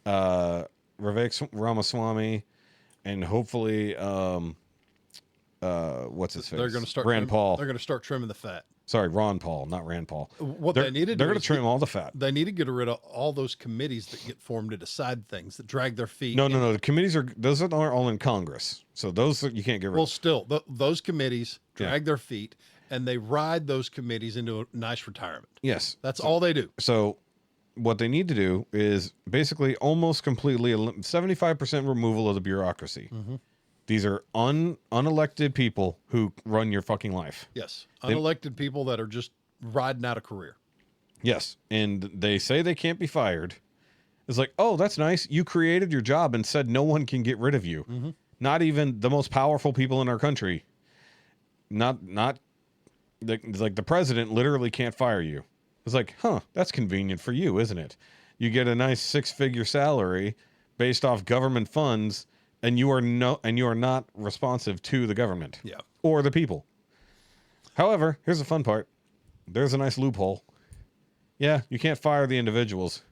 Vivek Ramaswamy, and hopefully, what's his face? They're going to start Rand Paul. They're going to start trimming the fat. Sorry, Ron Paul, not Rand Paul. What they're they need to do they're going to is trim all the fat. They need to get rid of all those committees that get formed to decide things, that drag their feet. No. The committees those are all in Congress, so those you can't get rid Well, of. still, those committees drag their feet, and they ride those committees into a nice retirement. Yes, That's all they do. So what they need to do is basically almost completely 75% removal of the bureaucracy. Mm-hmm. These are unelected people who run your fucking life. Yes, unelected people that are just riding out a career. Yes, and they say they can't be fired. It's like, oh, that's nice. You created your job and said no one can get rid of you. Mm-hmm. Not even the most powerful people in our country. Not like the president literally can't fire you. It's like, huh, that's convenient for you, isn't it? You get a nice 6-figure salary based off government funds, and you are not responsive to the government. Yeah. Or the people. However, here's the fun part. There's a nice loophole. Yeah, you can't fire the individuals,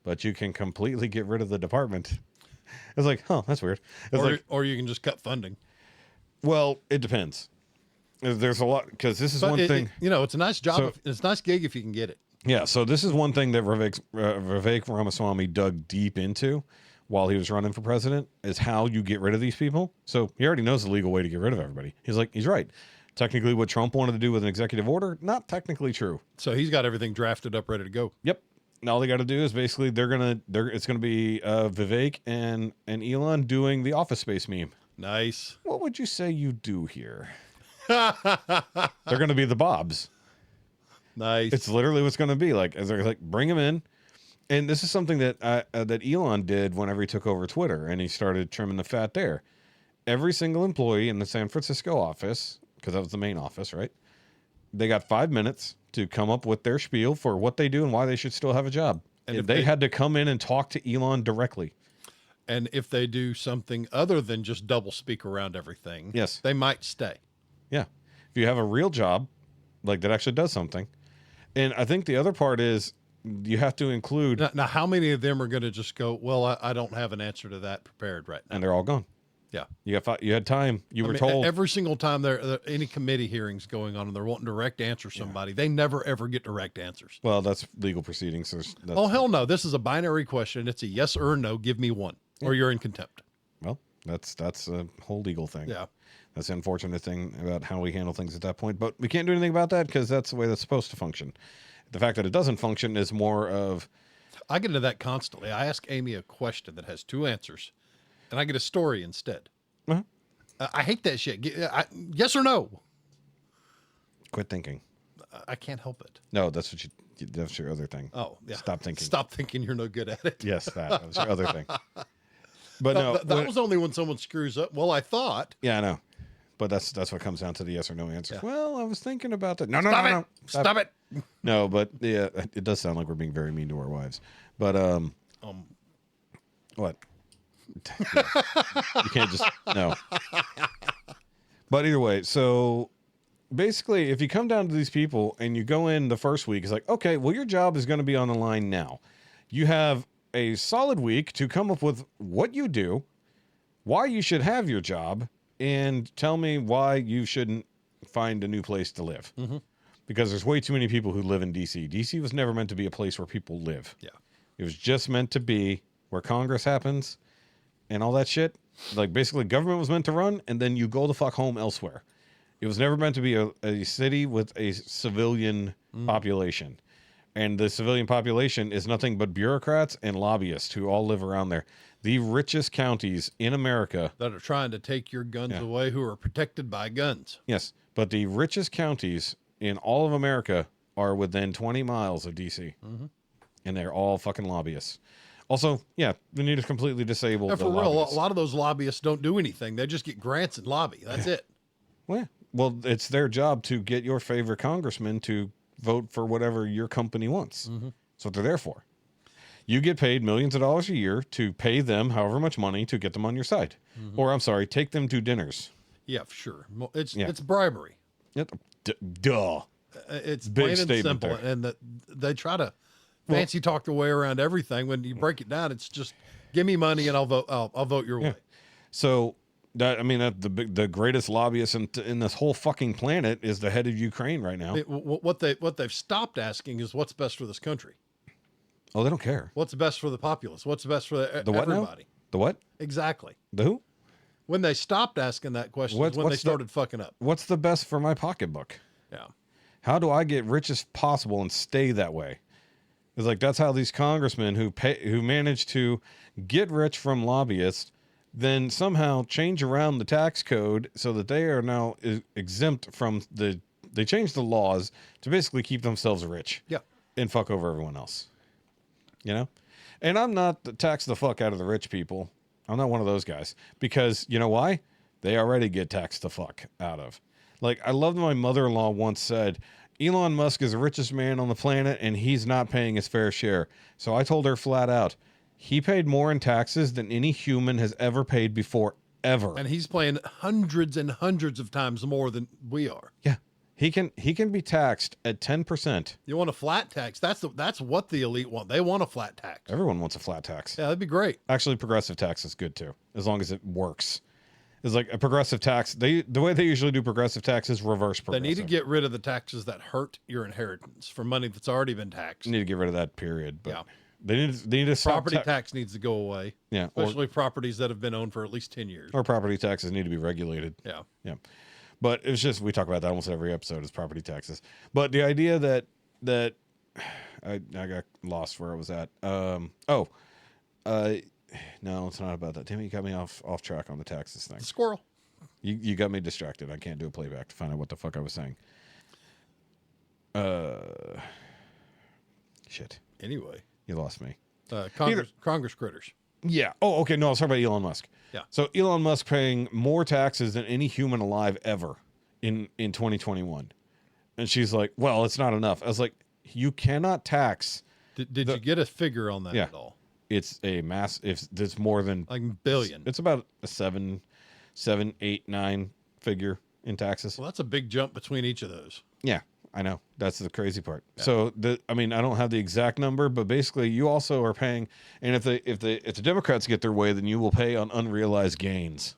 but you can completely get rid of the department. It's like, huh, that's weird. It's Or you can just cut funding. well, it depends. There's a lot, because this is But one thing. it's a nice job. So- It's a nice gig if you can get it. Yeah, so this is one thing that Vivek Ramaswamy dug deep into while he was running for president, is how you get rid of these people. So he already knows the legal way to get rid of everybody. He's like, he's right. Technically, what Trump wanted to do with an executive order, not technically true. So he's got everything drafted up, ready to go. Yep. And all they got to do is basically it's gonna be Vivek and Elon doing the Office Space meme. Nice. What would you say you do here? They're gonna be the Bobs. Nice. It's literally what's going to be like. As they're like, bring them in, and this is something that that Elon did whenever he took over Twitter, and he started trimming the fat there. Every single employee in the San Francisco office, because that was the main office, right? They got 5 minutes to come up with their spiel for what they do and why they should still have a job. And if they they- had to come in and talk to Elon directly. And if they do something other than just double speak around everything, Yes. they might stay. Yeah, if you have a real job, like that actually does something. And I think the other part is you have to include, Now, how many of them are going to just go, well, I don't have an answer to that prepared right now? and they're all gone. Yeah. You had time. You I were mean, told. every single time there any committee hearings going on and they're wanting direct answer somebody, they never ever get direct answers. Well, that's legal proceedings. That's, Oh hell no! This is a binary question. It's a yes or a no. Give me one, or you're in contempt. well, that's a whole legal thing. Yeah. That's the unfortunate thing about how we handle things at that point. But we can't do anything about that because that's the way that's supposed to function. The fact that it doesn't function is more of, I get into that constantly. I ask Amy a question that has two answers, and I get a story instead. uh I hate that shit. Yes or no? quit thinking. I can't help it. No, that's that's your other thing. Oh yeah. Stop thinking. Stop thinking you're no good at it. Yes, that was your other thing. But no, that was only when someone screws up. Well, I thought. yeah, I know. But that's what comes down to the yes or no answer. Yeah. Well, I was thinking about that. No, Stop it. No, but yeah, it does sound like we're being very mean to our wives. But what? Yeah. You can't just no. But either way, so basically, if you come down to these people and you go in the first week, it's like, okay, well, your job is going to be on the line now. You have a solid week to come up with what you do, why you should have your job, and tell me why you shouldn't find a new place to live. Mm-hmm. Because there's way too many people who live in D.C. D.C. was never meant to be a place where people live. Yeah. It was just meant to be where Congress happens and all that shit. Like, basically, government was meant to run, and then you go the fuck home elsewhere. It was never meant to be a city with a civilian population. And the civilian population is nothing but bureaucrats and lobbyists who all live around there. The richest counties in America. That are trying to take your guns away, who are protected by guns. Yes, but the richest counties in all of America are within 20 miles of D.C. Mm-hmm. And they're all fucking lobbyists. Also, yeah, they need to completely disable And the for real, lobbyists. a lot of those lobbyists don't do anything. They just get grants and lobby. That's it. Well, yeah. Well, it's their job to get your favorite congressman to vote for whatever your company wants. Mm-hmm. That's what they're there for. You get paid millions of dollars a year to pay them however much money to get them on your side. Mm-hmm. Or, I'm sorry, take them to dinners. Yeah, for sure. It's bribery. Yep. Duh. It's Big plain and statement simple. there. And they try to fancy talk their way around everything. When you break it down, it's just give me money and I'll vote. I'll vote your way. So the greatest lobbyist in this whole fucking planet is the head of Ukraine right now. What they've stopped asking is what's best for this country. Oh, they don't care. What's best for the populace? What's best for The what now? everybody? The what? Exactly. The who? When they stopped asking that question, is when they what's started fucking up. What's the best for my pocketbook? Yeah. How do I get rich as possible and stay that way? It's like that's how these congressmen who manage to get rich from lobbyists then somehow change around the tax code so that they are now exempt from they change the laws to basically keep themselves rich. Yeah. And fuck over everyone else. You know? And I'm not tax the fuck out of the rich people. I'm not one of those guys. Because you know why? They already get taxed the fuck out of. Like, I love my mother-in-law once said, Elon Musk is the richest man on the planet and he's not paying his fair share. So I told her flat out, he paid more in taxes than any human has ever paid before, ever. And he's paying hundreds and hundreds of times more than we are. Yeah. He can be taxed at 10%. You want a flat tax? That's what the elite want. They want a flat tax. Everyone wants a flat tax. Yeah, that'd be great. Actually, progressive tax is good too, as long as it works. It's like a progressive tax. The way they usually do progressive tax is reverse progressive. They need to get rid of the taxes that hurt your inheritance for money that's already been taxed. You need to get rid of that period. But Yeah. they need to stop Property tax needs to go away. Yeah, Especially properties that have been owned for at least 10 years. or property taxes need to be regulated. Yeah. Yeah. But it's just, we talk about that almost every episode is property taxes. But the idea that I got lost where I was at. No, it's not about that. Damn it, you got me off track on the taxes thing. Squirrel. You got me distracted. I can't do a playback to find out what the fuck I was saying. Shit. Anyway. You lost me. Congress critters. Yeah. Oh, okay. No, I was talking about Elon Musk. Yeah. So Elon Musk paying more taxes than any human alive ever in 2021. And she's like, well, it's not enough. I was like, you cannot tax. Did you get a figure on that Yeah. at all? It's a mass. If it's more than Like billion. it's about a 7, 8, 9 figure in taxes. Well, that's a big jump between each of those. Yeah, I know. That's the crazy part. Yeah. So I don't have the exact number, but basically you also are paying, and if the Democrats get their way, then you will pay on unrealized gains,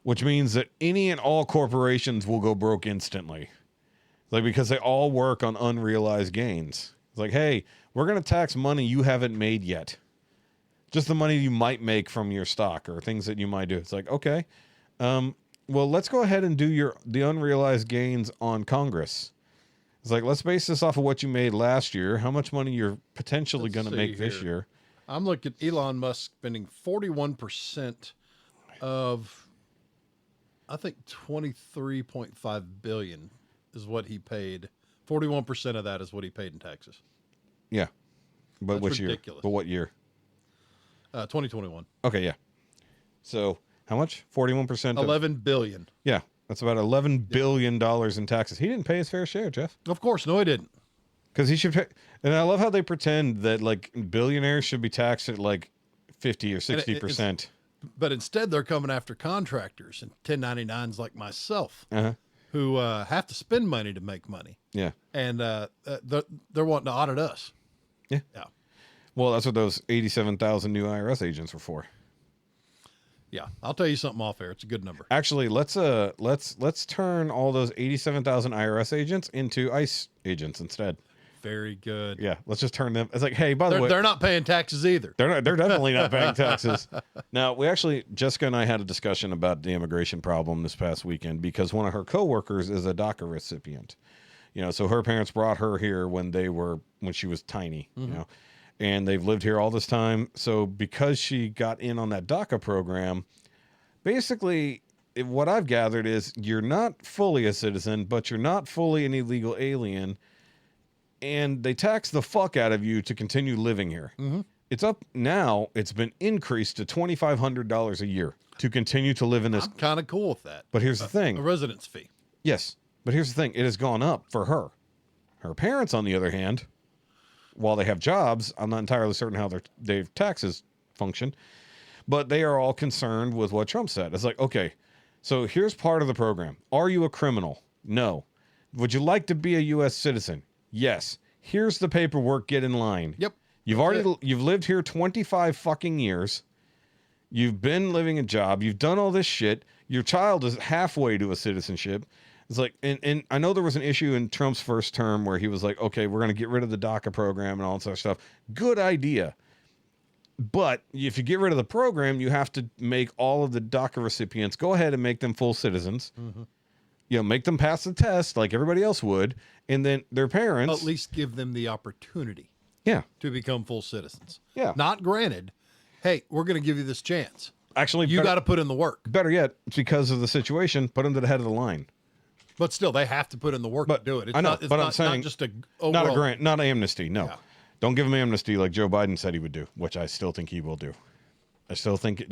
which means that any and all corporations will go broke instantly. Like, because they all work on unrealized gains. It's like, hey, we're going to tax money you haven't made yet. Just the money you might make from your stock or things that you might do. It's like, okay, well, let's go ahead and do the unrealized gains on Congress. It's like, let's base this off of what you made last year, how much money you're potentially going to make this year. I'm looking at Elon Musk spending 41% of, I think, 23.5 billion is what he paid. 41% of that is what he paid in taxes. Yeah. But That's which ridiculous. year? But what year? 2021. Okay, yeah. So how much? 41%? 11 billion. Yeah. That's about $11 billion in taxes. He didn't pay his fair share, Jeff. Of course. No, he didn't. Because he should pay. And I love how they pretend that like billionaires should be taxed at like 50 or 60%. But instead, they're coming after contractors and 1099s like myself who have to spend money to make money. Yeah. And they're wanting to audit us. Yeah. Yeah. Well, that's what those 87,000 new IRS agents were for. Yeah. I'll tell you something off air. It's a good number. Actually, let's turn all those 87,000 IRS agents into ICE agents instead. Very good. Yeah, let's just turn them. It's like, hey, by the way, They're not paying taxes either. they're definitely not paying taxes. Now, Jessica and I had a discussion about the immigration problem this past weekend because one of her coworkers is a DACA recipient. You know, so her parents brought her here when she was tiny, you know, and they've lived here all this time. So because she got in on that DACA program, basically what I've gathered is you're not fully a citizen, but you're not fully an illegal alien. And they tax the fuck out of you to continue living here. Mm-hmm. It's up now. It's been increased to $2,500 a year to continue to live in this. I'm kind of cool with that. But here's the thing. A residence fee. Yes. But here's the thing. It has gone up for her. Her parents, on the other hand, while they have jobs, I'm not entirely certain how their taxes function, but they are all concerned with what Trump said. It's like, okay, so here's part of the program. Are you a criminal? No. Would you like to be a U.S. citizen? Yes. Here's the paperwork. Get in line. Yep. You've lived here 25 fucking years. You've been living a job. You've done all this shit. Your child is halfway to a citizenship. It's like, and I know there was an issue in Trump's first term where he was like, okay, we're going to get rid of the DACA program and all that sort of stuff. Good idea. But if you get rid of the program, you have to make all of the DACA recipients go ahead and make them full citizens. Mm-hmm. You know, make them pass the test like everybody else would, and then their parents at least give them the opportunity. Yeah. To become full citizens. Yeah. Not granted, hey, we're going to give you this chance. Actually, you got to put in the work. Better yet, because of the situation, put them to the head of the line. But still, they have to put in the work to do it. It's I know, not, it's but not, I'm saying not just a not a grant, not amnesty. No, Yeah. Don't give them amnesty like Joe Biden said he would do, which I still think he will do. I still think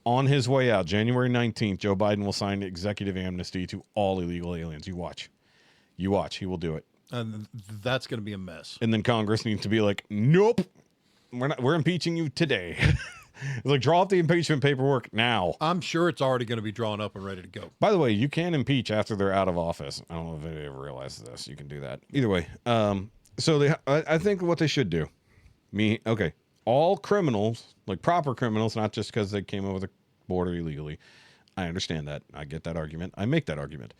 on his way out, January 19th, Joe Biden will sign executive amnesty to all illegal aliens. You watch. He will do it. And that's going to be a mess. And then Congress needs to be like, nope, we're impeaching you today. It's like, draw up the impeachment paperwork now. I'm sure it's already going to be drawn up and ready to go. By the way, you can impeach after they're out of office. I don't know if anybody ever realizes this. You can do that. Either way. So I think what they should do, all criminals, like proper criminals, not just because they came over the border illegally. I understand that. I get that argument. I make that argument.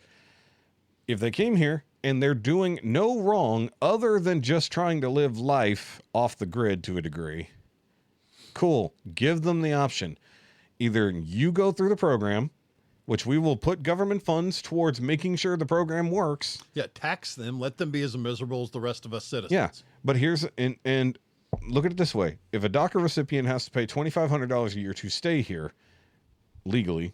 If they came here and they're doing no wrong other than just trying to live life off the grid to a degree, cool. Give them the option. Either you go through the program, which we will put government funds towards making sure the program works. Yeah, tax them. Let them be as miserable as the rest of us citizens. Yeah, but here's and look at it this way: if a DACA recipient has to pay $2,500 a year to stay here legally,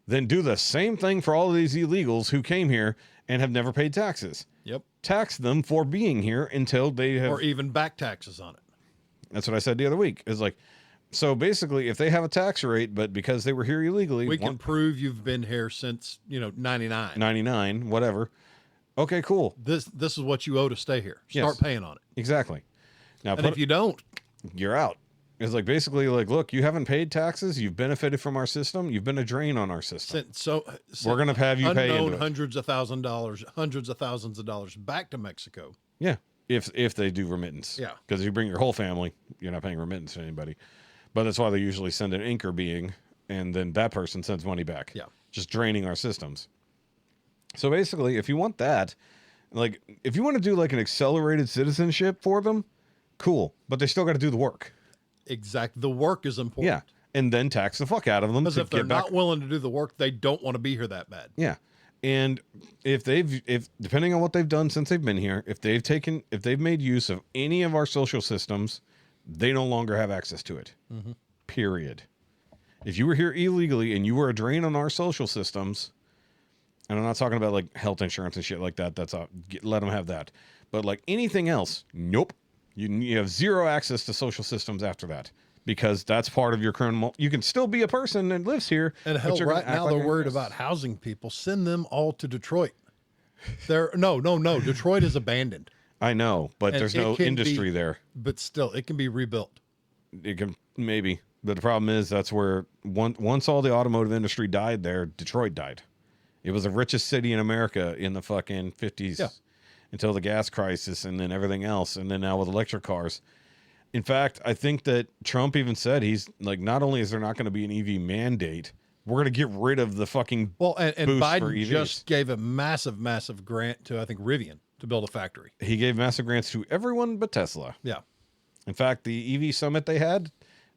then do the same thing for all of these illegals who came here and have never paid taxes. Yep. Tax them for being here until they have, or even back taxes on it. That's what I said the other week. Is like, so basically, if they have a tax rate, but because they were here illegally, we can prove you've been here since 99, whatever. Okay, cool. This is what you owe to stay here. Start paying on it. Exactly. Now, and if you don't, you're out. It's like basically like, look, you haven't paid taxes. You've benefited from our system. You've been a drain on our system. We're going to have you pay into it. hundreds of thousands of dollars back to Mexico. Yeah, if they do remittance. Yeah, because if you bring your whole family, you're not paying remittance to anybody. But that's why they usually send an anchor being, and then that person sends money back. Yeah, just draining our systems. So basically, if you want that, like if you want to do like an accelerated citizenship for them, cool. But they still got to do the work. Exactly. The work is important. Yeah. And then tax the fuck out of them. Because if they're not willing to do the work, they don't want to be here that bad. Yeah. And if depending on what they've done since they've been here, if they've made use of any of our social systems, they no longer have access to it. Mm-hmm. Period. If you were here illegally and you were a drain on our social systems, and I'm not talking about like health insurance and shit like that, let them have that. But like anything else, nope. You have zero access to social systems after that because that's part of your criminal. You can still be a person that lives here. And hell, right now they're worried about housing people. Send them all to Detroit. No. Detroit is abandoned. I know, but there's no industry there. But still, it can be rebuilt. It can maybe, but the problem is that's where once all the automotive industry died there, Detroit died. It was the richest city in America in the fucking 50s. Yeah. Until the gas crisis and then everything else. And then now with electric cars. In fact, I think that Trump even said he's like, not only is there not going to be an EV mandate, we're going to get rid of the fucking and boost Biden for EVs. Just gave a massive grant to, I think, Rivian to build a factory. He gave massive grants to everyone but Tesla. Yeah. In fact, the EV summit they had,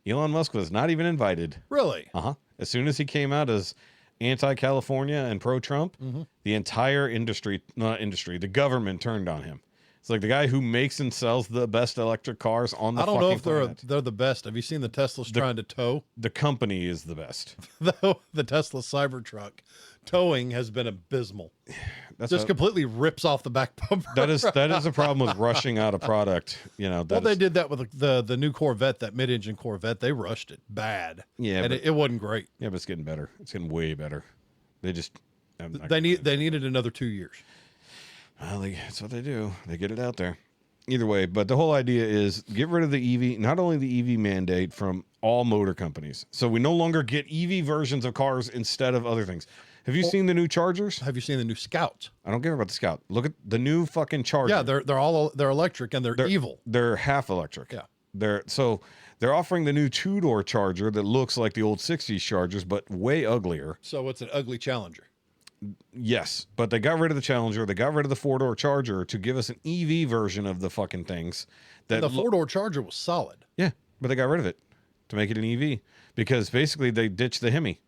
Elon Musk was not even invited. Really? Uh-huh. As soon as he came out as anti-California and pro-Trump, the entire the government turned on him. It's like the guy who makes and sells the best electric cars on the fucking planet. I don't know if they're the best. Have you seen the Teslas trying to tow? The company is the best. The Tesla Cybertruck towing has been abysmal. Completely rips off the back bumper. That is a problem with rushing out a product. They did that with the new Corvette, that mid-engine Corvette. They rushed it bad. Yeah, and it wasn't great. Yeah, but it's getting better. It's getting way better. They needed another 2 years. Well, that's what they do. They get it out there. Either way, but the whole idea is get rid of the EV, not only the EV mandate from all motor companies. So we no longer get EV versions of cars instead of other things. Have you seen the new Chargers? Have you seen the new Scouts? I don't care about the Scout. Look at the new fucking Charger. Yeah, they're electric and they're evil. They're half electric. Yeah. They're offering the new 2-door Charger that looks like the old 60s Chargers, but way uglier. So it's an ugly Challenger. Yes, but they got rid of the Challenger. They got rid of the 4-door Charger to give us an EV version of the fucking things. The 4-door Charger was solid. Yeah, but they got rid of it to make it an EV because basically they ditched the Hemi.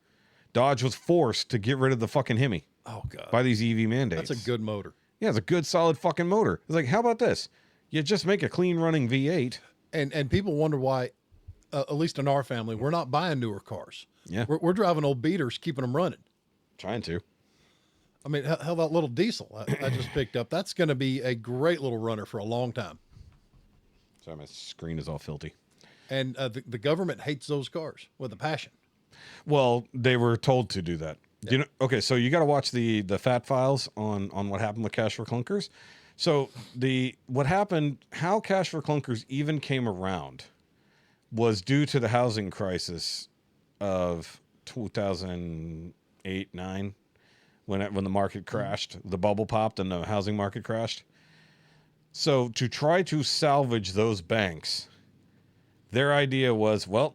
Dodge was forced to get rid of the fucking Hemi. Oh, God. By these EV mandates. That's a good motor. Yeah, it's a good, solid fucking motor. It's like, how about this? You just make a clean running V8. And people wonder why, at least in our family, we're not buying newer cars. Yeah. We're driving old beaters, keeping them running. Trying to. I mean, hell, that little diesel I just picked up, that's going to be a great little runner for a long time. Sorry, my screen is all filthy. And the government hates those cars with a passion. Well, they were told to do that. Yeah. Okay, so you got to watch the Fat Files on what happened with Cash for Clunkers. So what happened, how Cash for Clunkers even came around was due to the housing crisis of 2008-9 when the market crashed, the bubble popped and the housing market crashed. So to try to salvage those banks, their idea was, well,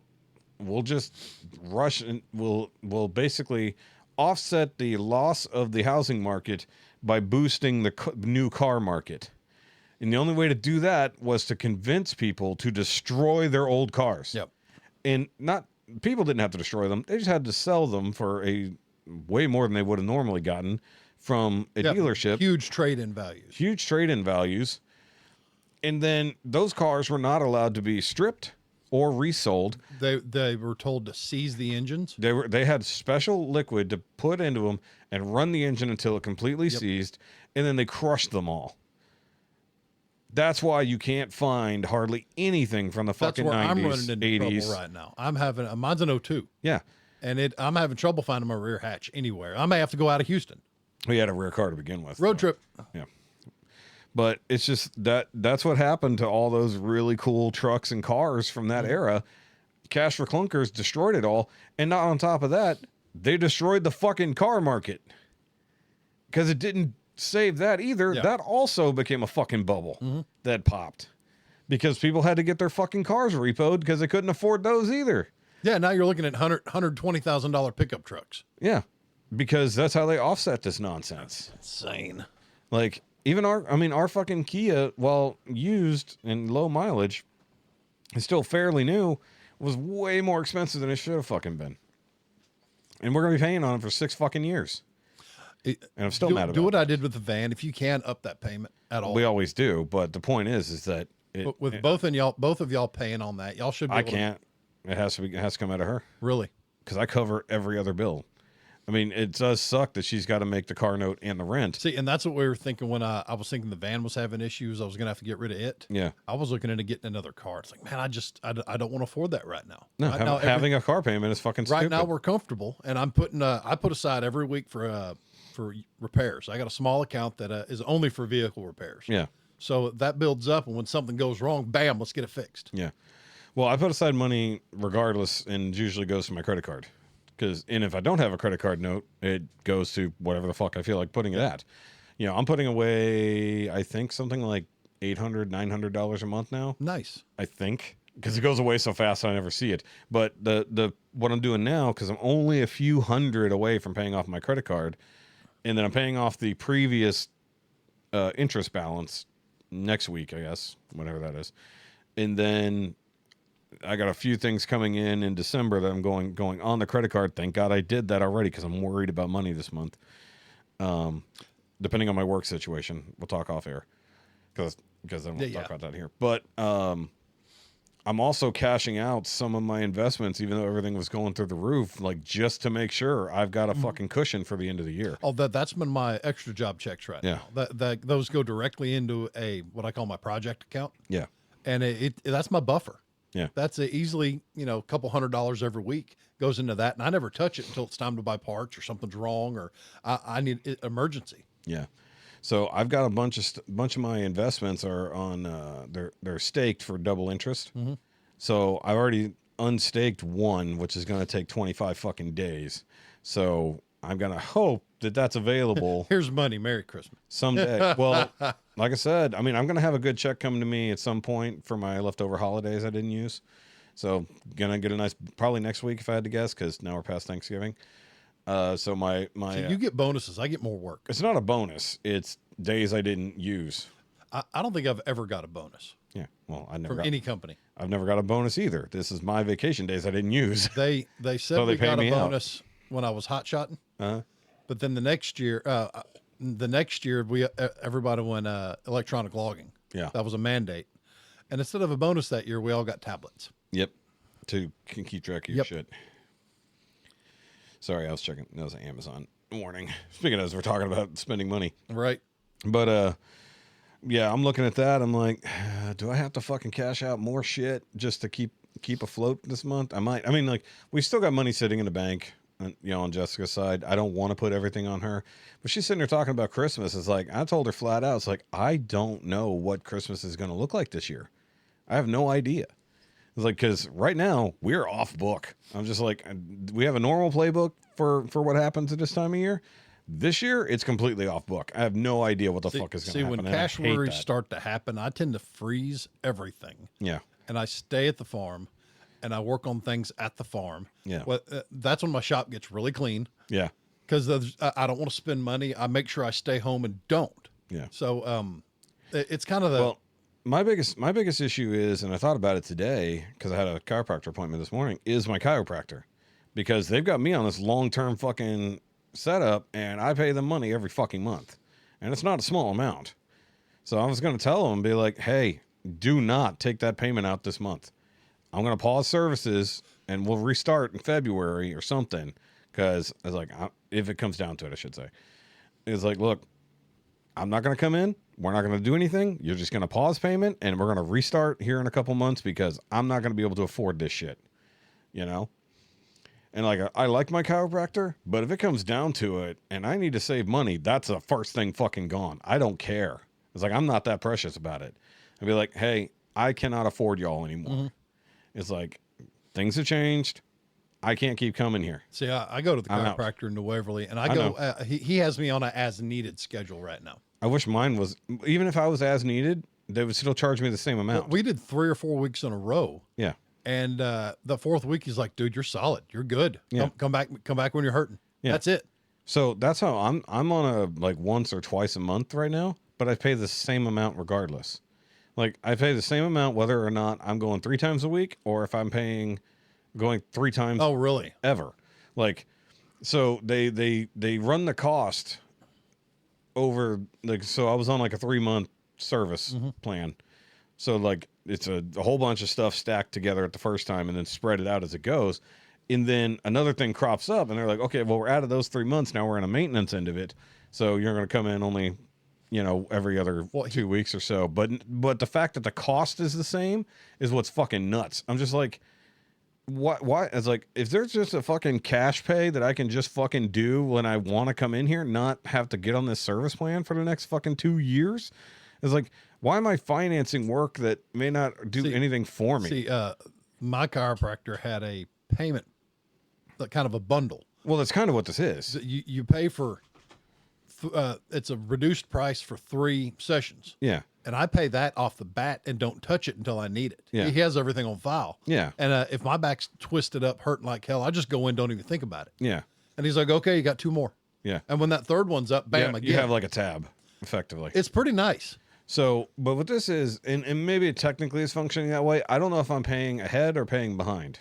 we'll just rush and we'll basically offset the loss of the housing market by boosting the new car market. And the only way to do that was to convince people to destroy their old cars. Yep. And people didn't have to destroy them. They just had to sell them for a way more than they would have normally gotten from a dealership. Huge trade-in values. Huge trade-in values. And then those cars were not allowed to be stripped or resold. They were told to seize the engines. They had special liquid to put into them and run the engine until it completely seized, and then they crushed them all. That's why you can't find hardly anything from the fucking 90s, I'm running into 80s. trouble right now. I'm having mine's an 02. Yeah. And I'm having trouble finding my rear hatch anywhere. I may have to go out of Houston. We had a rear car to begin with. Road trip. Yeah. But it's just that's what happened to all those really cool trucks and cars from that era. Cash for Clunkers destroyed it all. And not on top of that, they destroyed the fucking car market. Because it didn't save that either. Yeah. That also became a fucking bubble that popped. Because people had to get their fucking cars repoed because they couldn't afford those either. Yeah, now you're looking at $120,000 pickup trucks. Yeah. Because that's how they offset this nonsense. Insane. Like, even our fucking Kia, while used and low mileage, is still fairly new, was way more expensive than it should have fucking been. And we're going to be paying on it for 6 fucking years. And I'm still mad about it. Do what I did with the van. If you can, up that payment at all. We always do, but the point is that with both of y'all paying on that, y'all should be I able can't. It has to come out of her. Really? Because I cover every other bill. I mean, it does suck that she's got to make the car note and the rent. See, and that's what we were thinking when I was thinking the van was having issues. I was going to have to get rid of it. Yeah. I was looking into getting another car. It's like, man, I don't want to afford that right now. No, Right now, having a car payment is fucking stupid. right now we're comfortable, and I put aside every week for repairs. I got a small account that is only for vehicle repairs. Yeah. So that builds up, and when something goes wrong, bam, let's get it fixed. Yeah. Well, I put aside money regardless, and usually goes to my credit card. And if I don't have a credit card note, it goes to whatever the fuck I feel like putting it at. You know, I'm putting away, I think, something like $800, $900 a month now. Nice. I think, because it goes away so fast I never see it. But what I'm doing now, because I'm only a few hundred away from paying off my credit card, and then I'm paying off the previous interest balance next week, I guess, whatever that is. And then I got a few things coming in December that I'm going on the credit card. Thank God I did that already because I'm worried about money this month. Depending on my work situation, we'll talk off air because I won't talk about that here. But I'm also cashing out some of my investments, even though everything was going through the roof, like just to make sure I've got a fucking cushion for the end of the year. Oh, that's been my extra job checks right now. Those go directly into what I call my project account. Yeah, and that's my buffer. Yeah, that's easily, a couple $100 every week goes into that, and I never touch it until it's time to buy parts or something's wrong or I need emergency. Yeah, so I've got a bunch of my investments are on they're staked for double interest. Mm-hmm. So I've already unstaked one, which is going to take 25 fucking days. So I'm gonna hope that that's available. Here's money. Merry Christmas. Someday. Well, like I said, I mean, I'm going to have a good check coming to me at some point for my leftover holidays I didn't use. So going to get a nice, probably next week if I had to guess, because now we're past Thanksgiving. So my you get bonuses. I get more work. It's not a bonus. It's days I didn't use. I don't think I've ever got a bonus. Yeah. Well, I never from any company. I've never got a bonus either. This is my vacation days I didn't use. They said so we they got a bonus when I was hot shotting. But then the next year, everybody went electronic logging. Yeah, that was a mandate. And instead of a bonus that year, we all got tablets. Yep, to keep track of your shit. Sorry, I was checking. That was an Amazon warning. Speaking of, as we're talking about spending money, right? But yeah, I'm looking at that. I'm like, do I have to fucking cash out more shit just to keep afloat this month? I might. I mean, like, we still got money sitting in the bank. On Jessica's side, I don't want to put everything on her, but she's sitting there talking about Christmas. It's like, I told her flat out, it's like, I don't know what Christmas is going to look like this year. I have no idea. It's was like, because right now we're off book. I'm just like, we have a normal playbook for what happens at this time of year. This year, it's completely off book. I have no idea what the fuck is going to happen. See, when cash worries start to happen, I tend to freeze everything. Yeah. And I stay at the farm, and I work on things at the farm. Yeah. Well, that's when my shop gets really clean. Yeah. Because I don't want to spend money. I make sure I stay home and don't. Yeah. So it's kind of the... Well, my biggest issue is, and I thought about it today because I had a chiropractor appointment this morning, is my chiropractor. Because they've got me on this long-term fucking setup, and I pay them money every fucking month. And it's not a small amount. So I was going to tell them, be like, hey, do not take that payment out this month. I'm going to pause services, and we'll restart in February or something. Because I was like, if it comes down to it, I should say. It's like, look, I'm not going to come in. We're not going to do anything. You're just going to pause payment, and we're going to restart here in a couple months because I'm not going to be able to afford this shit. You know? And like, I like my chiropractor, but if it comes down to it and I need to save money, that's the first thing fucking gone. I don't care. It's like, I'm not that precious about it. I'd be like, hey, I cannot afford y'all anymore. Mm-hmm. It's like, things have changed. I can't keep coming here. See, I go to the I'm out. chiropractor in New Waverly, and I go, he has me on a as-needed schedule right now. I wish mine was, even if I was as needed, they would still charge me the same amount. We did 3 or 4 weeks in a row. Yeah. And the fourth week, he's like, dude, you're solid. You're good. Yeah. Come back when you're hurting. Yeah. That's it. So that's how I'm on a like once or twice a month right now, but I pay the same amount regardless. Like I pay the same amount whether or not I'm going 3 times a week or if I'm going 3 times. Oh, really? Ever. Like, so they run the cost over like, so I was on like a 3-month service plan. So like it's a whole bunch of stuff stacked together at the first time and then spread it out as it goes. And then another thing crops up and they're like, okay, well, we're out of those 3 months. Now we're in a maintenance end of it. So you're going to come in only, every other 2 weeks or so. But the fact that the cost is the same is what's fucking nuts. I'm just like, why? It's like, if there's just a fucking cash pay that I can just fucking do when I want to come in here, not have to get on this service plan for the next fucking 2 years. It's like, why am I financing work that may not do anything for me? See, my chiropractor had a payment, kind of a bundle. Well, that's kind of what this is. You pay for, it's a reduced price for 3 sessions. Yeah. And I pay that off the bat and don't touch it until I need it. Yeah. He has everything on file. Yeah. And if my back's twisted up, hurting like hell, I just go in, don't even think about it. Yeah. And he's like, okay, you got 2 more. Yeah. And when that 3rd one's up, bam, Yeah, again. you have like a tab, effectively. It's pretty nice. So, but what this is, and maybe it technically is functioning that way. I don't know if I'm paying ahead or paying behind.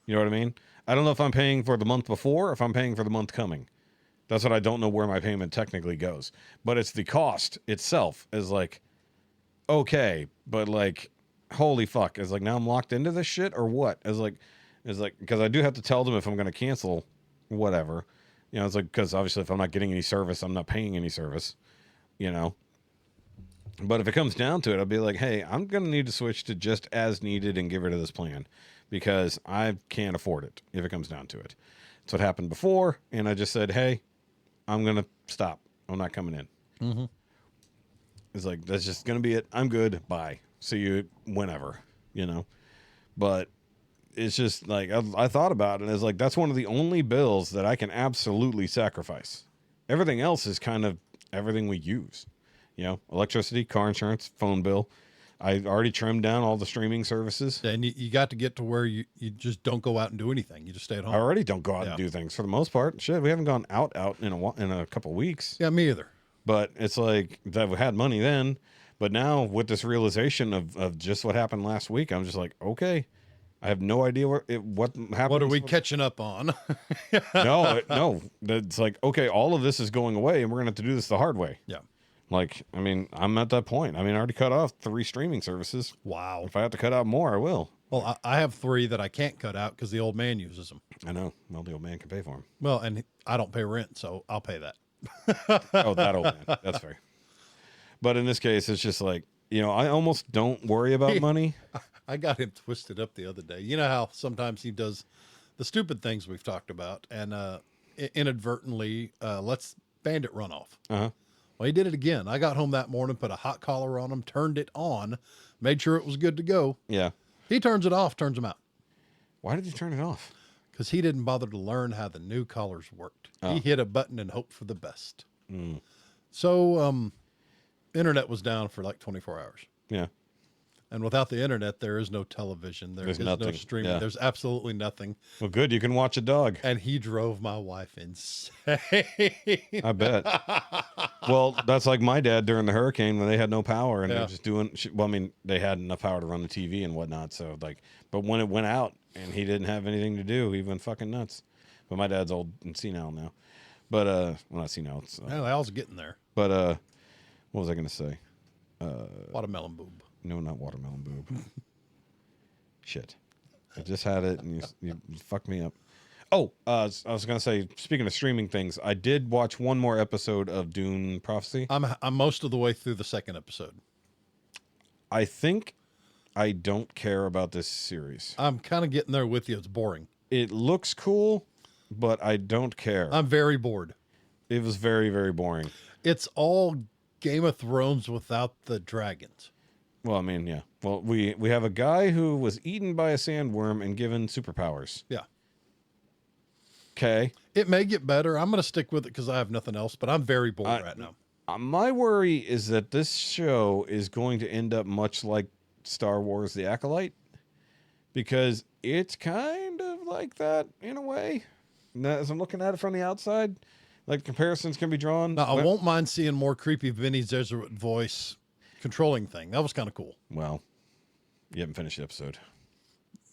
You know what I mean? I don't know if I'm paying for the month before or if I'm paying for the month coming. That's what I don't know where my payment technically goes. But it's the cost itself is like, okay, but like, holy fuck. It's like, now I'm locked into this shit or what? It's like, because I do have to tell them if I'm going to cancel whatever. It's like, because obviously if I'm not getting any service, I'm not paying any service, But if it comes down to it, I'll be like, hey, I'm going to need to switch to just as needed and get rid of this plan because I can't afford it if it comes down to it. That's what happened before. And I just said, hey, I'm going to stop. I'm not coming in. Mm-hmm. It's like, that's just going to be it. I'm good. Bye. See you whenever, But it's just like, I thought about it. And it's like, that's one of the only bills that I can absolutely sacrifice. Everything else is kind of everything we use. Electricity, car insurance, phone bill. I already trimmed down all the streaming services. And you got to get to where you just don't go out and do anything. You just stay at home. I already don't go out and do things for the most part. Shit, we haven't gone out in a couple of weeks. Yeah, me either. But it's like that we had money then. But now with this realization of just what happened last week, I'm just like, okay, I have no idea what happened. What are we catching up on? No. It's like, okay, all of this is going away and we're going to have to do this the hard way. Yeah. Like, I mean, I'm at that point. I mean, I already cut off 3 streaming services. Wow. If I have to cut out more, I will. Well, I have 3 that I can't cut out because the old man uses them. I know. Well, the old man can pay for them. Well, and I don't pay rent, so I'll pay that. Oh, that old man. That's fair. But in this case, it's just like, I almost don't worry about money. I got him twisted up the other day. You know how sometimes he does the stupid things we've talked about and inadvertently lets Bandit run off. Uh-huh. Well, he did it again. I got home that morning, put a hot collar on him, turned it on, made sure it was good to go. Yeah. He turns it off, turns them out. Why did you turn it off? Because he didn't bother to learn how the new collars worked. He hit a button and hoped for the best. So, internet was down for like 24 hours. Yeah. And without the internet, there is no television. There's no nothing. streaming. Yeah. There's absolutely nothing. Well, good. You can watch a dog. And he drove my wife insane. I bet. Well, that's like my dad during the hurricane when they had no power and they're just doing. Well, I mean, they had enough power to run the TV and whatnot. So like, but when it went out and he didn't have anything to do, he went fucking nuts. But my dad's old and senile now. But well, not senile. It's, Well, Al's getting there. but what was I gonna say? Watermelon boob. No, not watermelon boob. Shit. I just had it and you fucked me up. Oh, I was going to say, speaking of streaming things, I did watch one more episode of Dune Prophecy. I'm most of the way through the second episode. I think I don't care about this series. I'm kind of getting there with you. It's boring. It looks cool, but I don't care. I'm very bored. It was very, very boring. It's all Game of Thrones without the dragons. Well, I mean, yeah. Well, we have a guy who was eaten by a sandworm and given superpowers. Yeah. Okay. It may get better. I'm going to stick with it because I have nothing else, but I'm very bored right now. My worry is that this show is going to end up much like Star Wars The Acolyte, because it's kind of like that in a way. As I'm looking at it from the outside, like comparisons can be drawn. Now, I won't mind seeing more creepy Vinny Jesuit voice controlling thing. That was kind of cool. Well, you haven't finished the episode.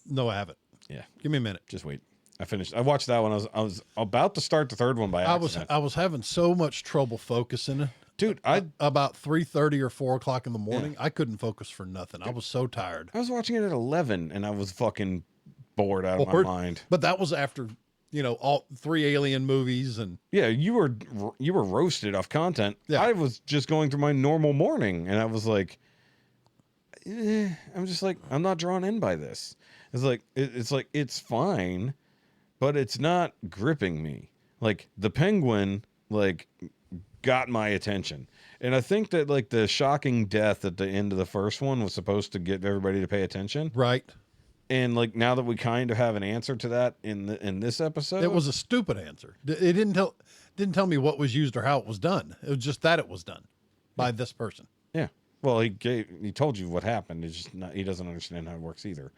No, I haven't. Yeah. Give me a minute. Just wait. I watched that one. I was about to start the third one by accident. I was having so much trouble focusing. Dude, about 3:30 or 4 o'clock in the morning, I couldn't focus for nothing. I was so tired. I was watching it at 11 and I was fucking bored out of my mind. But that was after, all 3 alien movies and Yeah, you were roasted off content. Yeah. I was just going through my normal morning and I was like, I'm just like, I'm not drawn in by this. It's like it's fine, but it's not gripping me. Like the penguin got my attention. And I think that the shocking death at the end of the first one was supposed to get everybody to pay attention. right. And now that we kind of have an answer to that in this episode, It was a stupid answer. It didn't tell me what was used or how it was done. It was just that it was done by this person. yeah. Well, he told you what happened. It's just he doesn't understand how it works either.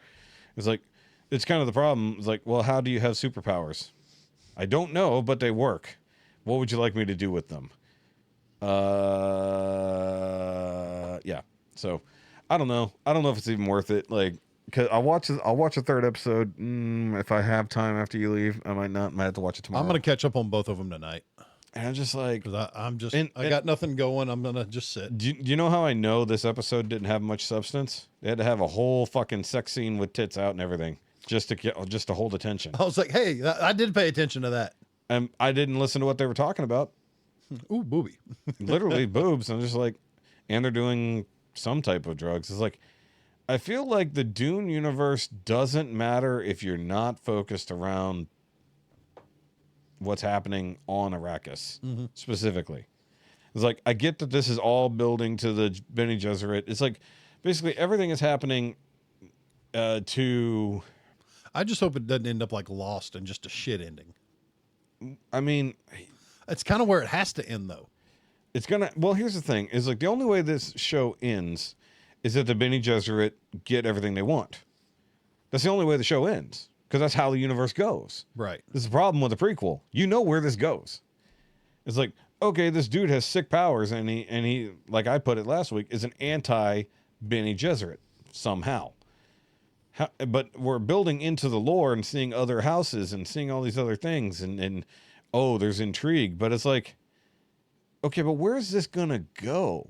It's kind of the problem. It's like, well, how do you have superpowers? I don't know, but they work. What would you like me to do with them? Yeah. So I don't know. I don't know if it's even worth it. Cause I'll watch the third episode. If I have time after you leave, I might not. Might have to watch it tomorrow. I'm going to catch up on both of them tonight And I'm just like, because I got nothing going. I'm going to just sit. do you know how I know this episode didn't have much substance? They had to have a whole fucking sex scene with tits out and everything just to hold attention. I was like, hey, I did pay attention to that. And I didn't listen to what they were talking about. Ooh, booby. Literally boobs. I'm just like, and they're doing some type of drugs. It's like, I feel like the Dune universe doesn't matter if you're not focused around what's happening on Arrakis specifically. It's like, I get that this is all building to the Bene Gesserit. It's like, basically everything is happening to... I just hope it doesn't end up like Lost and just a shit ending. I mean... It's kind of where it has to end, though. It's gonna... Well, here's the thing. Is the only way this show ends is that the Bene Gesserit get everything they want. That's the only way the show ends. Because that's how the universe goes. Right. This is the problem with the prequel. You know where this goes. It's like, okay, this dude has sick powers, and he, like I put it last week, is an anti-Bene Gesserit somehow. But we're building into the lore and seeing other houses and seeing all these other things, and oh, there's intrigue. But it's like, okay, but where's this gonna go?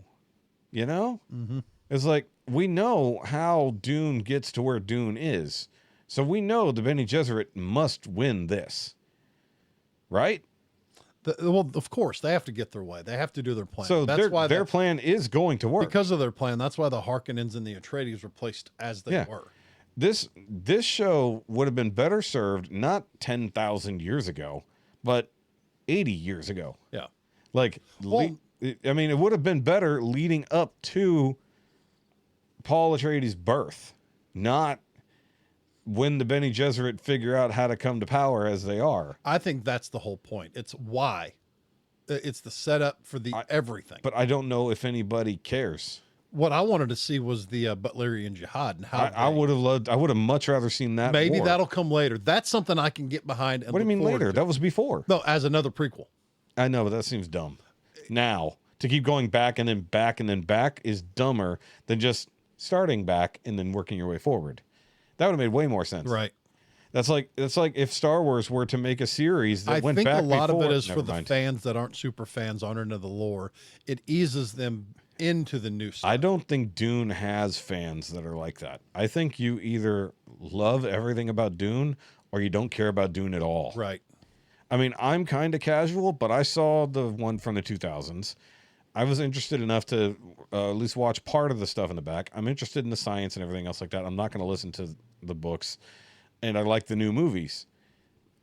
You know? Mm-hmm. It's like, we know how Dune gets to where Dune is. So we know the Bene Gesserit must win this. Right? Well, of course, they have to get their way. They have to do their plan. So that's why their plan is going to work. Because of their plan, that's why the Harkonnens and the Atreides were placed as they were. This show would have been better served not 10,000 years ago, but 80 years ago. Yeah. I mean, it would have been better leading up to Paul Atreides' birth, not when the Bene Gesserit figure out how to come to power as they are. I think that's the whole point. It's why. It's the setup for the everything. But I don't know if anybody cares. What I wanted to see was the Butlerian Jihad and how I would have much rather seen that. maybe more. that'll come later. That's something I can get behind. And What do you mean later? That was before. No, as another prequel. I know, but that seems dumb. Now, to keep going back and then back and then back is dumber than just starting back and then working your way forward. That would have made way more sense. Right. That's like if Star Wars were to make a series that I went think back a lot before, of it is never for the mind. fans that aren't super fans, aren't into the lore. It eases them into the new stuff. I don't think Dune has fans that are like that. I think you either love everything about Dune or you don't care about Dune at all. Right. I mean, I'm kind of casual, but I saw the one from the 2000s. I was interested enough to at least watch part of the stuff in the back. I'm interested in the science and everything else like that. I'm not going to listen to the books, and I like the new movies.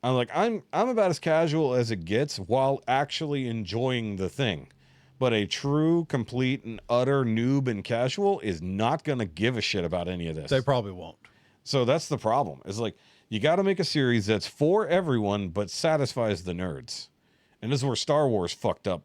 I'm about as casual as it gets while actually enjoying the thing. But a true, complete, and utter noob and casual is not going to give a shit about any of this. They probably won't. So that's the problem. It's like, you got to make a series that's for everyone, but satisfies the nerds. And this is where Star Wars fucked up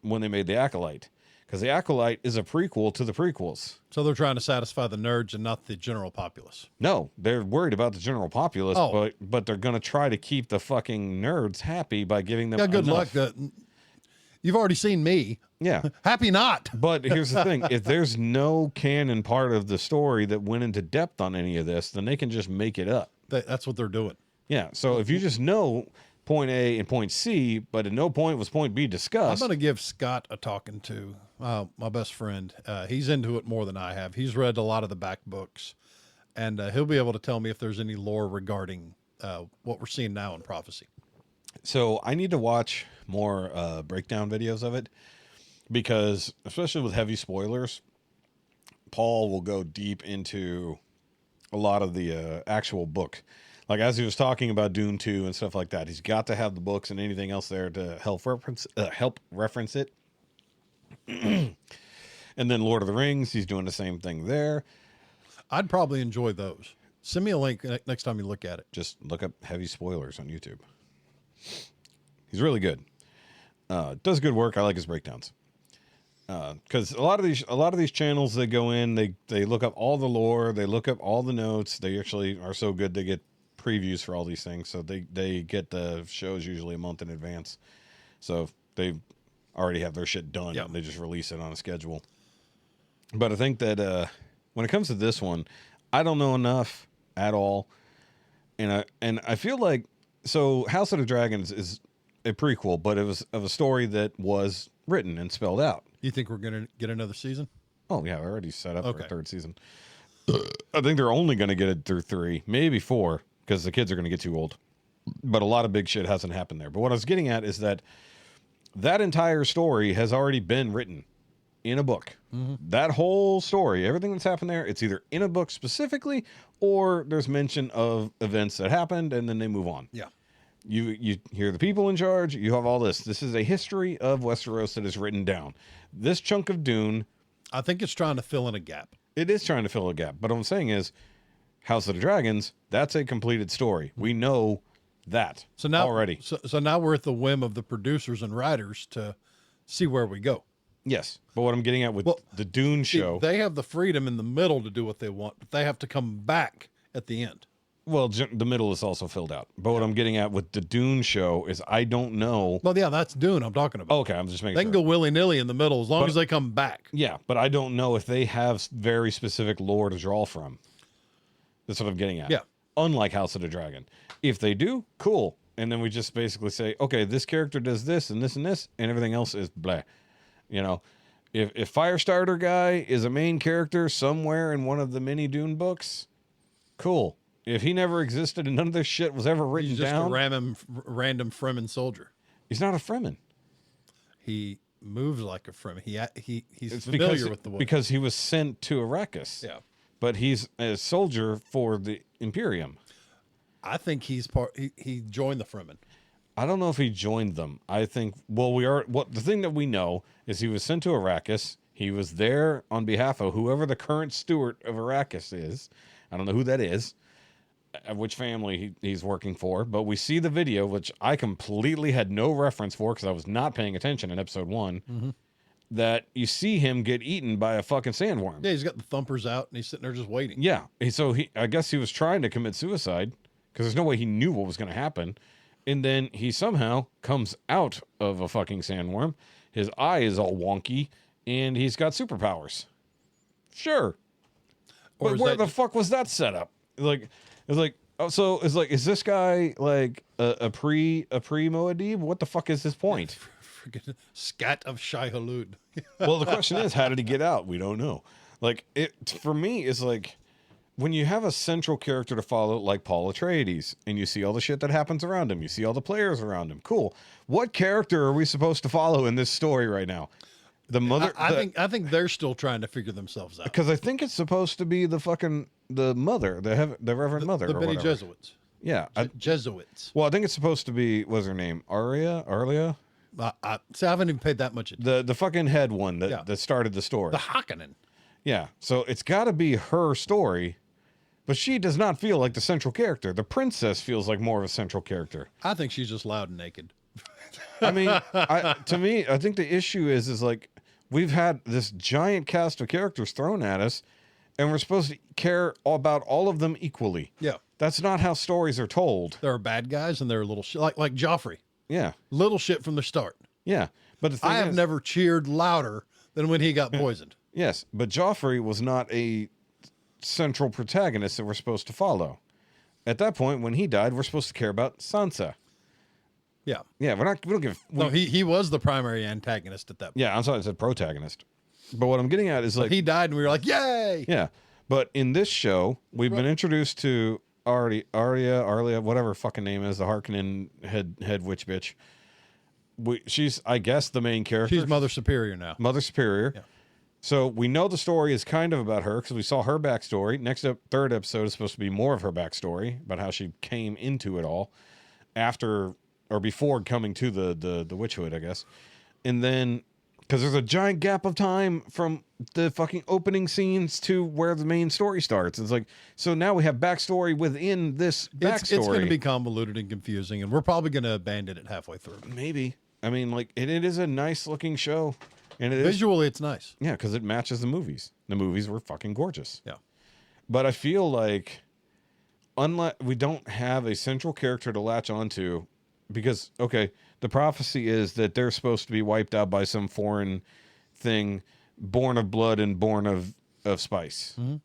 when they made The Acolyte. Because The Acolyte is a prequel to the prequels. So they're trying to satisfy the nerds and not the general populace. No, they're worried about the general populace, but they're going to try to keep the fucking nerds happy by giving them Good enough. luck. You've already seen me. Yeah. Happy not. But here's the thing. If there's no canon part of the story that went into depth on any of this, then they can just make it up. That's what they're doing. Yeah. So if you just know point A and point C, but at no point was point B I'm discussed. going to give Scott a talking to, my best friend. He's into it more than I have. He's read a lot of the back books, and he'll be able to tell me if there's any lore regarding what we're seeing now in Prophecy. So I need to watch more breakdown videos of it because, especially with heavy spoilers, Paul will go deep into a lot of the actual book. Like as he was talking about Dune 2 and stuff like that, he's got to have the books and anything else there to help reference it. And then Lord of the Rings, he's doing the same thing there. I'd probably enjoy those. Send me a link next time you look at it. Just look up heavy spoilers on YouTube. He's really good. Does good work. I like his breakdowns. Because a lot of these channels, they go in, they look up all the lore, they look up all the notes. They actually are so good they get previews for all these things. So they get the shows usually a month in advance. So they already have their shit done. Yep. And they just release it on a schedule. But I think that when it comes to this one, I don't know enough at all. And I feel like, so House of the Dragons is a prequel, but it was of a story that was written and spelled out. You think we're going to get another season? Oh, yeah, I already set up for a Okay. third season. I think they're only going to get it through 3, maybe 4, because the kids are going to get too old. But a lot of big shit hasn't happened there. But what I was getting at is that entire story has already been written in a book. Mm-hmm. That whole story, everything that's happened there, it's either in a book specifically or there's mention of events that happened and then they move on. Yeah. You hear the people in charge, you have all this. This is a history of Westeros that is written down. This chunk of Dune, I think it's trying to fill in a gap. it is trying to fill a gap. But what I'm saying is, House of the Dragons, that's a completed story. We know that So now already. So now we're at the whim of the producers and writers to see where we go. Yes. But what I'm getting at with Well, the Dune See, show, they have the freedom in the middle to do what they want, but they have to come back at the end. well, the middle is also filled out. But what I'm getting at with the Dune show is I don't know. Well, yeah, that's Dune I'm talking about. Okay, I'm just making They sure. can go willy-nilly in the middle as long as they come back. Yeah, but I don't know if they have very specific lore to draw from. That's what I'm getting at. Yeah. Unlike House of the Dragon. If they do, cool. And then we just basically say, okay, this character does this and this and this, and everything else is blah. You know, if Firestarter guy is a main character somewhere in one of the mini Dune books, cool. If he never existed and none of this shit was ever written He's just down, a random Fremen soldier. he's not a Fremen. He moves like a Fremen. He's It's familiar with the way. because he was sent to Arrakis. Yeah. But he's a soldier for the Imperium. I think he's part. He joined the Fremen. I don't know if he joined them. I think, well, the thing that we know is he was sent to Arrakis. He was there on behalf of whoever the current steward of Arrakis is. I don't know who that is. which family he's working for, but we see the video, which I completely had no reference for because I was not paying attention in episode 1, that you see him get eaten by a fucking sandworm. Yeah, he's got the thumpers out and he's sitting there just waiting. Yeah. So I guess he was trying to commit suicide because there's no way he knew what was going to happen. And then he somehow comes out of a fucking sandworm. His eye is all wonky and he's got superpowers. Sure. Or But where the fuck was that set up? Like, it's like, oh, so it's like, is this guy like a pre-Moadib? What the fuck is his point? Freaking scat of Shai Hulud. Well, the question is, how did he get out? We don't know. Like, it for me is like when you have a central character to follow, like Paul Atreides, and you see all the shit that happens around him, you see all the players around him. Cool. What character are we supposed to follow in this story right now? The mother. I think they're still trying to figure themselves out. Because I think it's supposed to be the mother, the Reverend Mother, The or Bene whatever. Gesserit. Yeah. Jesuits. Well, I think it's supposed to be. What's her name? Arlia. See, I haven't even paid that much attention. The fucking head one that Yeah. that started the story. The Hakkinen. Yeah. So it's got to be her story, but she does not feel like the central character. The princess feels like more of a central character. I think she's just loud and naked. I mean, to me, I think the issue is like we've had this giant cast of characters thrown at us, and we're supposed to care about all of them equally. Yeah. That's not how stories are told. There are bad guys and there are little shit. Like Joffrey. Yeah. Little shit from the start. Yeah. But the thing I have is, never cheered louder than when he got poisoned. Yes, but Joffrey was not a central protagonist that we're supposed to follow. At that point, when he died, we're supposed to care about Sansa. Yeah. Yeah, we don't give. No, he was the primary antagonist at that point. Yeah, I'm sorry, I said protagonist. But what I'm getting at is like, He died and we were like, yay! yeah. But in this show, we've been introduced to Arlia, whatever her fucking name is, the Harkonnen head witch bitch. She's, I guess, the main character. She's Mother Superior now. Mother Superior. Yeah. So we know the story is kind of about her because we saw her backstory. Third episode is supposed to be more of her backstory about how she came into it all after or before coming to the witchhood, I guess. And then, because there's a giant gap of time from the fucking opening scenes to where the main story starts. It's like, so now we have backstory within this backstory. It's going to be convoluted and confusing, and we're probably going to abandon it halfway through. Maybe. I mean, like, it is a nice looking show. And it is. Visually, it's nice. Yeah, because it matches the movies. The movies were fucking gorgeous. Yeah. But I feel like, unless we don't have a central character to latch onto, because, okay, the prophecy is that they're supposed to be wiped out by some foreign thing, born of blood and born of spice. Mm-hmm.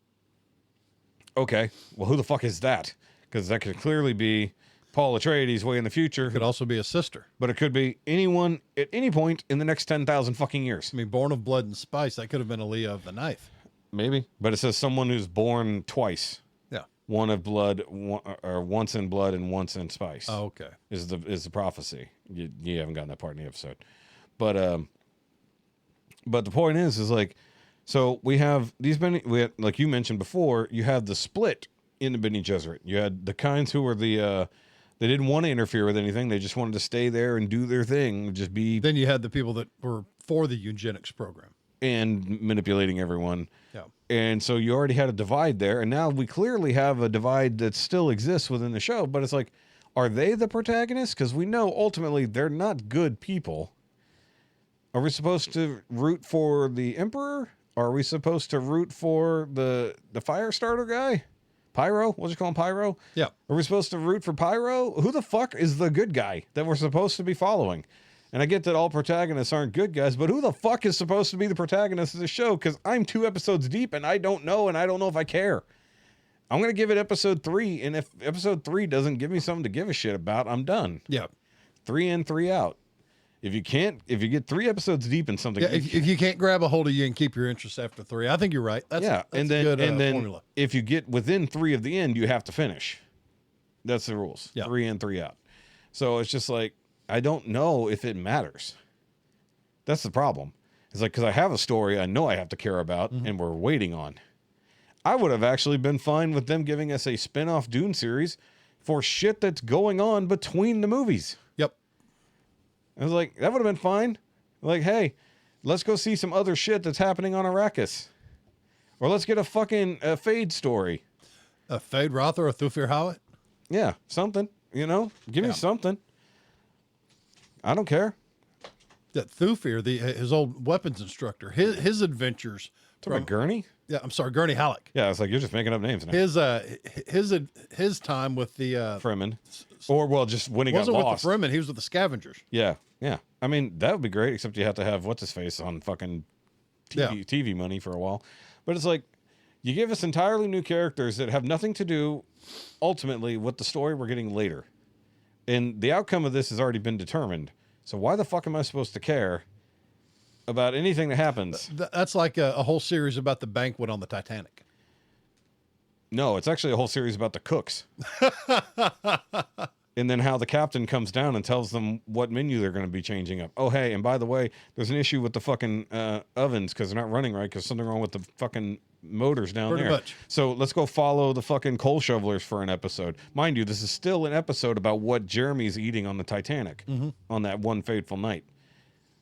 Okay, well, who the fuck is that? Because that could clearly be Paul Atreides way in the future. Could also be a sister. But it could be anyone at any point in the next 10,000 fucking years. I mean, born of blood and spice, that could have been Aaliyah of the knife. Maybe. But it says someone who's born twice. Yeah. One of blood, or once in blood and once in spice. Oh, okay. Is the prophecy. You haven't gotten that part in the episode. But the point is like, so we have these like you mentioned before, you have the split in the Bene Gesserit. You had the kinds who were they didn't want to interfere with anything. They just wanted to stay there and do their thing, just be. Then you had the people that were for the eugenics program. And manipulating everyone. Yeah. And so you already had a divide there. And now we clearly have a divide that still exists within the show. But it's like, are they the protagonists? Because we know ultimately they're not good people. Are we supposed to root for the Emperor? Are we supposed to root for the fire starter guy? Pyro? We'll just call him Pyro? Yeah. Are we supposed to root for Pyro? Who the fuck is the good guy that we're supposed to be following? And I get that all protagonists aren't good guys, but who the fuck is supposed to be the protagonist of the show? Because I'm 2 episodes deep and I don't know if I care. I'm going to give it episode 3, and if episode 3 doesn't give me something to give a shit about, I'm done. Yeah. 3 in, 3 out. If you get 3 episodes deep in something, Yeah, if you can't grab a hold of you and keep your interest after 3, I think you're right. That's a good formula. If you get within 3 of the end, you have to finish. That's the rules. Yeah. 3 in, 3 out. So it's just like, I don't know if it matters. That's the problem. It's like, because I have a story I know I have to care about and we're waiting on. I would have actually been fine with them giving us a spin-off Dune series for shit that's going on between the movies. Yep. I was like, that would have been fine. Like, hey, let's go see some other shit that's happening on Arrakis. Or let's get a fucking Fade story. A Fade Roth or a Thufir Howitt? Yeah, something. You know, give me something. I don't care. That Thufir, his old weapons instructor, his adventures. Talking about Gurney? Yeah, I'm sorry, Gurney Halleck. Yeah, it's like you're just making up names now. His time with the Fremen. Or, well, just when he got wasn't lost. with the Fremen, he was with the Scavengers. Yeah, yeah. I mean, that would be great, except you have to have what's-his-face on fucking TV money for a while. But it's like, you give us entirely new characters that have nothing to do, ultimately, with the story we're getting later. And the outcome of this has already been determined. So why the fuck am I supposed to care about anything that happens? That's like a whole series about the banquet on the Titanic. No, it's actually a whole series about the cooks. And then how the captain comes down and tells them what menu they're going to be changing up. Oh, hey, and by the way, there's an issue with the fucking ovens because they're not running right because something wrong with the fucking motors down Pretty there. much. So let's go follow the fucking coal shovelers for an episode. Mind you, this is still an episode about what Jeremy's eating on the Titanic on that one fateful night.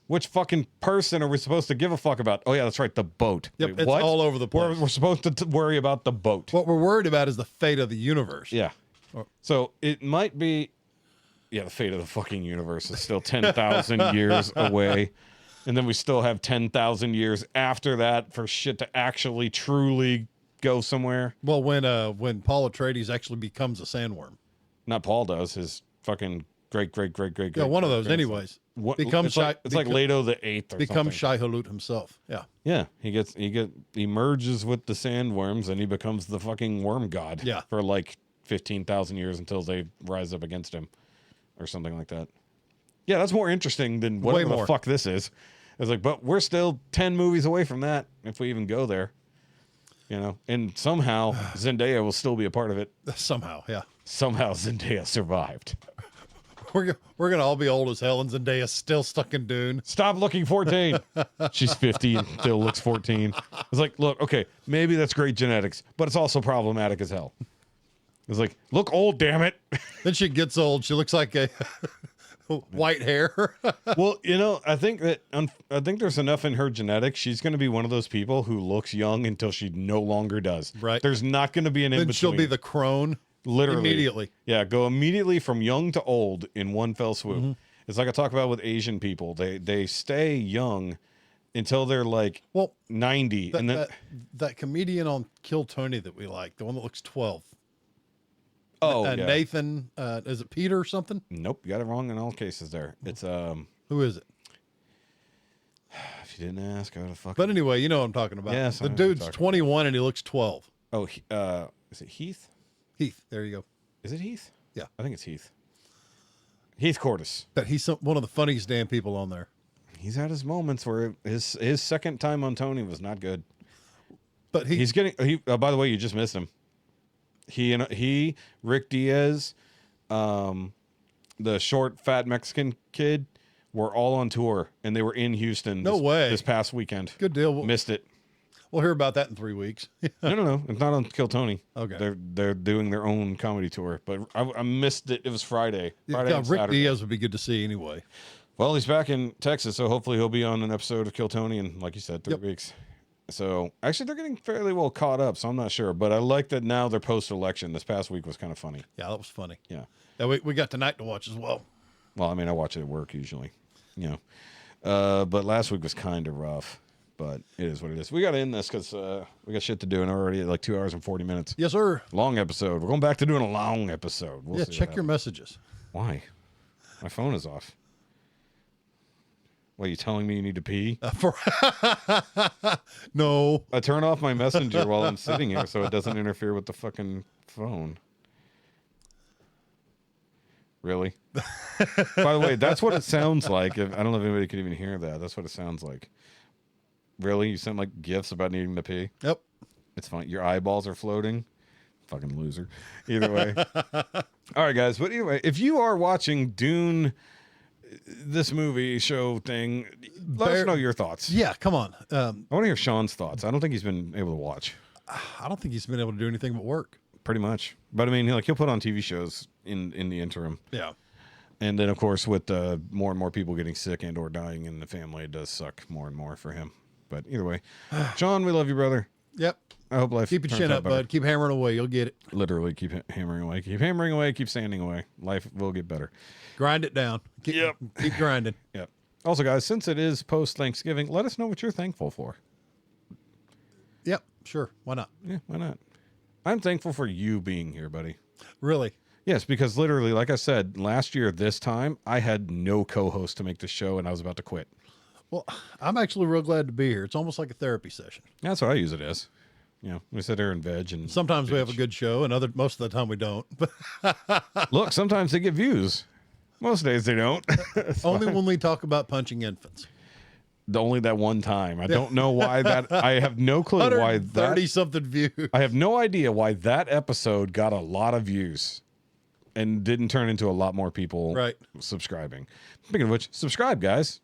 Which fucking person are we supposed to give a fuck about? Oh, yeah, that's right, the boat. Yep, Wait, it's what? all over the place. We're supposed to worry about the boat. What we're worried about is the fate of the universe. Yeah. So it might be, the fate of the fucking universe is still 10,000 years away. And then we still have 10,000 years after that for shit to actually truly go somewhere. Well, when Paul Atreides actually becomes a sandworm. Not Paul does, his fucking great. Yeah, one of those anyways. It's like Leto the Eighth or becomes something. Shai-Hulud himself. Yeah. Yeah, he merges with the sandworms and he becomes the fucking worm god. Yeah. For like 15,000 years until they rise up against him or something like that. Yeah, that's more interesting than whatever the fuck this is. It's like, but we're still 10 movies away from that if we even go there. You know, and somehow Zendaya will still be a part of it. Somehow, yeah. Somehow Zendaya survived. We're gonna all be old as hell, and Zendaya's still stuck in Dune. Stop looking 14. She's 50 and still looks 14. It's like, look, okay, maybe that's great genetics, but it's also problematic as hell. It's like, look old, damn it. Then she gets old. She looks like a white hair. Well, you know, I think there's enough in her genetics. She's going to be one of those people who looks young until she no longer does. Right. There's not going to be an in-between. Then she'll be the crone. Literally. Immediately. Yeah, go immediately from young to old in one fell swoop. Mm-hmm. It's like I talk about with Asian people. They stay young until they're like 90. That comedian on Kill Tony that we like, the one that looks 12. Oh, yeah. Nathan, is it Peter or something? Nope, you got it wrong in all cases there. It's Who is it? If you didn't ask, I would have fucking. But anyway, you know what I'm talking about. Yes, the dude's 21 and he looks 12. Oh, is it Heath? Heath, there you go. Is it Heath? Yeah. I think it's Heath. Heath Cordes. But he's one of the funniest damn people on there. He's had his moments where his second time on Tony was not good. But he's getting. By the way, you just missed him. He, Rick Diaz, the short, fat Mexican kid, were all on tour, and they were in Houston. No way. This past weekend. Good deal. Missed it. We'll hear about that in 3 weeks. No. It's not on Kill Tony. Okay. They're doing their own comedy tour, but I missed it. It was Friday. Yeah, Rick Diaz would be good to see anyway. Well, he's back in Texas, so hopefully he'll be on an episode of Kill Tony in, like you said, 3 weeks. So actually, they're getting fairly well caught up, so I'm not sure. But I like that now they're post-election. This past week was kind of funny. Yeah, that was funny. Yeah. We got tonight to watch as well. Well, I mean, I watch it at work usually, but last week was kind of rough. But it is what it is. We got to end this because we got shit to do, and we're already at like 2 hours and 40 minutes. Yes, sir. Long episode. We're going back to doing a long episode. We'll see check your messages. Why? My phone is off. What, are you telling me you need to pee? No. I turn off my messenger while I'm sitting here so it doesn't interfere with the fucking phone. Really? By the way, that's what it sounds like. I don't know if anybody could even hear that. That's what it sounds like. Really? You sent like gifs about needing to pee? Yep. It's fine. Your eyeballs are floating. Fucking loser. Either way. All right, guys. But anyway, if you are watching Dune, this movie show thing, let us know your thoughts. Yeah, come on. I want to hear Shaun's thoughts. I don't think he's been able to watch. I don't think he's been able to do anything but work. Pretty much. But I mean, he'll put on TV shows in the interim. Yeah. And then, of course, with more and more people getting sick and or dying in the family, it does suck more and more for him. But either way, Shaun, we love you, brother. Yep. I hope life Keep your turns chin out up, better. bud. Keep hammering away. You'll get it. Literally, keep hammering away. Keep hammering away. Keep sanding away. Life will get better. Grind it down. Keep grinding. Yep. Also, guys, since it is post-Thanksgiving, let us know what you're thankful for. Yep. Sure. Why not? Yeah, why not? I'm thankful for you being here, buddy. Really? Yes, because literally, like I said, last year this time, I had no co-host to make the show, and I was about to quit. Well, I'm actually real glad to be here. It's almost like a therapy session. That's what I use it as. You know, we sit there and veg and Sometimes we have a good show, and most of the time we don't. look. Sometimes they get views. Most days they don't. Only when we talk about punching infants. Only that one time. I don't know why that. I have no clue why that. 30 something views. I have no idea why that episode got a lot of views and didn't turn into a lot more people subscribing. Speaking of which, subscribe, guys.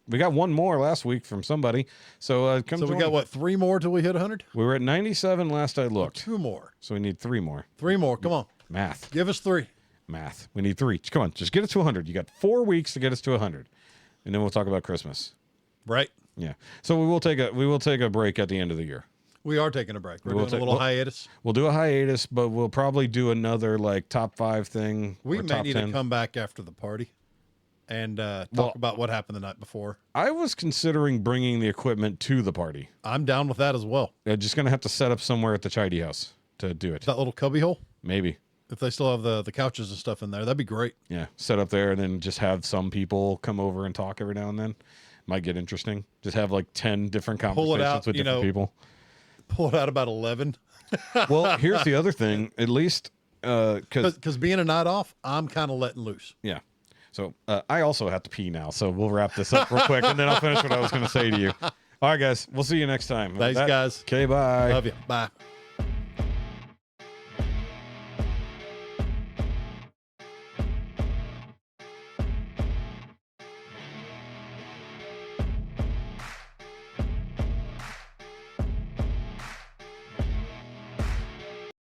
We got one more last week from somebody. So come. So we got what, 3 more till we hit 100? We were at 97 last I looked. 2 more. So we need 3 more. 3 more. Come on. Math. Give us 3. Math. We need 3. Come on, just get us to 100. You got 4 weeks to get us to 100, and then we'll talk about Christmas. Right. Yeah. So we will take a break at the end of the year. We are taking a break. We're doing a little hiatus. We'll do a hiatus, but we'll probably do another like top 5 thing. We or may top need 10. to come back after the party and talk about what happened the night before. I was considering bringing the equipment to the party. I'm down with that as well. I'm just gonna have to set up somewhere at the Chidey house to do it. That little cubby hole. Maybe. If they still have the couches and stuff in there, that'd be great. Yeah. Set up there and then just have some people come over and talk every now and then. Might get interesting. Just have like 10 different conversations with different people. Pull it out about 11. Well, here's the other thing. At least Because being a night off, I'm kind of letting loose. Yeah. So I also have to pee now. So we'll wrap this up real quick, and then I'll finish what I was going to say to you. All right, guys. We'll see you next time. Thanks, guys. Okay, bye. Love you. Bye.